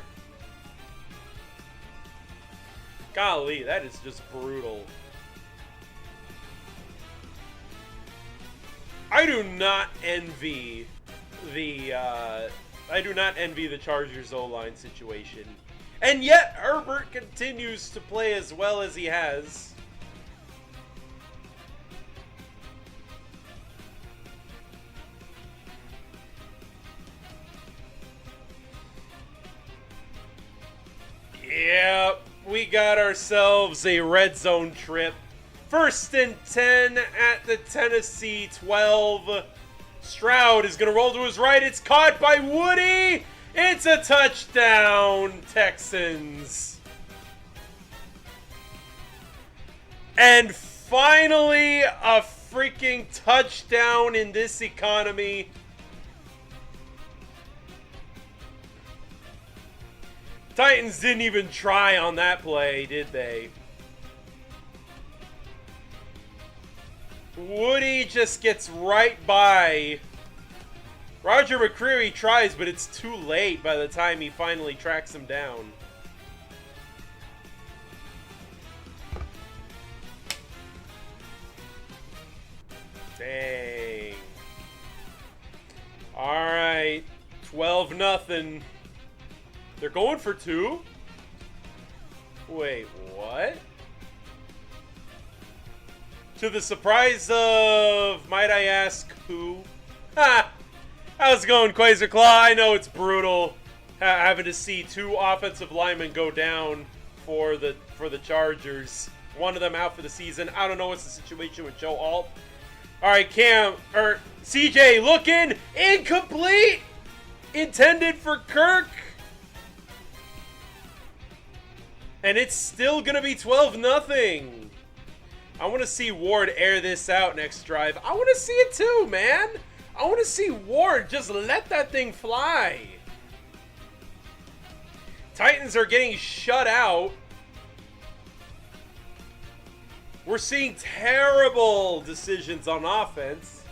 Golly, that is just brutal. I do not envy the Chargers O-line situation. And yet, Herbert continues to play as well as he has. Yep, we got ourselves a red zone trip. 1st and 10 at the Tennessee 12. Stroud is going to roll to his right. It's caught by Woody. It's a touchdown, Texans. And finally, a freaking touchdown in this economy. Titans didn't even try on that play, did they? Woody just gets right by. Roger McCreary tries, but it's too late by the time he finally tracks him down. Dang. Alright. 12-0. They're going for 2? Wait, what? To the surprise of, might I ask, who? Ha! How's it going, Quasar Claw? I know it's brutal having to see 2 offensive linemen go down for the Chargers. One of them out for the season. I don't know what's the situation with Joe Alt. All right, CJ looking incomplete. Intended for Kirk. And it's still gonna be 12-0. I want to see Ward air this out next drive. I want to see it too, man. I want to see Ward just let that thing fly. Titans are getting shut out. We're seeing terrible decisions on offense.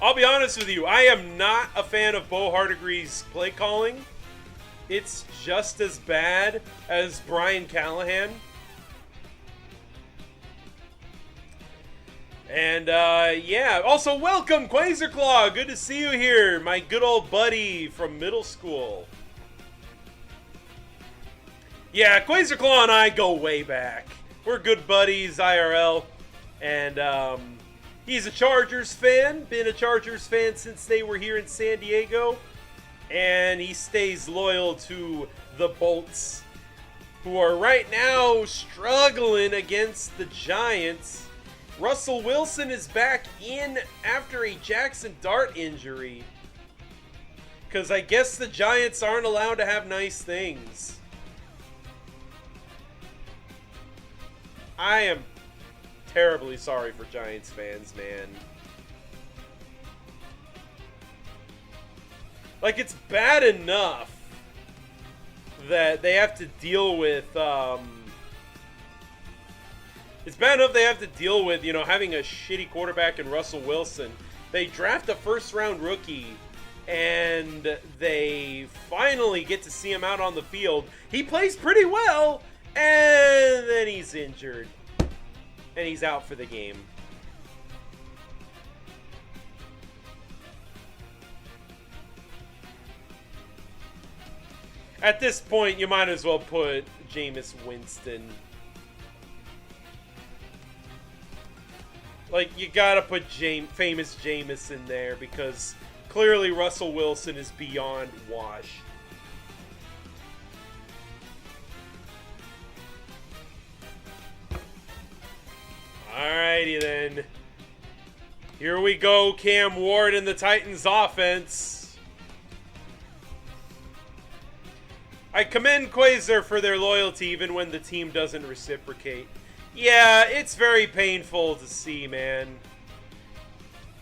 I'll be honest with you. I am not a fan of Bo Hardegree's play calling. It's just as bad as Brian Callahan. And, yeah. Also, welcome, Quasar Claw. Good to see you here. My good old buddy from middle school. Yeah, Quasar Claw and I go way back. We're good buddies, IRL. And, he's a Chargers fan. Been a Chargers fan since they were here in San Diego. And he stays loyal to the Bolts, who are right now struggling against the Giants. Russell Wilson is back in after a Jackson Dart injury. Because I guess the Giants aren't allowed to have nice things. I am terribly sorry for Giants fans, man. Like, it's bad enough that they have to deal with, it's bad enough they have to deal with, you know, having a shitty quarterback in Russell Wilson. They draft a first-round rookie, and they finally get to see him out on the field. He plays pretty well, and then he's injured, and he's out for the game. At this point, you might as well put Jameis Winston. Like, you gotta put famous Jameis in there because clearly Russell Wilson is beyond wash. Alrighty then. Here we go, Cam Ward in the Titans offense. I commend Quasar for their loyalty even when the team doesn't reciprocate. Yeah, it's very painful to see, man.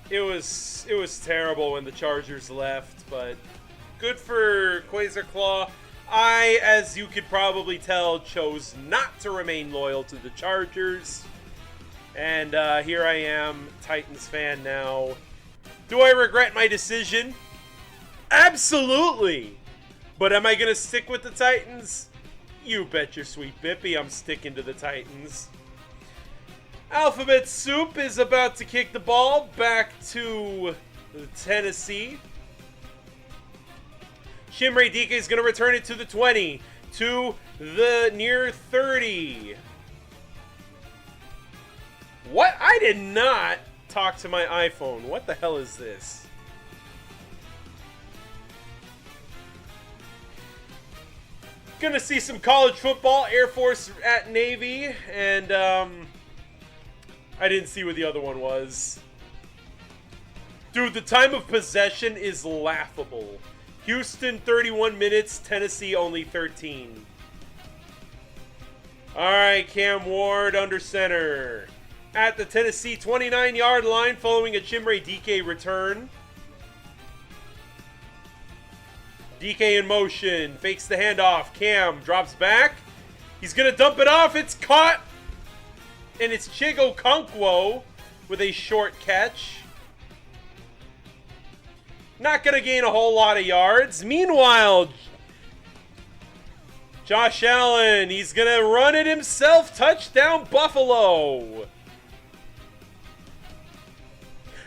It was terrible when the Chargers left, but good for Quasar Claw. I, as you could probably tell, chose not to remain loyal to the Chargers. And here I am, Titans fan now. Do I regret my decision? Absolutely! But am I going to stick with the Titans? You bet your sweet Bippy I'm sticking to the Titans. Alphabet Soup is about to kick the ball back to Tennessee. Chimere DK is going to return it to the 20, to the near 30. What? I did not talk to my iPhone. What the hell is this? Gonna see some college football, Air Force at Navy, and I didn't see what the other one was. Dude, the time of possession is laughable. Houston 31 minutes, Tennessee only 13. Alright, Cam Ward under center. At the Tennessee 29-yard line following a Chimere DK return. DK in motion, fakes the handoff. Cam drops back. He's going to dump it off. It's caught. And it's Chigo Konkwo with a short catch. Not going to gain a whole lot of yards. Meanwhile, Josh Allen, he's going to run it himself. Touchdown, Buffalo.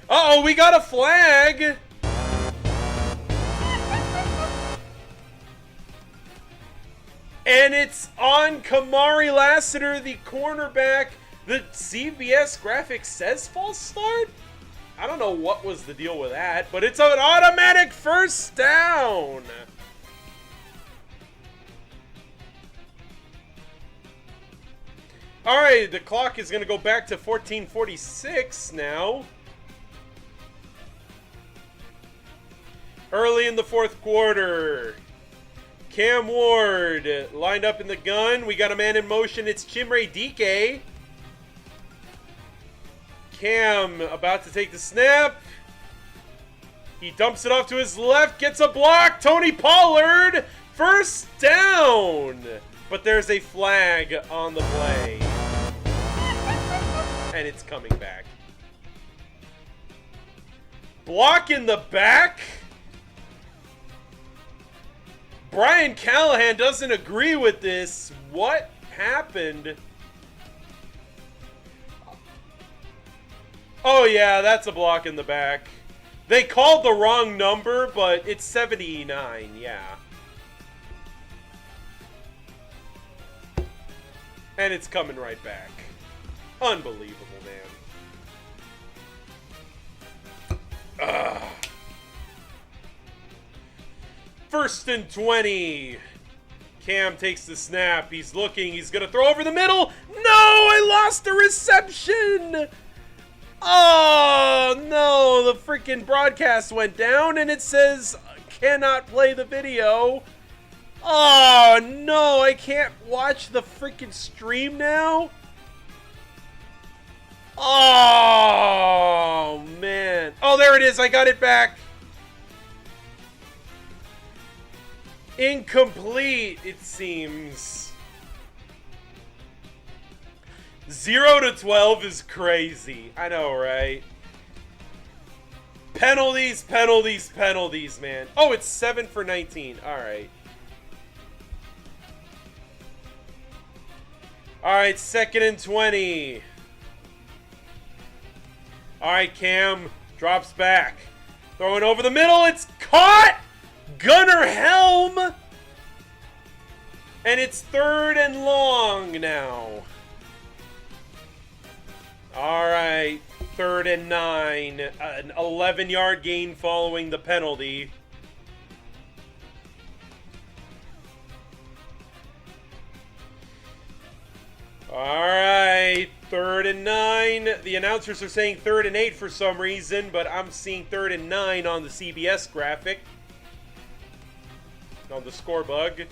Uh-oh, we got a flag. And it's on Kamari Lassiter, the cornerback. The CBS graphic says false start? I don't know what was the deal with that, but it's an automatic first down. All right, the clock is going to go back to 14:46 now. Early in the fourth quarter. Cam Ward lined up in the gun. We got a man in motion. It's Chimere DK. Cam about to take the snap. He dumps it off to his left. Gets a block. Tony Pollard. First down. But there's a flag on the play. And it's coming back. Block in the back. Brian Callahan doesn't agree with this. What happened? Oh yeah, that's a block in the back. They called the wrong number, but it's 79, yeah. And it's coming right back. Unbelievable, man. Ugh. First and 20. Cam takes the snap. He's looking. He's going to throw over the middle. No, I lost the reception. Oh, no. The freaking broadcast went down and it says cannot play the video. Oh, no. I can't watch the freaking stream now. Oh, man. Oh, there it is. I got it back. Incomplete, it seems. 0 to 12 is crazy. I know, right? Penalties, penalties, penalties, man. Oh, it's 7 for 19. All right. All right, second and 20. All right, Cam drops back. Throwing over the middle. It's caught. Gunnar Helm. And it's third and long now. All right, 3rd and 9. An 11-yard gain following the penalty. All right, 3rd and 9. The announcers are saying 3rd and 8 for some reason, but I'm seeing 3rd and 9 on the CBS graphic. On the score bug.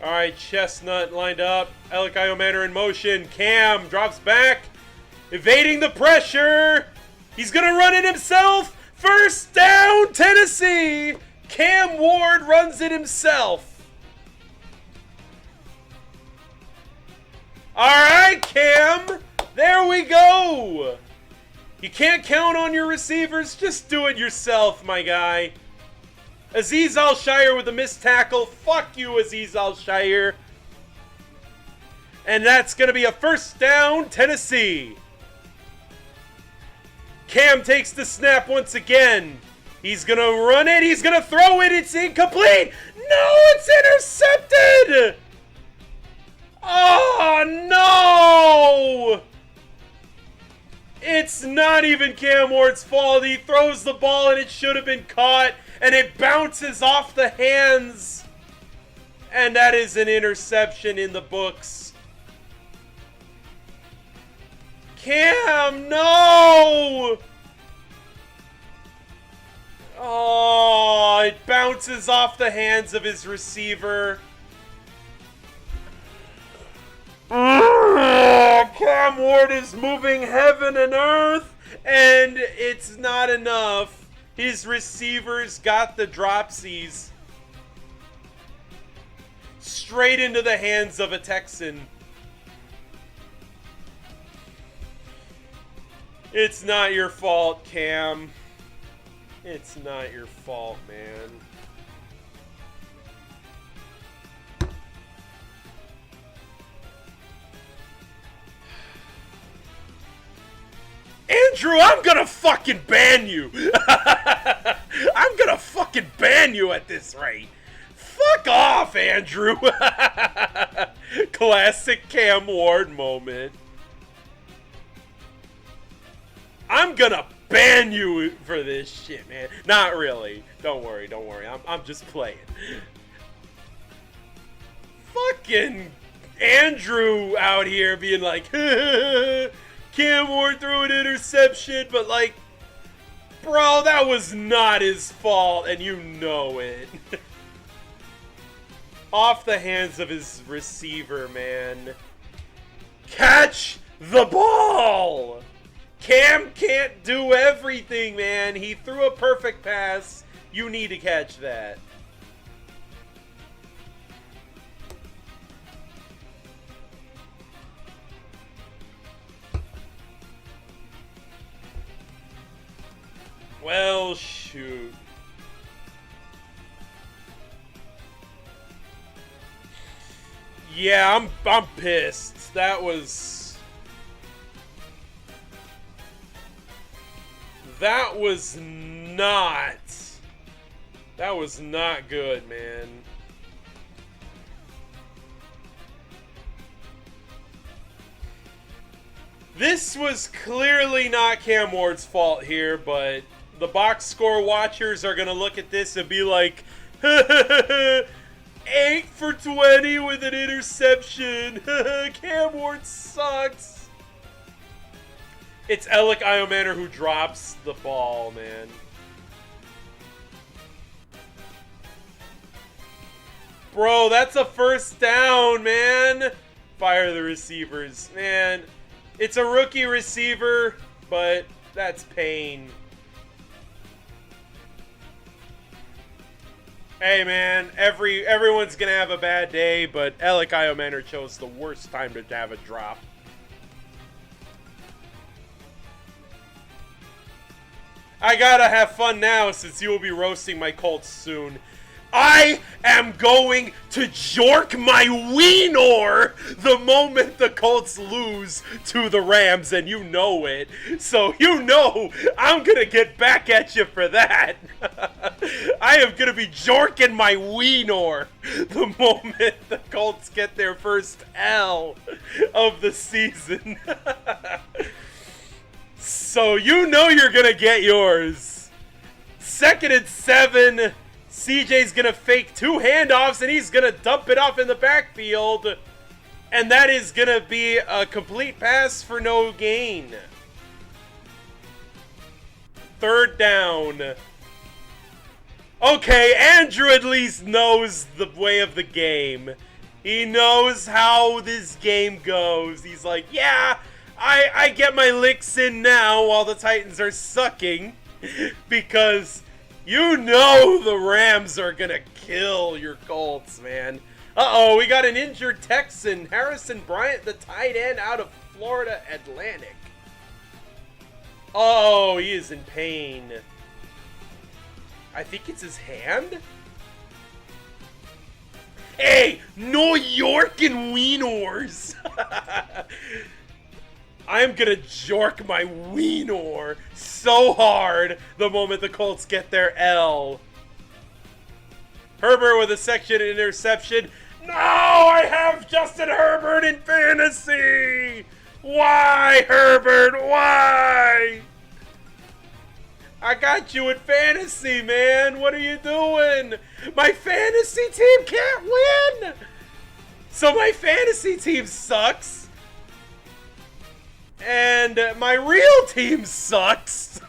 All right, Chestnut lined up. Elikayo Manor in motion. Cam drops back. Evading the pressure. He's going to run it himself. First down, Tennessee. Cam Ward runs it himself. All right, Cam. There we go. You can't count on your receivers. Just do it yourself, my guy. Azeez Al-Shire with a missed tackle. Fuck you, Azeez Al-Shire. And that's going to be a first down, Tennessee. Cam takes the snap once again. He's gonna run it. He's gonna throw it. It's incomplete. No, it's intercepted. Oh, no. It's not even Cam Ward's fault. He throws the ball and it should have been caught. And it bounces off the hands. And that is an interception in the books. Cam, no! Oh, it bounces off the hands of his receiver. Cam Ward is moving heaven and earth, and it's not enough. His receivers got the dropsies straight into the hands of a Texan. It's not your fault, Cam. It's not your fault, man. Andrew, I'm gonna fucking ban you. I'm gonna fucking ban you at this rate. Fuck off, Andrew. Classic Cam Ward moment. I'm gonna ban you for this shit, man. Not really. Don't worry, don't worry. I'm just playing. Fucking Andrew out here being like, Cam Ward threw an interception, but like, bro, that was not his fault, and you know it. Off the hands of his receiver, man. Catch the ball! Cam can't do everything, man. He threw a perfect pass. You need to catch that. Well, shoot. Yeah, I'm pissed. That was not good, man. This was clearly not Cam Ward's fault here, but the box score watchers are going to look at this and be like, 8 for 20 with an interception. Cam Ward sucks. It's Alec Iomanner who drops the ball, man. Bro, that's a first down, man. Fire the receivers, man. It's a rookie receiver, but that's pain. Hey, man, everyone's gonna have a bad day, but Alec Iomanner chose the worst time to have a drop. I gotta have fun now since you will be roasting my Colts soon. I am going to jork my wiener the moment the Colts lose to the Rams, and you know it. So you know I'm going to get back at you for that. I am going to be jorking my wiener the moment the Colts get their first L of the season. So you know you're going to get yours. 2nd and 7. CJ's going to fake 2 handoffs, and he's going to dump it off in the backfield. And that is going to be a complete pass for no gain. 3rd down. Okay, Andrew at least knows the way of the game. He knows how this game goes. He's like, yeah, I get my licks in now while the Titans are sucking. Because you know the Rams are going to kill your Colts, man. Uh-oh, we got an injured Texan, Harrison Bryant, the tight end out of Florida Atlantic. Oh, he is in pain. I think it's his hand? Hey, New York and Wieners. I'm gonna jork my wiener so hard the moment the Colts get their L. Herbert with a section interception. No, I have Justin Herbert in fantasy. Why, Herbert? Why? I got you in fantasy, man. What are you doing? My fantasy team can't win. So my fantasy team sucks. And my real team sucks.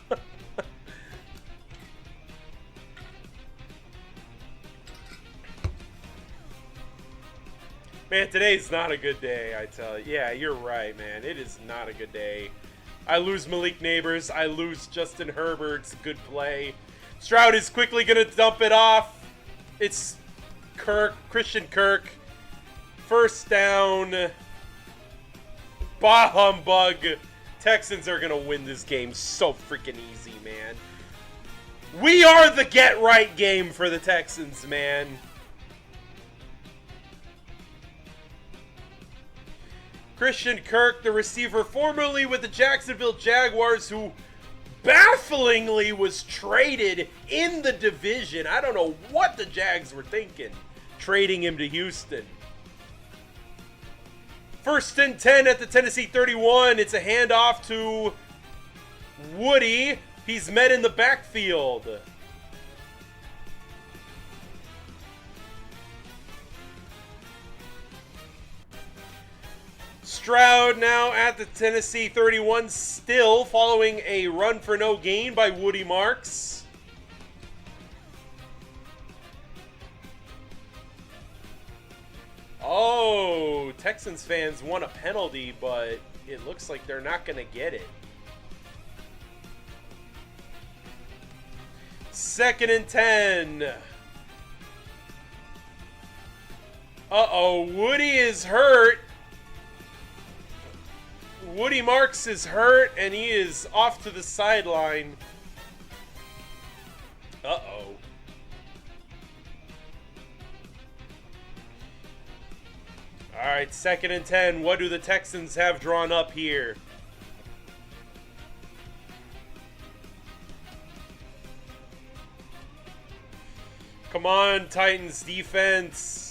Man, today's not a good day, I tell you. Yeah, you're right, man. It is not a good day. I lose Malik Neighbors. I lose Justin Herbert's good play. Stroud is quickly going to dump it off. It's Christian Kirk. First down. Bah humbug. Texans are going to win this game so freaking easy, man. We are the get-right game for the Texans, man. Christian Kirk, the receiver formerly with the Jacksonville Jaguars, who bafflingly was traded in the division. I don't know what the Jags were thinking, trading him to Houston. First and 10 at the Tennessee 31. It's a handoff to Woody. He's met in the backfield. Stroud now at the Tennessee 31, still following a run for no gain by Woody Marks. Oh, Texans fans want a penalty, but it looks like they're not going to get it. Second and 10. Uh-oh, Woody is hurt. Woody Marks is hurt, and he is off to the sideline. Uh-oh. All right, second and 10. What do the Texans have drawn up here? Come on, Titans defense.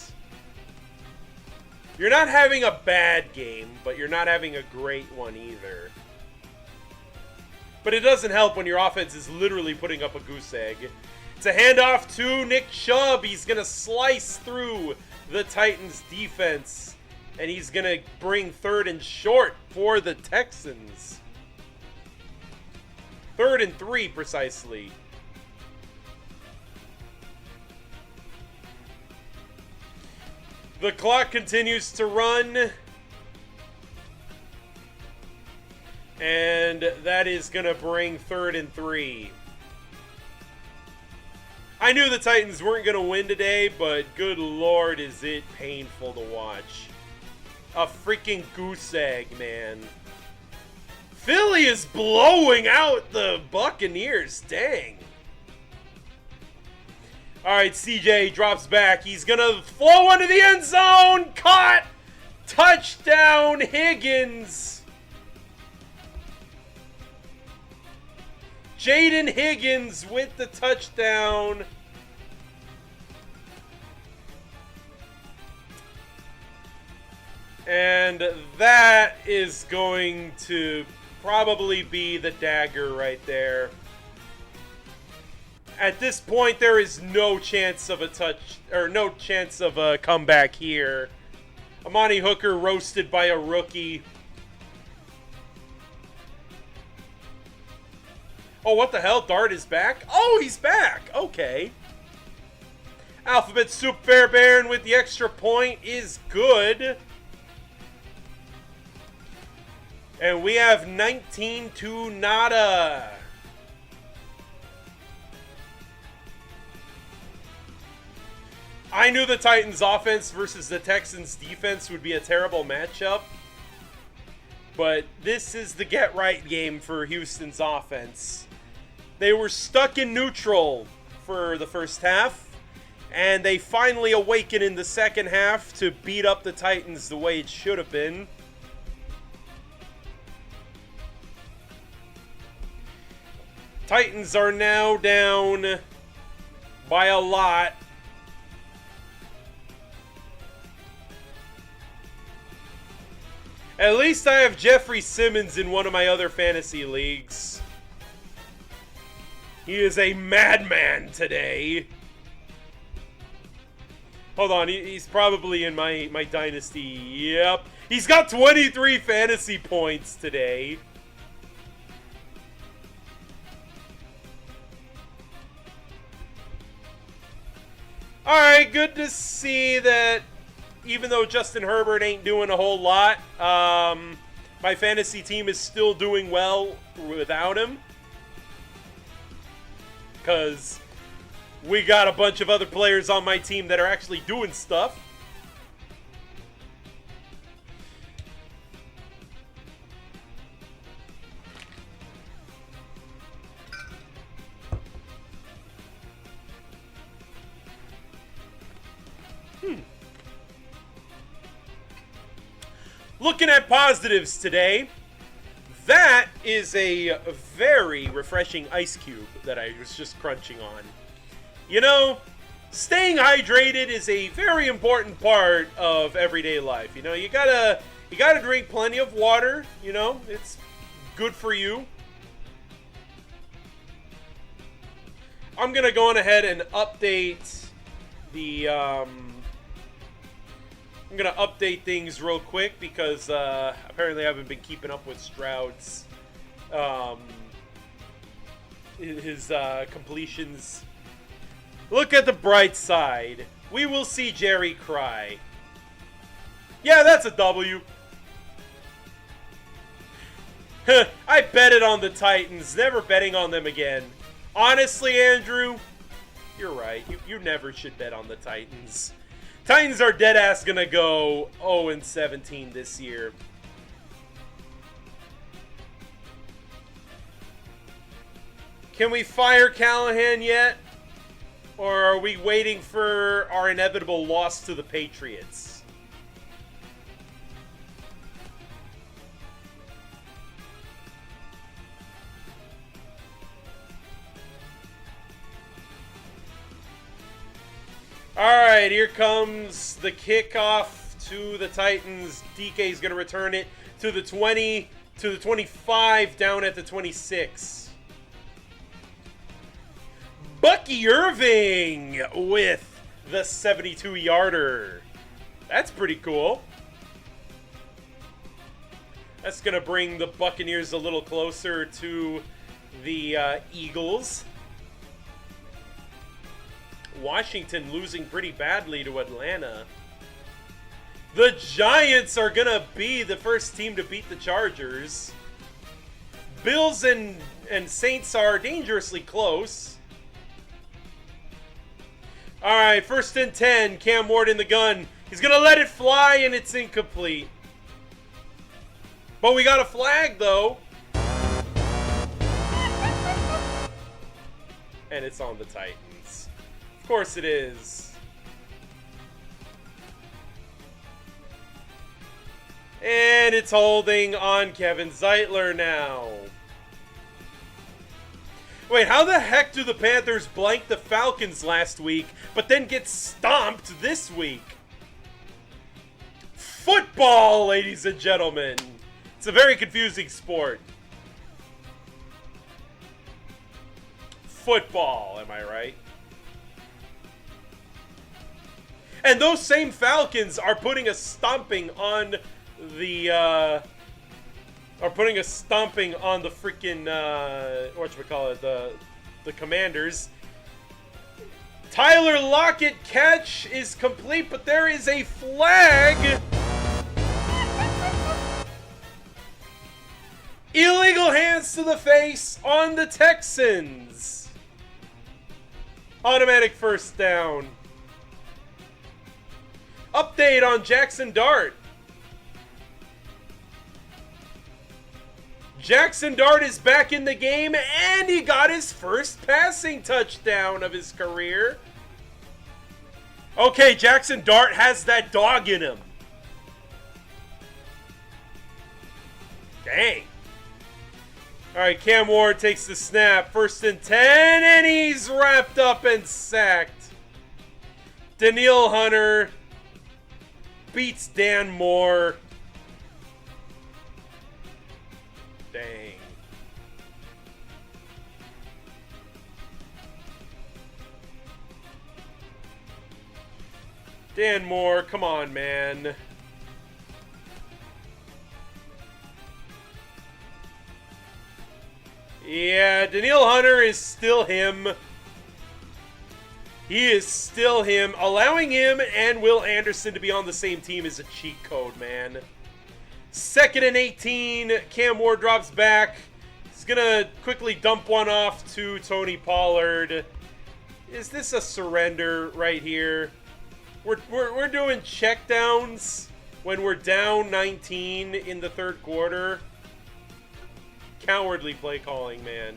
You're not having a bad game, but you're not having a great one either. But it doesn't help when your offense is literally putting up a goose egg. It's a handoff to Nick Chubb. He's going to slice through the Titans defense. And he's going to bring third and short for the Texans. 3rd and 3, precisely. The clock continues to run. And that is going to bring 3rd and 3. I knew the Titans weren't going to win today, but good lord is it painful to watch. A freaking goose egg, man. Philly is blowing out the Buccaneers. Dang. All right, CJ drops back. He's going to flow under the end zone. Caught. Touchdown, Higgins. Jaden Higgins with the touchdown. And that is going to probably be the dagger right there. At this point, there is no chance of no chance of a comeback here. Amani Hooker roasted by a rookie. Oh, what the hell? Dart is back? Oh, he's back! Okay. Alphabet Soup Fairbairn with the extra point is good. And we have 19-0. I knew the Titans offense versus the Texans defense would be a terrible matchup. But this is the get-right game for Houston's offense. They were stuck in neutral for the first half. And they finally awaken in the second half to beat up the Titans the way it should have been. Titans are now down by a lot. At least I have Jeffrey Simmons in one of my other fantasy leagues. He is a madman today. Hold on, he's probably in my dynasty. Yep. He's got 23 fantasy points today. Alright, good to see that even though Justin Herbert ain't doing a whole lot, my fantasy team is still doing well without him. Because we got a bunch of other players on my team that are actually doing stuff. Looking at positives today, that is a very refreshing ice cube that I was just crunching on. You know, staying hydrated is a very important part of everyday life. You know, you gotta drink plenty of water. You know, it's good for you. I'm gonna go on ahead and update the. I'm gonna update things real quick because apparently I haven't been keeping up with Stroud's his completions. Look at the bright side. We will see Jerry cry. Yeah, that's a W. I betted on the Titans, never betting on them again. Honestly, Andrew, you're right. You never should bet on the Titans. Titans are dead-ass gonna go 0-17 this year. Can we fire Callahan yet? Or are we waiting for our inevitable loss to the Patriots? Alright, here comes the kickoff to the Titans. DK is going to return it to the 20, to the 25, down at the 26. Bucky Irving with the 72-yarder. That's pretty cool. That's going to bring the Buccaneers a little closer to the Eagles. Washington losing pretty badly to Atlanta. The Giants are going to be the first team to beat the Chargers. Bills and Saints are dangerously close. All right, 1st and 10. Cam Ward in the gun. He's going to let it fly, and it's incomplete. But we got a flag, though. And it's on the Titans. Of course it is. And it's holding on Kevin Zeitler now. Wait, how the heck do the Panthers blank the Falcons last week, but then get stomped this week? Football, ladies and gentlemen. It's a very confusing sport. Football, am I right? And those same Falcons are putting a stomping on the freaking whatchamacallit, the Commanders. Tyler Lockett catch is complete, but there is a flag. Illegal hands to the face on the Texans. Automatic first down. Update on Jackson Dart. Jackson Dart is back in the game, and he got his first passing touchdown of his career. Okay, Jackson Dart has that dog in him. Dang. All right, Cam Ward takes the snap. 1st and 10, and he's wrapped up and sacked. Daniil Hunter beats Dan Moore. Dang. Dan Moore, come on, man. Yeah, Daniil Hunter is still him. He is still him. Allowing him and Will Anderson to be on the same team is a cheat code, man. 2nd and 18. Cam Ward drops back. He's going to quickly dump one off to Tony Pollard. Is this a surrender right here? We're doing checkdowns when we're down 19 in the 3rd quarter. Cowardly play calling, man.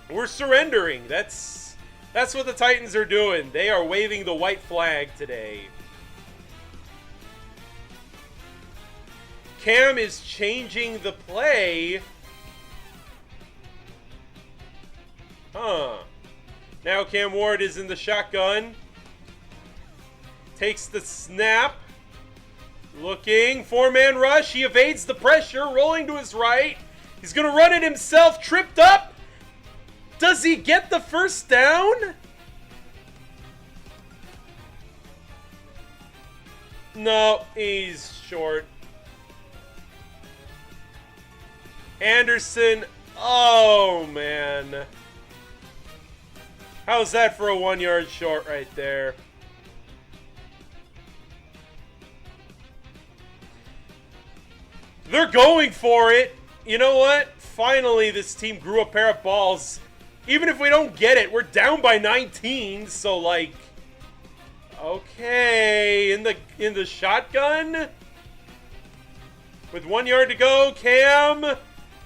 We're surrendering. That's what the Titans are doing. They are waving the white flag today. Cam is changing the play. Huh. Now Cam Ward is in the shotgun. Takes the snap. Looking. 4-man rush. He evades the pressure. Rolling to his right. He's going to run it himself. Tripped up. Does he get the 1st down? No, he's short. Anderson. Oh, man. How's that for a 1-yard short right there? They're going for it. You know what? Finally, this team grew a pair of balls. Even if we don't get it, we're down by 19. So, like, okay, in the shotgun with 1 yard to go. Cam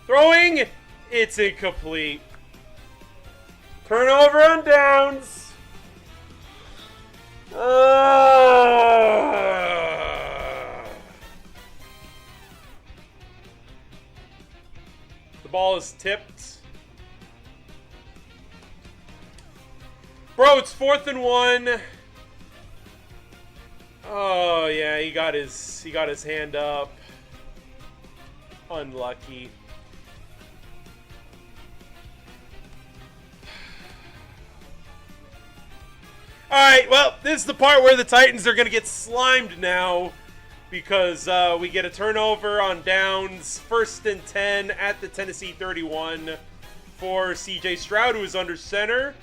throwing. It's incomplete. Turnover on downs. The ball is tipped. Bro, it's 4th and 1. Oh yeah, he got his hand up. Unlucky. Alright, well, this is the part where the Titans are going to get slimed now because we get a turnover on downs. 1st and 10 at the Tennessee 31 for CJ Stroud, who is under center.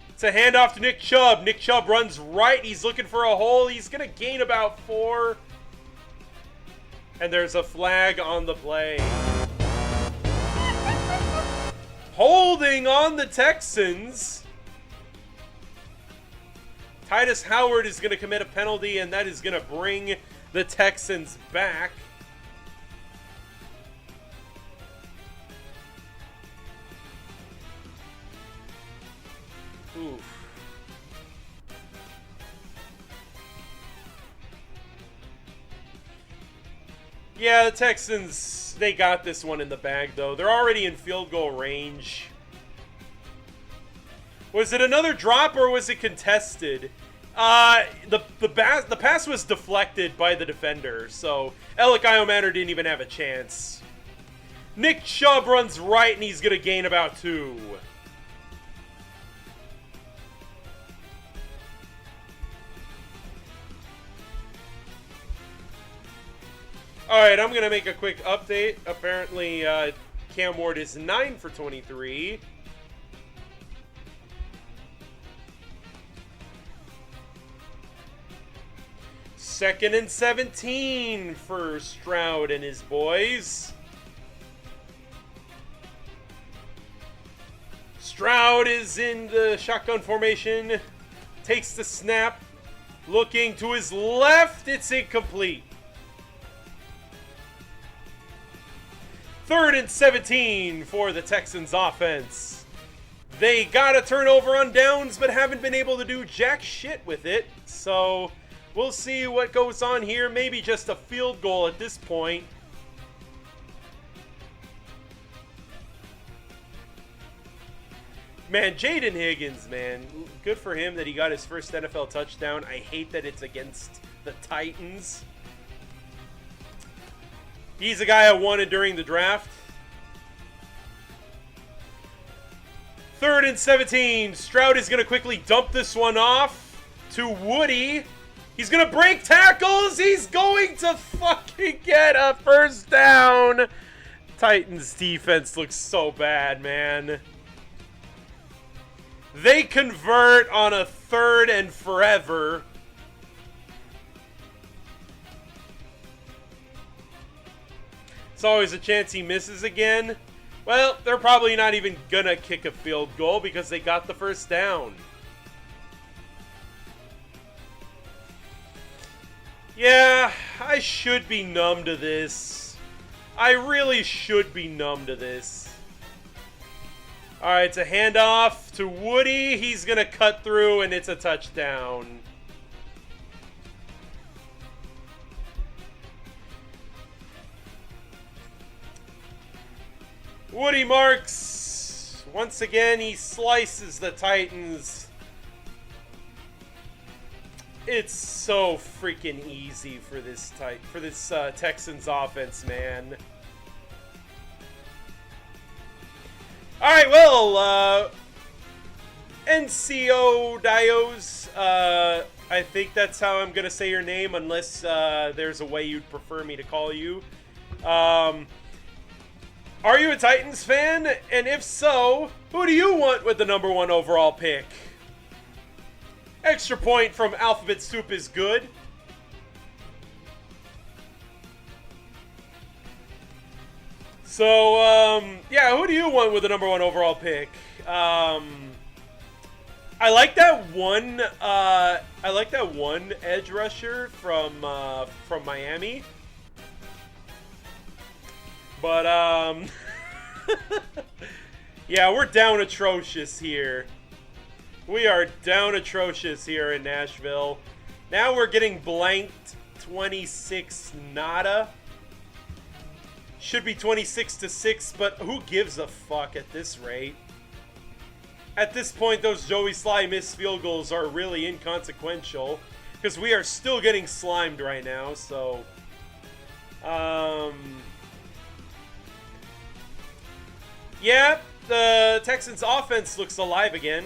It's a handoff to Nick Chubb. Nick Chubb runs right. He's looking for a hole. He's going to gain about 4. And there's a flag on the play. Holding on the Texans. Titus Howard is going to commit a penalty, and that is going to bring the Texans back. Oof. Yeah, the Texans, they got this one in the bag, though. They're already in field goal range. Was it another drop or was it contested? The pass was deflected by the defender, so Alec Iomanner didn't even have a chance. Nick Chubb runs right, and he's going to gain about 2. Alright, I'm going to make a quick update. Apparently, Cam Ward is 9 for 23. Second and 17 for Stroud and his boys. Stroud is in the shotgun formation. Takes the snap. Looking to his left. It's incomplete. 3rd and 17 for the Texans offense. They got a turnover on downs, but haven't been able to do jack shit with it. So we'll see what goes on here. Maybe just a field goal at this point. Man, Jaden Higgins, man. Good for him that he got his first NFL touchdown. I hate that it's against the Titans. He's a guy I wanted during the draft. 3rd and 17. Stroud is going to quickly dump this one off to Woody. He's going to break tackles. He's going to fucking get a first down. Titans defense looks so bad, man. They convert on a 3rd and forever. It's always a chance he misses again. Well, they're probably not even gonna kick a field goal because they got the first down. Yeah, I should be numb to this. I really should be numb to this. Alright, it's a handoff to Woody. He's gonna cut through and it's a touchdown. Woody Marks, once again, he slices the Titans. It's so freaking easy for this Texans offense, man. All right, well, NCO Dios, I think that's how I'm gonna say your name, unless there's a way you'd prefer me to call you. Are you a Titans fan? And if so, who do you want with the #1 overall pick? Extra point from Alphabet Soup is good. So, yeah, who do you want with the #1 overall pick? I like that one. I like that one edge rusher from Miami. But, yeah, we're down atrocious here. We are down atrocious here in Nashville. Now we're getting blanked 26 nada. Should be 26-6, but who gives a fuck at this rate? At this point, those Joey Sly missed field goals are really inconsequential because we are still getting slimed right now, so... Yeah, the Texans offense looks alive again.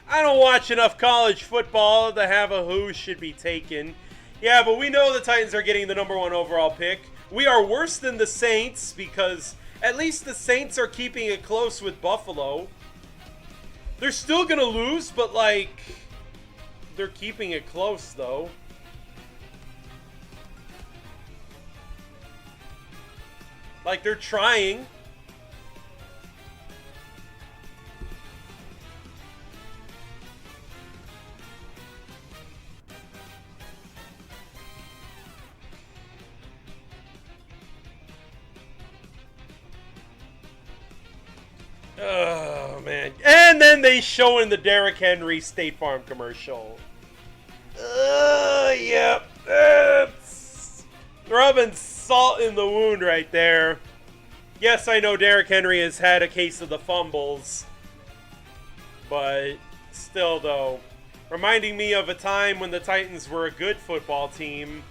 I don't watch enough college football to have a who should be taken. Yeah, but we know the Titans are getting the #1 overall pick. We are worse than the Saints because at least the Saints are keeping it close with Buffalo. They're still going to lose, but like, they're keeping it close though. Like, they're trying. Oh, man. And then they show in the Derrick Henry State Farm commercial. Yep. That's rubbing salt in the wound right there. Yes, I know Derrick Henry has had a case of the fumbles. But still, though. Reminding me of a time when the Titans were a good football team.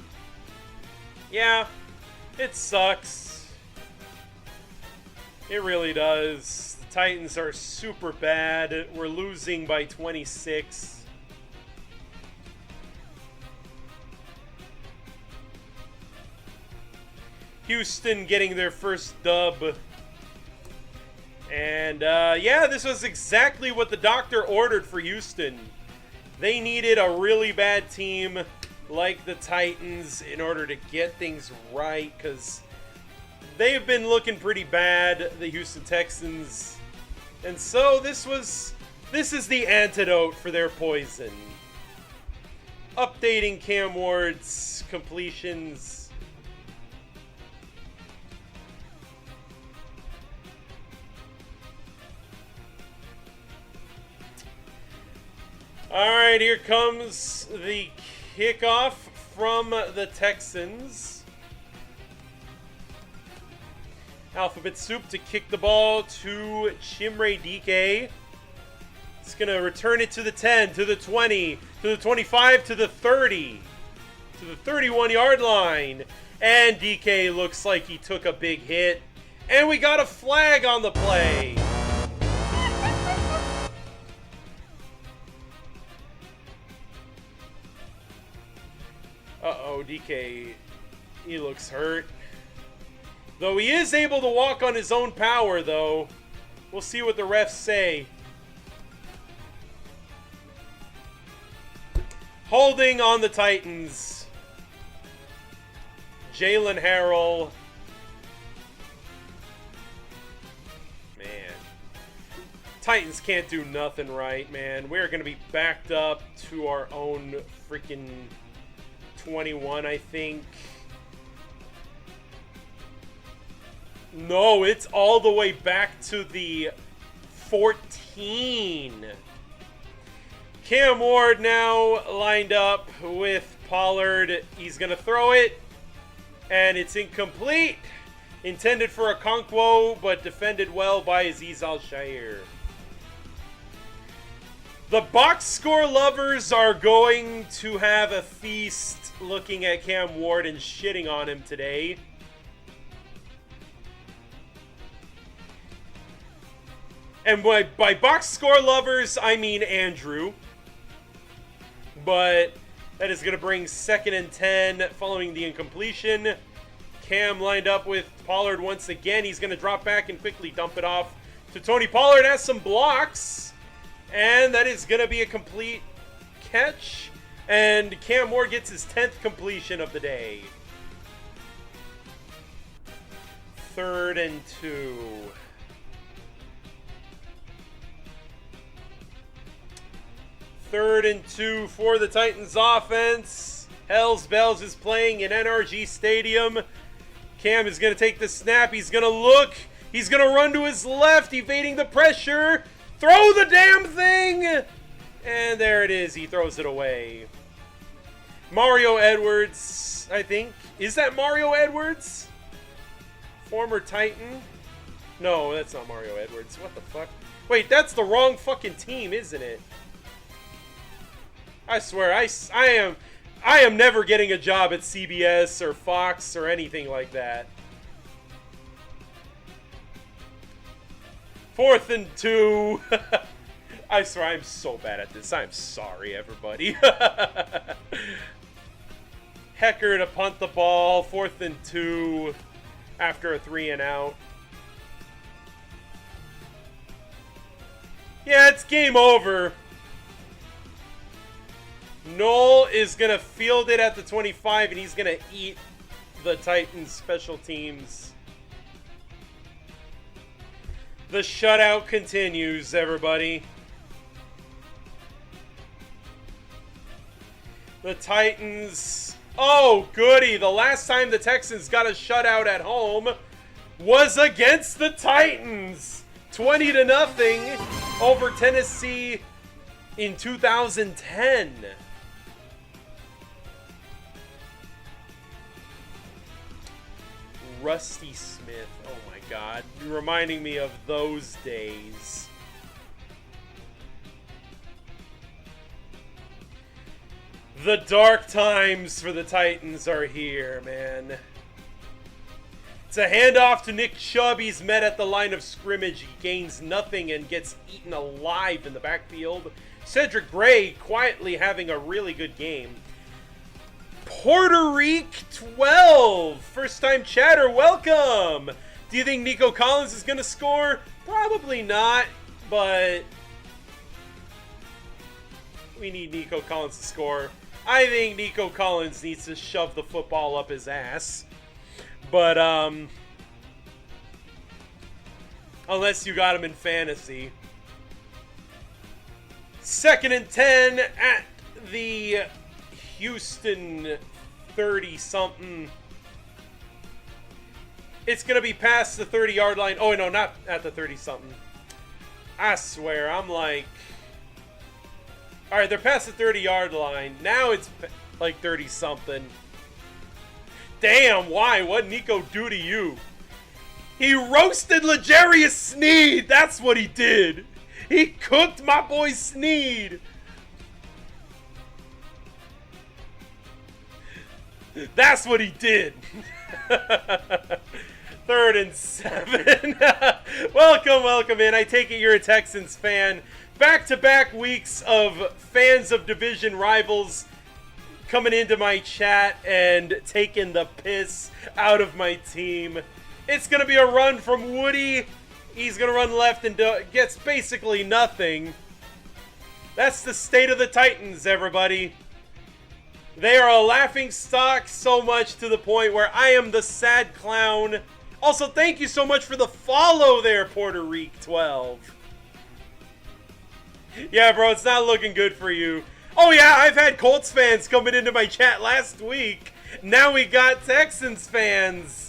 Yeah, it sucks. It really does. Titans are super bad. We're losing by 26. Houston getting their first dub. And, yeah, this was exactly what the doctor ordered for Houston. They needed a really bad team like the Titans in order to get things right, because they've been looking pretty bad, the Houston Texans. And so this is the antidote for their poison. Updating Cam Ward's completions. All right, here comes the kickoff from the Texans. Alphabet Soup to kick the ball to Chimre DK. It's going to return it to the 10, to the 20, to the 25, to the 30, to the 31-yard line. And DK looks like he took a big hit. And we got a flag on the play. Uh-oh, DK, he looks hurt. Though he is able to walk on his own power, though. We'll see what the refs say. Holding on the Titans. Jalen Harrell. Man. Titans can't do nothing right, man. We're going to be backed up to our own freaking 21, I think. No, it's all the way back to the 14. Cam Ward now lined up with Pollard. He's going to throw it, and it's incomplete. Intended for a Okonkwo, but defended well by Azeez Al-Shaair. The box score lovers are going to have a feast looking at Cam Ward and shitting on him today. And by box score lovers, I mean Andrew. But that is going to bring 2nd and 10 following the incompletion. Cam lined up with Pollard once again. He's going to drop back and quickly dump it off to Tony Pollard. Has some blocks. And that is going to be a complete catch. And Cam Ward gets his 10th completion of the day. 3rd and 2. 3rd and 2 for the Titans offense. Hells Bells is playing in NRG Stadium. Cam is going to take the snap. He's going to look. He's going to run to his left, evading the pressure. Throw the damn thing! And there it is. He throws it away. Mario Edwards, I think. Is that Mario Edwards? Former Titan? No, that's not Mario Edwards. What the fuck? Wait, that's the wrong fucking team, isn't it? I swear, I am never getting a job at CBS or Fox or anything like that. 4th and 2. I swear, I'm so bad at this. I'm sorry, everybody. Hecker to punt the ball. 4th and 2 after a 3 and out. Yeah, it's game over. Noel is going to field it at the 25, and he's going to eat the Titans special teams. The shutout continues, everybody. The Titans... Oh, goody. The last time the Texans got a shutout at home was against the Titans. 20-0 over Tennessee in 2010. Rusty Smith. Oh my God. You're reminding me of those days. The dark times for the Titans are here, man. It's a handoff to Nick Chubb. He's met at the line of scrimmage. He gains nothing and gets eaten alive in the backfield. Cedric Gray quietly having a really good game. Puerto Rico 12. First time chatter, welcome. Do you think Nico Collins is going to score? Probably not, but we need Nico Collins to score. I think Nico Collins needs to shove the football up his ass. But, unless you got him in fantasy. 2nd and 10 at the Houston 30-something. It's going to be past the 30-yard line. Oh, no, not at the 30-something. I swear, I'm like... All right, they're past the 30-yard line. Now it's like 30-something. Damn, why? What'd Nico do to you? He roasted L'Jarius Sneed. That's what he did. He cooked my boy Sneed. That's what he did. 3rd and 7. Welcome in. I take it you're a Texans fan. Back-to-back weeks of fans of division rivals coming into my chat and taking the piss out of my team. It's going to be a run from Woody. He's going to run left and gets basically nothing. That's the state of the Titans, everybody. They are a laughing stock so much to the point where I am the sad clown. Also, thank you so much for the follow there, Puerto Rico 12. Yeah, bro, it's not looking good for you. Oh yeah, I've had Colts fans coming into my chat last week. Now we got Texans fans.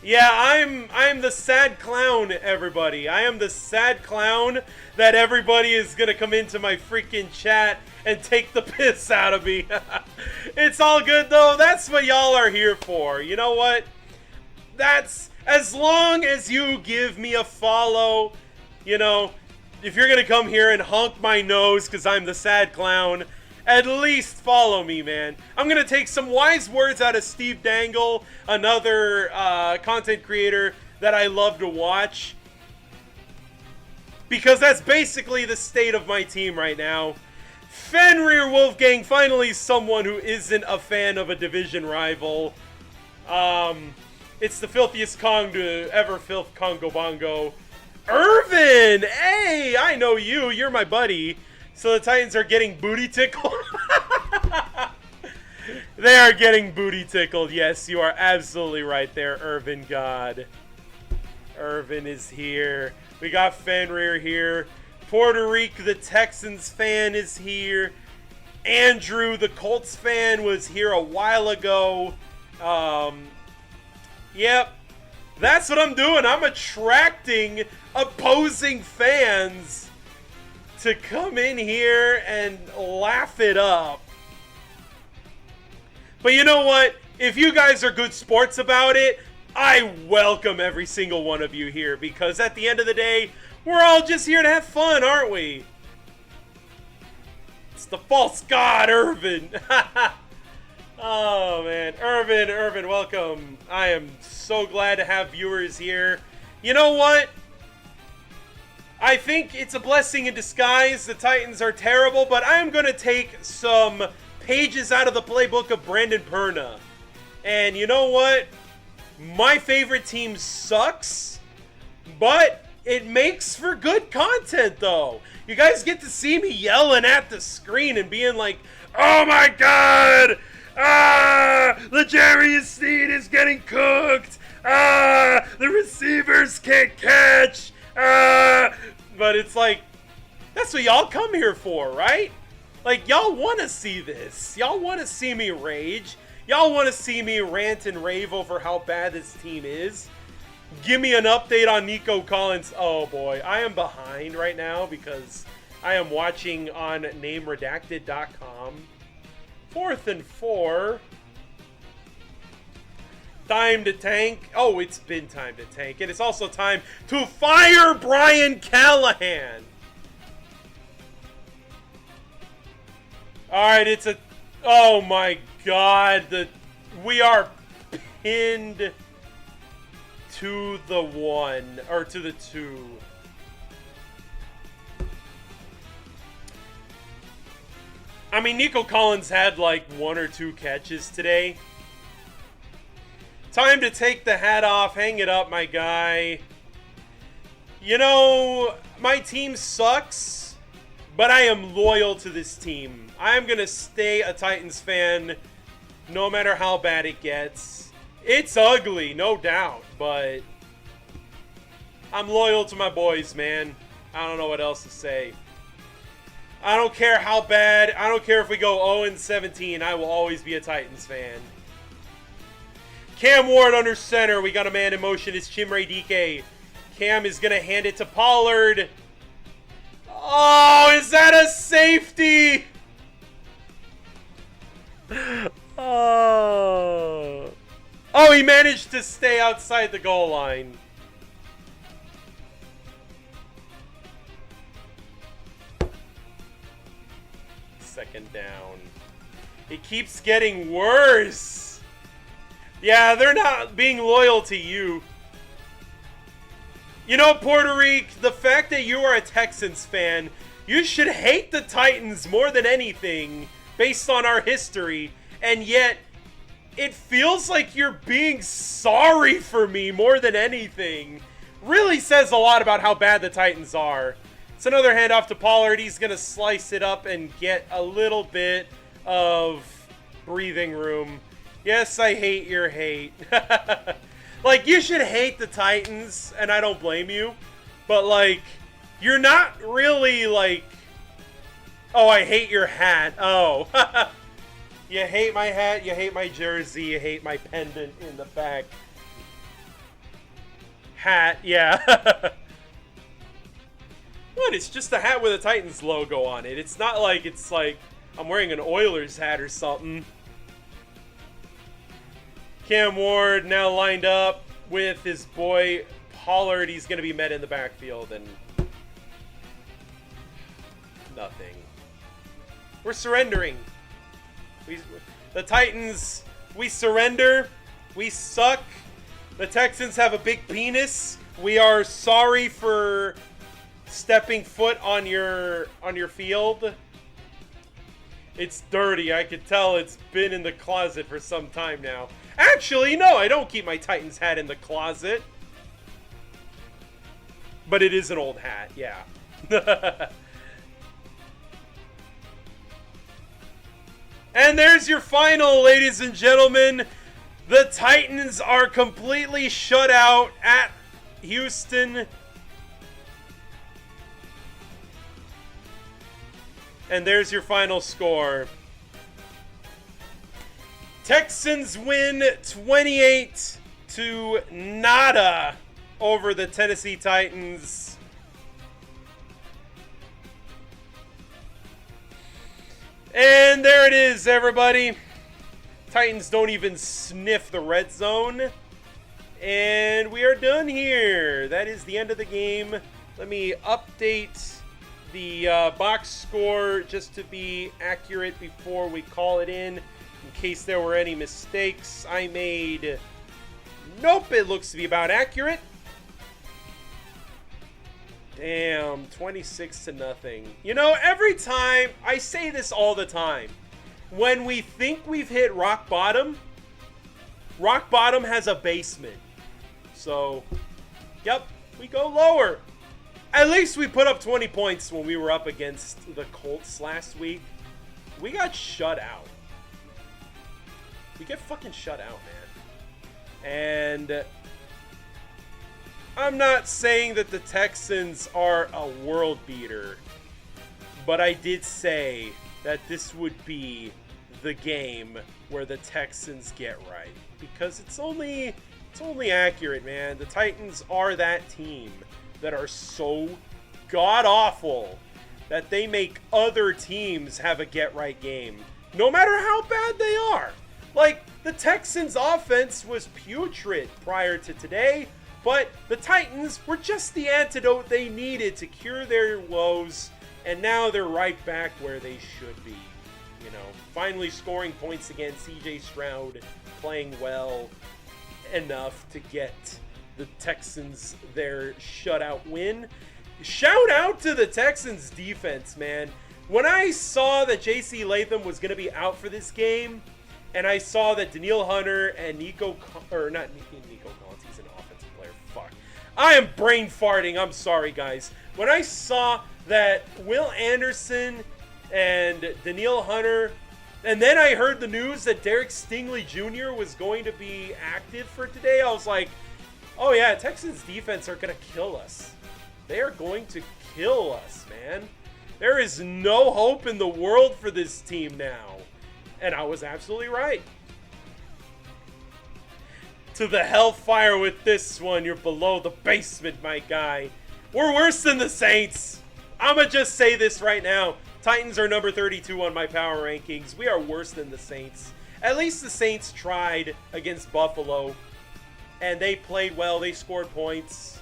Yeah, I'm the sad clown, everybody. I am the sad clown that everybody is gonna come into my freaking chat and take the piss out of me. It's all good though. That's what y'all are here for. You know what? That's as long as you give me a follow, you know, if you're gonna come here and honk my nose because I'm the sad clown, at least follow me, man. I'm gonna take some wise words out of Steve Dangle, another content creator that I love to watch, because that's basically the state of my team right now. Fenrir Wolfgang, finally someone who isn't a fan of a division rival. It's the filthiest Kong to ever filth Congo Bongo. Irvin! Hey, I know you. You're my buddy. So the Titans are getting booty tickled? They are getting booty tickled. Yes, you are absolutely right there, Irvin God. Irvin is here. We got Fenrir here. Puerto Rico, the Texans fan, is here. Andrew, the Colts fan, was here a while ago. Yep. That's what I'm doing. I'm attracting opposing fans to come in here and laugh it up. But you know what? If you guys are good sports about it, I welcome every single one of you here, because at the end of the day, we're all just here to have fun, aren't we? It's the false god, Irvin. Oh, man. Irvin, welcome. I am so glad to have viewers here. You know what? I think it's a blessing in disguise. The Titans are terrible, but I'm going to take some pages out of the playbook of Brandon Perna. And you know what? My favorite team sucks, but it makes for good content, though. You guys get to see me yelling at the screen and being like, oh my god! L'Jarius Sneed is getting cooked! The receivers can't catch! But it's like, that's what y'all come here for, right? Like, y'all want to see this. Y'all want to see me rage. Y'all want to see me rant and rave over how bad this team is. Give me an update on Nico Collins. Oh boy, I am behind right now because I am watching on nameredacted.com. 4th and 4. Time to tank. Oh, it's been time to tank. And it's also time to fire Brian Callahan. Alright, it's a... Oh my god. We are pinned to the 1. Or to the 2. I mean, Nico Collins had like 1 or 2 catches today. Time to take the hat off. Hang it up, my guy. You know, my team sucks, but I am loyal to this team. I am going to stay a Titans fan no matter how bad it gets. It's ugly, no doubt, but I'm loyal to my boys, man. I don't know what else to say. I don't care how bad. I don't care if we go 0-17. I will always be a Titans fan. Cam Ward under center. We got a man in motion. It's Chimere Dike. Cam is going to hand it to Pollard. Oh, is that a safety? Oh. Oh, he managed to stay outside the goal line. second down. It keeps getting worse. Yeah, they're not being loyal to you. You know, Puerto Rico, the fact that you are a Texans fan, you should hate the Titans more than anything based on our history, and yet it feels like you're being sorry for me more than anything. Really says a lot about how bad the Titans are. It's another handoff to Pollard. He's going to slice it up and get a little bit of breathing room. Yes, I hate your hate. Like, you should hate the Titans, and I don't blame you. But, like, you're not really, like... Oh, I hate your hat. Oh. You hate my hat, you hate my jersey, you hate my pendant in the back. Hat, yeah. What? It's just a hat with a Titans logo on it. It's not like it's like I'm wearing an Oilers hat or something. Cam Ward now lined up with his boy Pollard. He's going to be met in the backfield and nothing. We're surrendering. The Titans, we surrender. We suck. The Texans have a big penis. We are sorry for stepping foot on your field. It's dirty. I could tell it's been in the closet for some time now. Actually, no, I don't keep my Titans hat in the closet. But it is an old hat, yeah. And there's your final, ladies and gentlemen. The Titans are completely shut out at Houston. And there's your final score. Texans win 28-0 over the Tennessee Titans. And there it is, everybody. Titans don't even sniff the red zone. And we are done here. That is the end of the game. Let me update the box score just to be accurate before we call it in case there were any mistakes I made. Nope, it looks to be about accurate. Damn, 26-0. You know, every time, I say this all the time. When we think we've hit rock bottom has a basement. So, yep, we go lower. At least we put up 20 points when we were up against the Colts last week. We got shut out. We get fucking shut out, man. And I'm not saying that the Texans are a world beater, but I did say that this would be the game where the Texans get right, because it's only accurate, man. The Titans are that team that are so god-awful that they make other teams have a get-right game, no matter how bad they are. Like, the Texans' offense was putrid prior to today, but the Titans were just the antidote they needed to cure their woes, and now they're right back where they should be. You know, finally scoring points against C.J. Stroud, playing well enough to get the Texans their shutout win. Shout out to the Texans defense, man. When I saw that J.C. Latham was going to be out for this game, and I saw that Danielle Hunter and Nico Collins, he's an offensive player, fuck. I am brain farting, I'm sorry, guys. When I saw that Will Anderson and Danielle Hunter, and then I heard the news that Derek Stingley Jr. was going to be active for today, I was like, oh yeah, Texans defense are going to kill us. They are going to kill us, man. There is no hope in the world for this team now. And I was absolutely right. To the hellfire with this one. You're below the basement, my guy. We're worse than the Saints. I'ma just say this right now. Titans are number 32 on my power rankings. We are worse than the Saints. At least the Saints tried against Buffalo. And they played well. They scored points.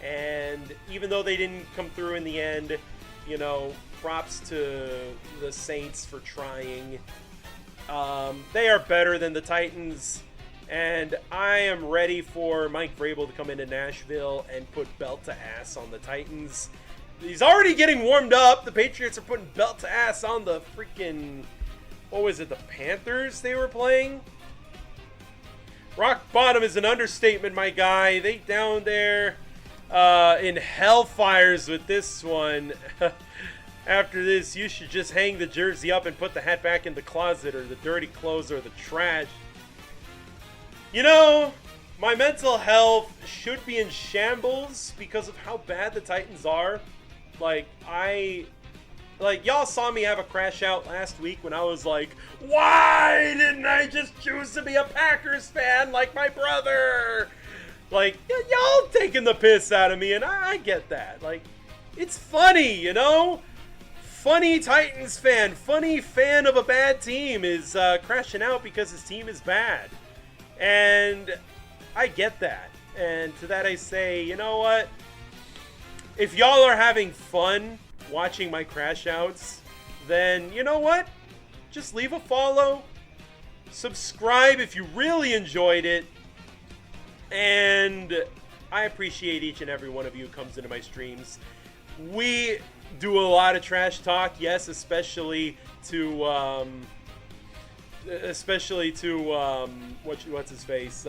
And even though they didn't come through in the end, you know, props to the Saints for trying. They are better than the Titans, and I am ready for Mike Vrabel to come into Nashville and put belt to ass on the Titans. He's already getting warmed up. The Patriots are putting belt to ass on the freaking, what was it, the Panthers they were playing? Rock bottom is an understatement, my guy. They down there in hellfires with this one. After this, you should just hang the jersey up and put the hat back in the closet or the dirty clothes or the trash. You know, my mental health should be in shambles because of how bad the Titans are. Like, y'all saw me have a crash out last week when I was like, why didn't I just choose to be a Packers fan like my brother? Like, y'all taking the piss out of me, and I get that. Like, it's funny, you know? Funny Titans fan, funny fan of a bad team is crashing out because his team is bad. And I get that. And to that I say, you know what? If y'all are having fun watching my crash outs, then you know what? Just leave a follow, subscribe if you really enjoyed it, and I appreciate each and every one of you who comes into my streams. We do a lot of trash talk, yes, especially to what's his face,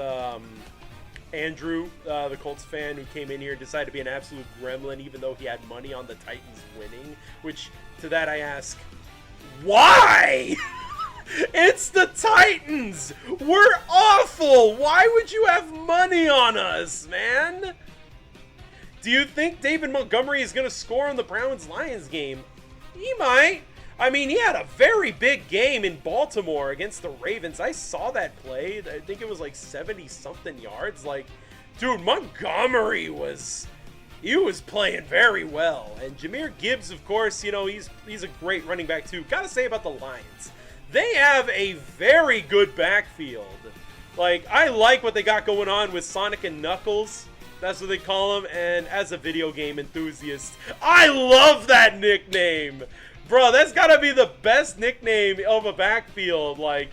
Andrew, the Colts fan who came in here and decided to be an absolute gremlin even though he had money on the Titans winning, which to that I ask, why? It's the Titans! We're awful! Why would you have money on us, man? Do you think David Montgomery is going to score in the Browns-Lions game? He might. I mean, he had a very big game in Baltimore against the Ravens. I saw that play. I think it was like 70-something yards. Like, dude, Montgomery was playing very well. And Jahmyr Gibbs, of course, you know, he's a great running back too. Gotta say about the Lions, they have a very good backfield. Like, I like what they got going on with Sonic and Knuckles. That's what they call him. And as a video game enthusiast, I love that nickname. Bruh, that's gotta be the best nickname of a backfield. Like,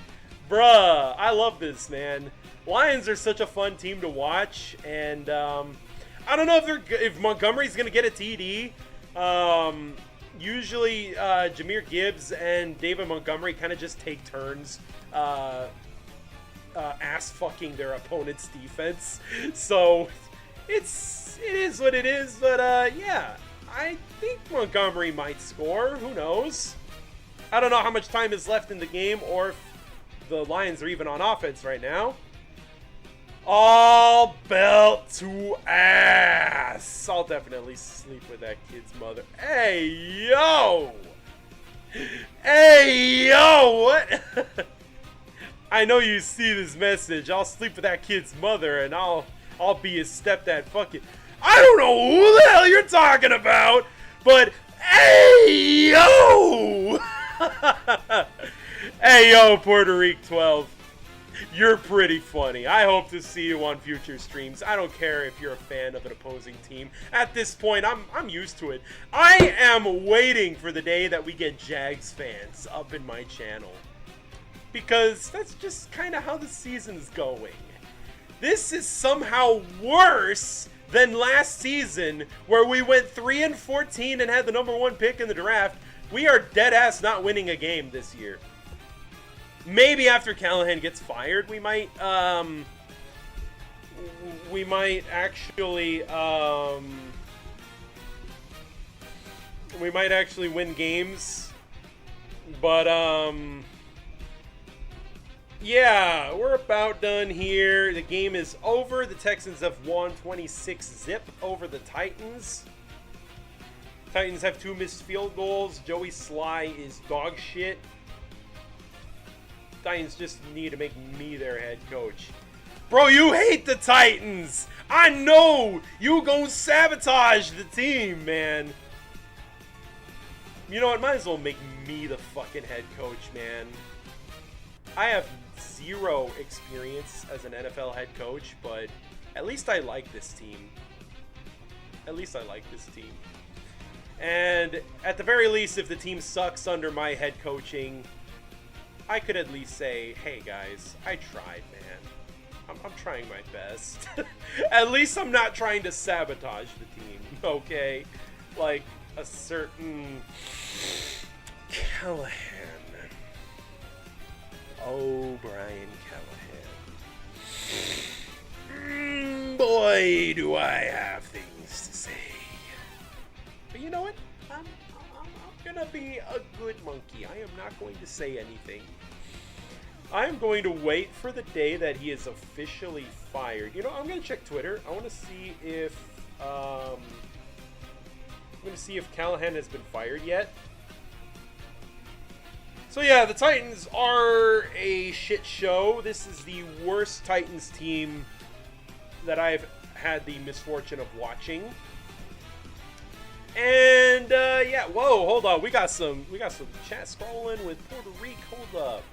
bruh, I love this, man. Lions are such a fun team to watch. And I don't know if Montgomery's gonna get a TD. Usually Jahmyr Gibbs and David Montgomery kind of just take turns ass fucking their opponent's defense. So it is what it is. But yeah, I think Montgomery might score. Who knows? I don't know how much time is left in the game or if the Lions are even on offense right now. All belt to ass. I'll definitely sleep with that kid's mother. Hey, yo! Hey, yo! What? I know you see this message. I'll sleep with that kid's mother and I'll be his stepdad. Fuck it. I don't know who the hell you're talking about, but hey, yo! Hey, yo, Puerto Rico 12. You're pretty funny. I hope to see you on future streams. I don't care if you're a fan of an opposing team. At this point, I'm used to it. I am waiting for the day that we get Jags fans up in my channel. Because that's just kind of how the season's going. This is somehow worse than last season where we went 3-14 and had the #1 pick in the draft. We are dead ass not winning a game this year. Maybe after Callahan gets fired, we might actually win games. But yeah, we're about done here. The game is over. The Texans have won 26-zip over the Titans. Titans have 2 missed field goals. Joey Sly is dog shit. Titans just need to make me their head coach. Bro, you hate the Titans. I know. You gonna sabotage the team, man. You know what? Might as well make me the fucking head coach, man. I have 0 experience as an NFL head coach, but at least I like this team. At least I like this team. And at the very least, if the team sucks under my head coaching, I could at least say, hey guys, I tried, man. I'm trying my best. At least I'm not trying to sabotage the team, okay? Like a certain Callahan. Oh, Brian Callahan. Boy, do I have things to say. But you know what? I'm gonna be a good monkey. I am not going to say anything. I'm going to wait for the day that he is officially fired. You know, I'm gonna check Twitter. I want to see if Callahan has been fired yet. So yeah, the Titans are a shit show. This is the worst Titans team that I've had the misfortune of watching. And yeah, whoa, hold on. We got some chat scrolling with Puerto Rico. Hold up.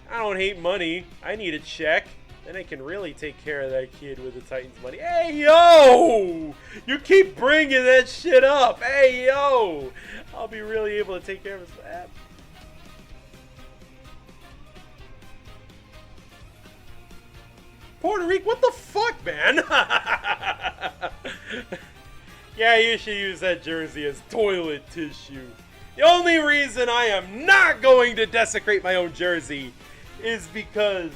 I don't hate money. I need a check. Then I can really take care of that kid with the Titans money. Hey, yo! You keep bringing that shit up. Hey, yo! I'll be really able to take care of his... Puerto Rico, what the fuck, man? Yeah, you should use that jersey as toilet tissue. The only reason I am not going to desecrate my own jersey is because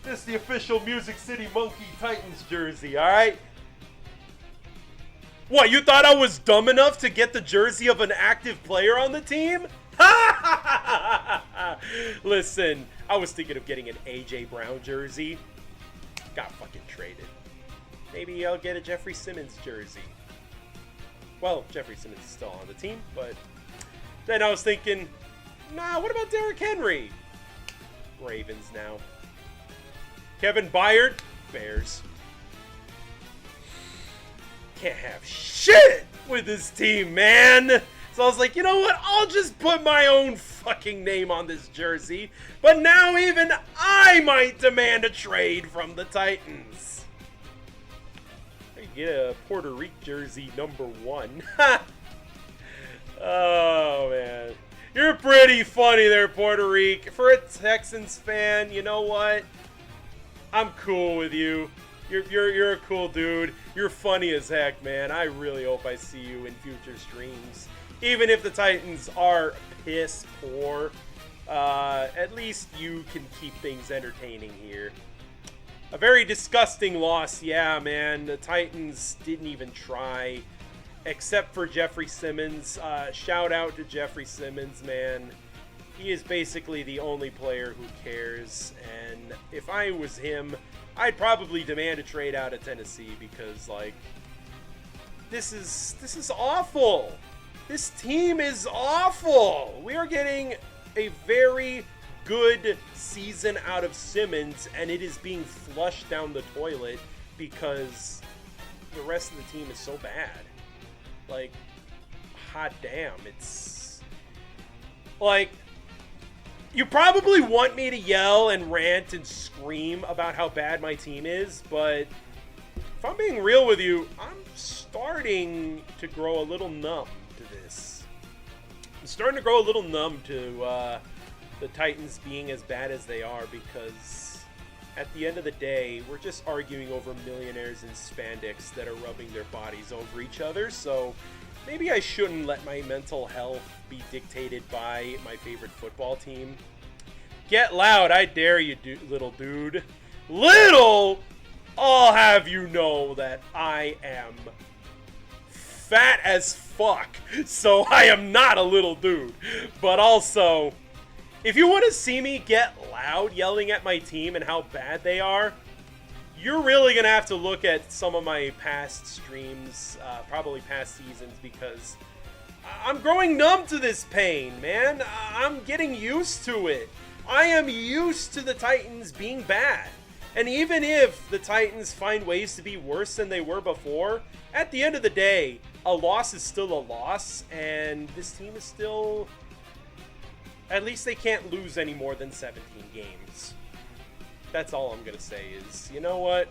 this is the official Music City Monkey Titans jersey, alright? What, you thought I was dumb enough to get the jersey of an active player on the team? Listen, I was thinking of getting an AJ Brown jersey. Got fucking traded. Maybe I'll get a Jeffrey Simmons jersey. Well, Jeffrey Simmons is still on the team, but then I was thinking, nah, what about Derrick Henry? Ravens now. Kevin Byard, Bears. Can't have shit with this team, man. So I was like, you know what? I'll just put my own fucking name on this jersey. But now even I might demand a trade from the Titans. Get a Puerto Rico jersey #1. Oh, man. You're pretty funny there, Puerto Rico. For a Texans fan, you know what? I'm cool with you. You're a cool dude. You're funny as heck, man. I really hope I see you in future streams. Even if the Titans are piss poor, at least you can keep things entertaining here. A very disgusting loss, yeah, man. The Titans didn't even try, except for Jeffrey Simmons. Shout out to Jeffrey Simmons, man. He is basically the only player who cares, and if I was him, I'd probably demand a trade out of Tennessee because, like, this is awful. This team is awful. We are getting a very good season out of Simmons, and it is being flushed down the toilet because the rest of the team is so bad. Like, hot damn. It's like, you probably want me to yell and rant and scream about how bad my team is, but if I'm being real with you, I'm starting to grow a little numb to this. I'm starting to grow a little numb to the Titans being as bad as they are, because at the end of the day, we're just arguing over millionaires in spandex that are rubbing their bodies over each other. So maybe I shouldn't let my mental health be dictated by my favorite football team. Get loud, I dare you, little dude. Little? I'll have you know that I am fat as fuck, so I am not a little dude. But also, if you want to see me get loud yelling at my team and how bad they are, you're really going to have to look at some of my past streams, probably past seasons, because I'm growing numb to this pain, man. I'm getting used to it. I am used to the Titans being bad. And even if the Titans find ways to be worse than they were before, at the end of the day, a loss is still a loss, and this team is still... At least they can't lose any more than 17 games. That's all I'm going to say is, you know what?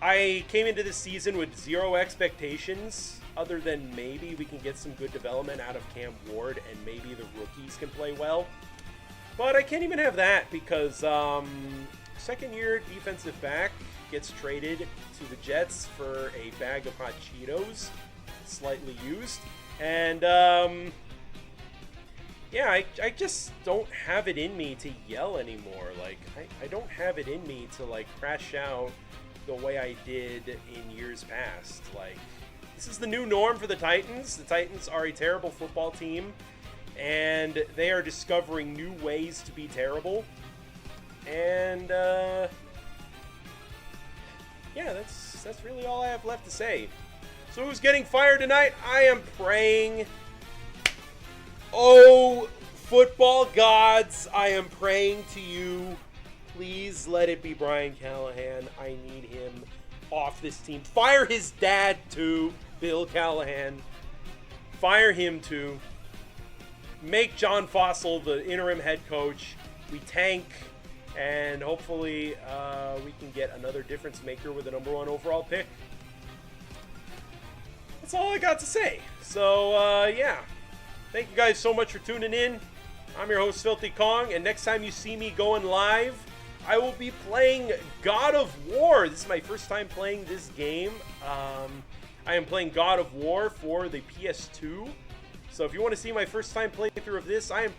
I came into this season with 0 expectations, other than maybe we can get some good development out of Cam Ward and maybe the rookies can play well. But I can't even have that because second-year defensive back gets traded to the Jets for a bag of hot Cheetos, slightly used. And, yeah, I just don't have it in me to yell anymore. Like, I don't have it in me to, like, crash out the way I did in years past. Like, this is the new norm for the Titans. The Titans are a terrible football team, and they are discovering new ways to be terrible. And, yeah, that's really all I have left to say. So who's getting fired tonight? I am praying. Oh, football gods, I am praying to you. Please let it be Brian Callahan. I need him off this team. Fire his dad too, Bill Callahan. Fire him too. Make John Fossil the interim head coach. We tank, and hopefully we can get another difference maker with the #1 overall pick. That's all I got to say. So, yeah. Thank you guys so much for tuning in. I'm your host, Filthy Kong, and next time you see me going live, I will be playing God of War. This is my first time playing this game. I am playing God of War for the PS2. So if you want to see my first time playthrough of this, I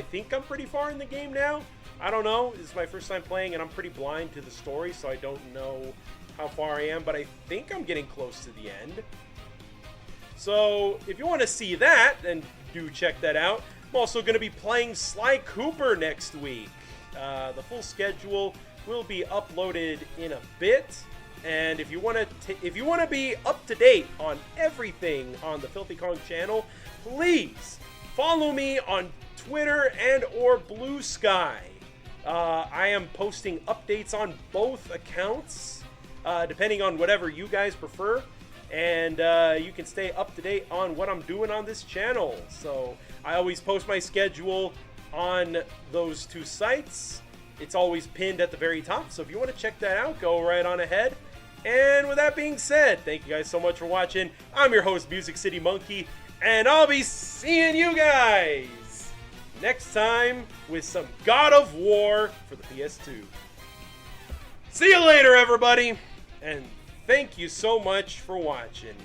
think I'm pretty far in the game now. I don't know. This is my first time playing, and I'm pretty blind to the story, so I don't know how far I am, but I think I'm getting close to the end. So if you want to see that, then do check that out. I'm also going to be playing Sly Cooper next week. The full schedule will be uploaded in a bit, and if you want to be up to date on everything on the Filthy Kong channel, please follow me on Twitter and or Blue Sky. I am posting updates on both accounts, depending on whatever you guys prefer. And you can stay up to date on what I'm doing on this channel. So I always post my schedule on those two sites. It's always pinned at the very top. So if you want to check that out, go right on ahead. And with that being said, thank you guys so much for watching. I'm your host, Music City Monkey, and I'll be seeing you guys next time with some God of War for the PS2. See you later, everybody, and thank you so much for watching.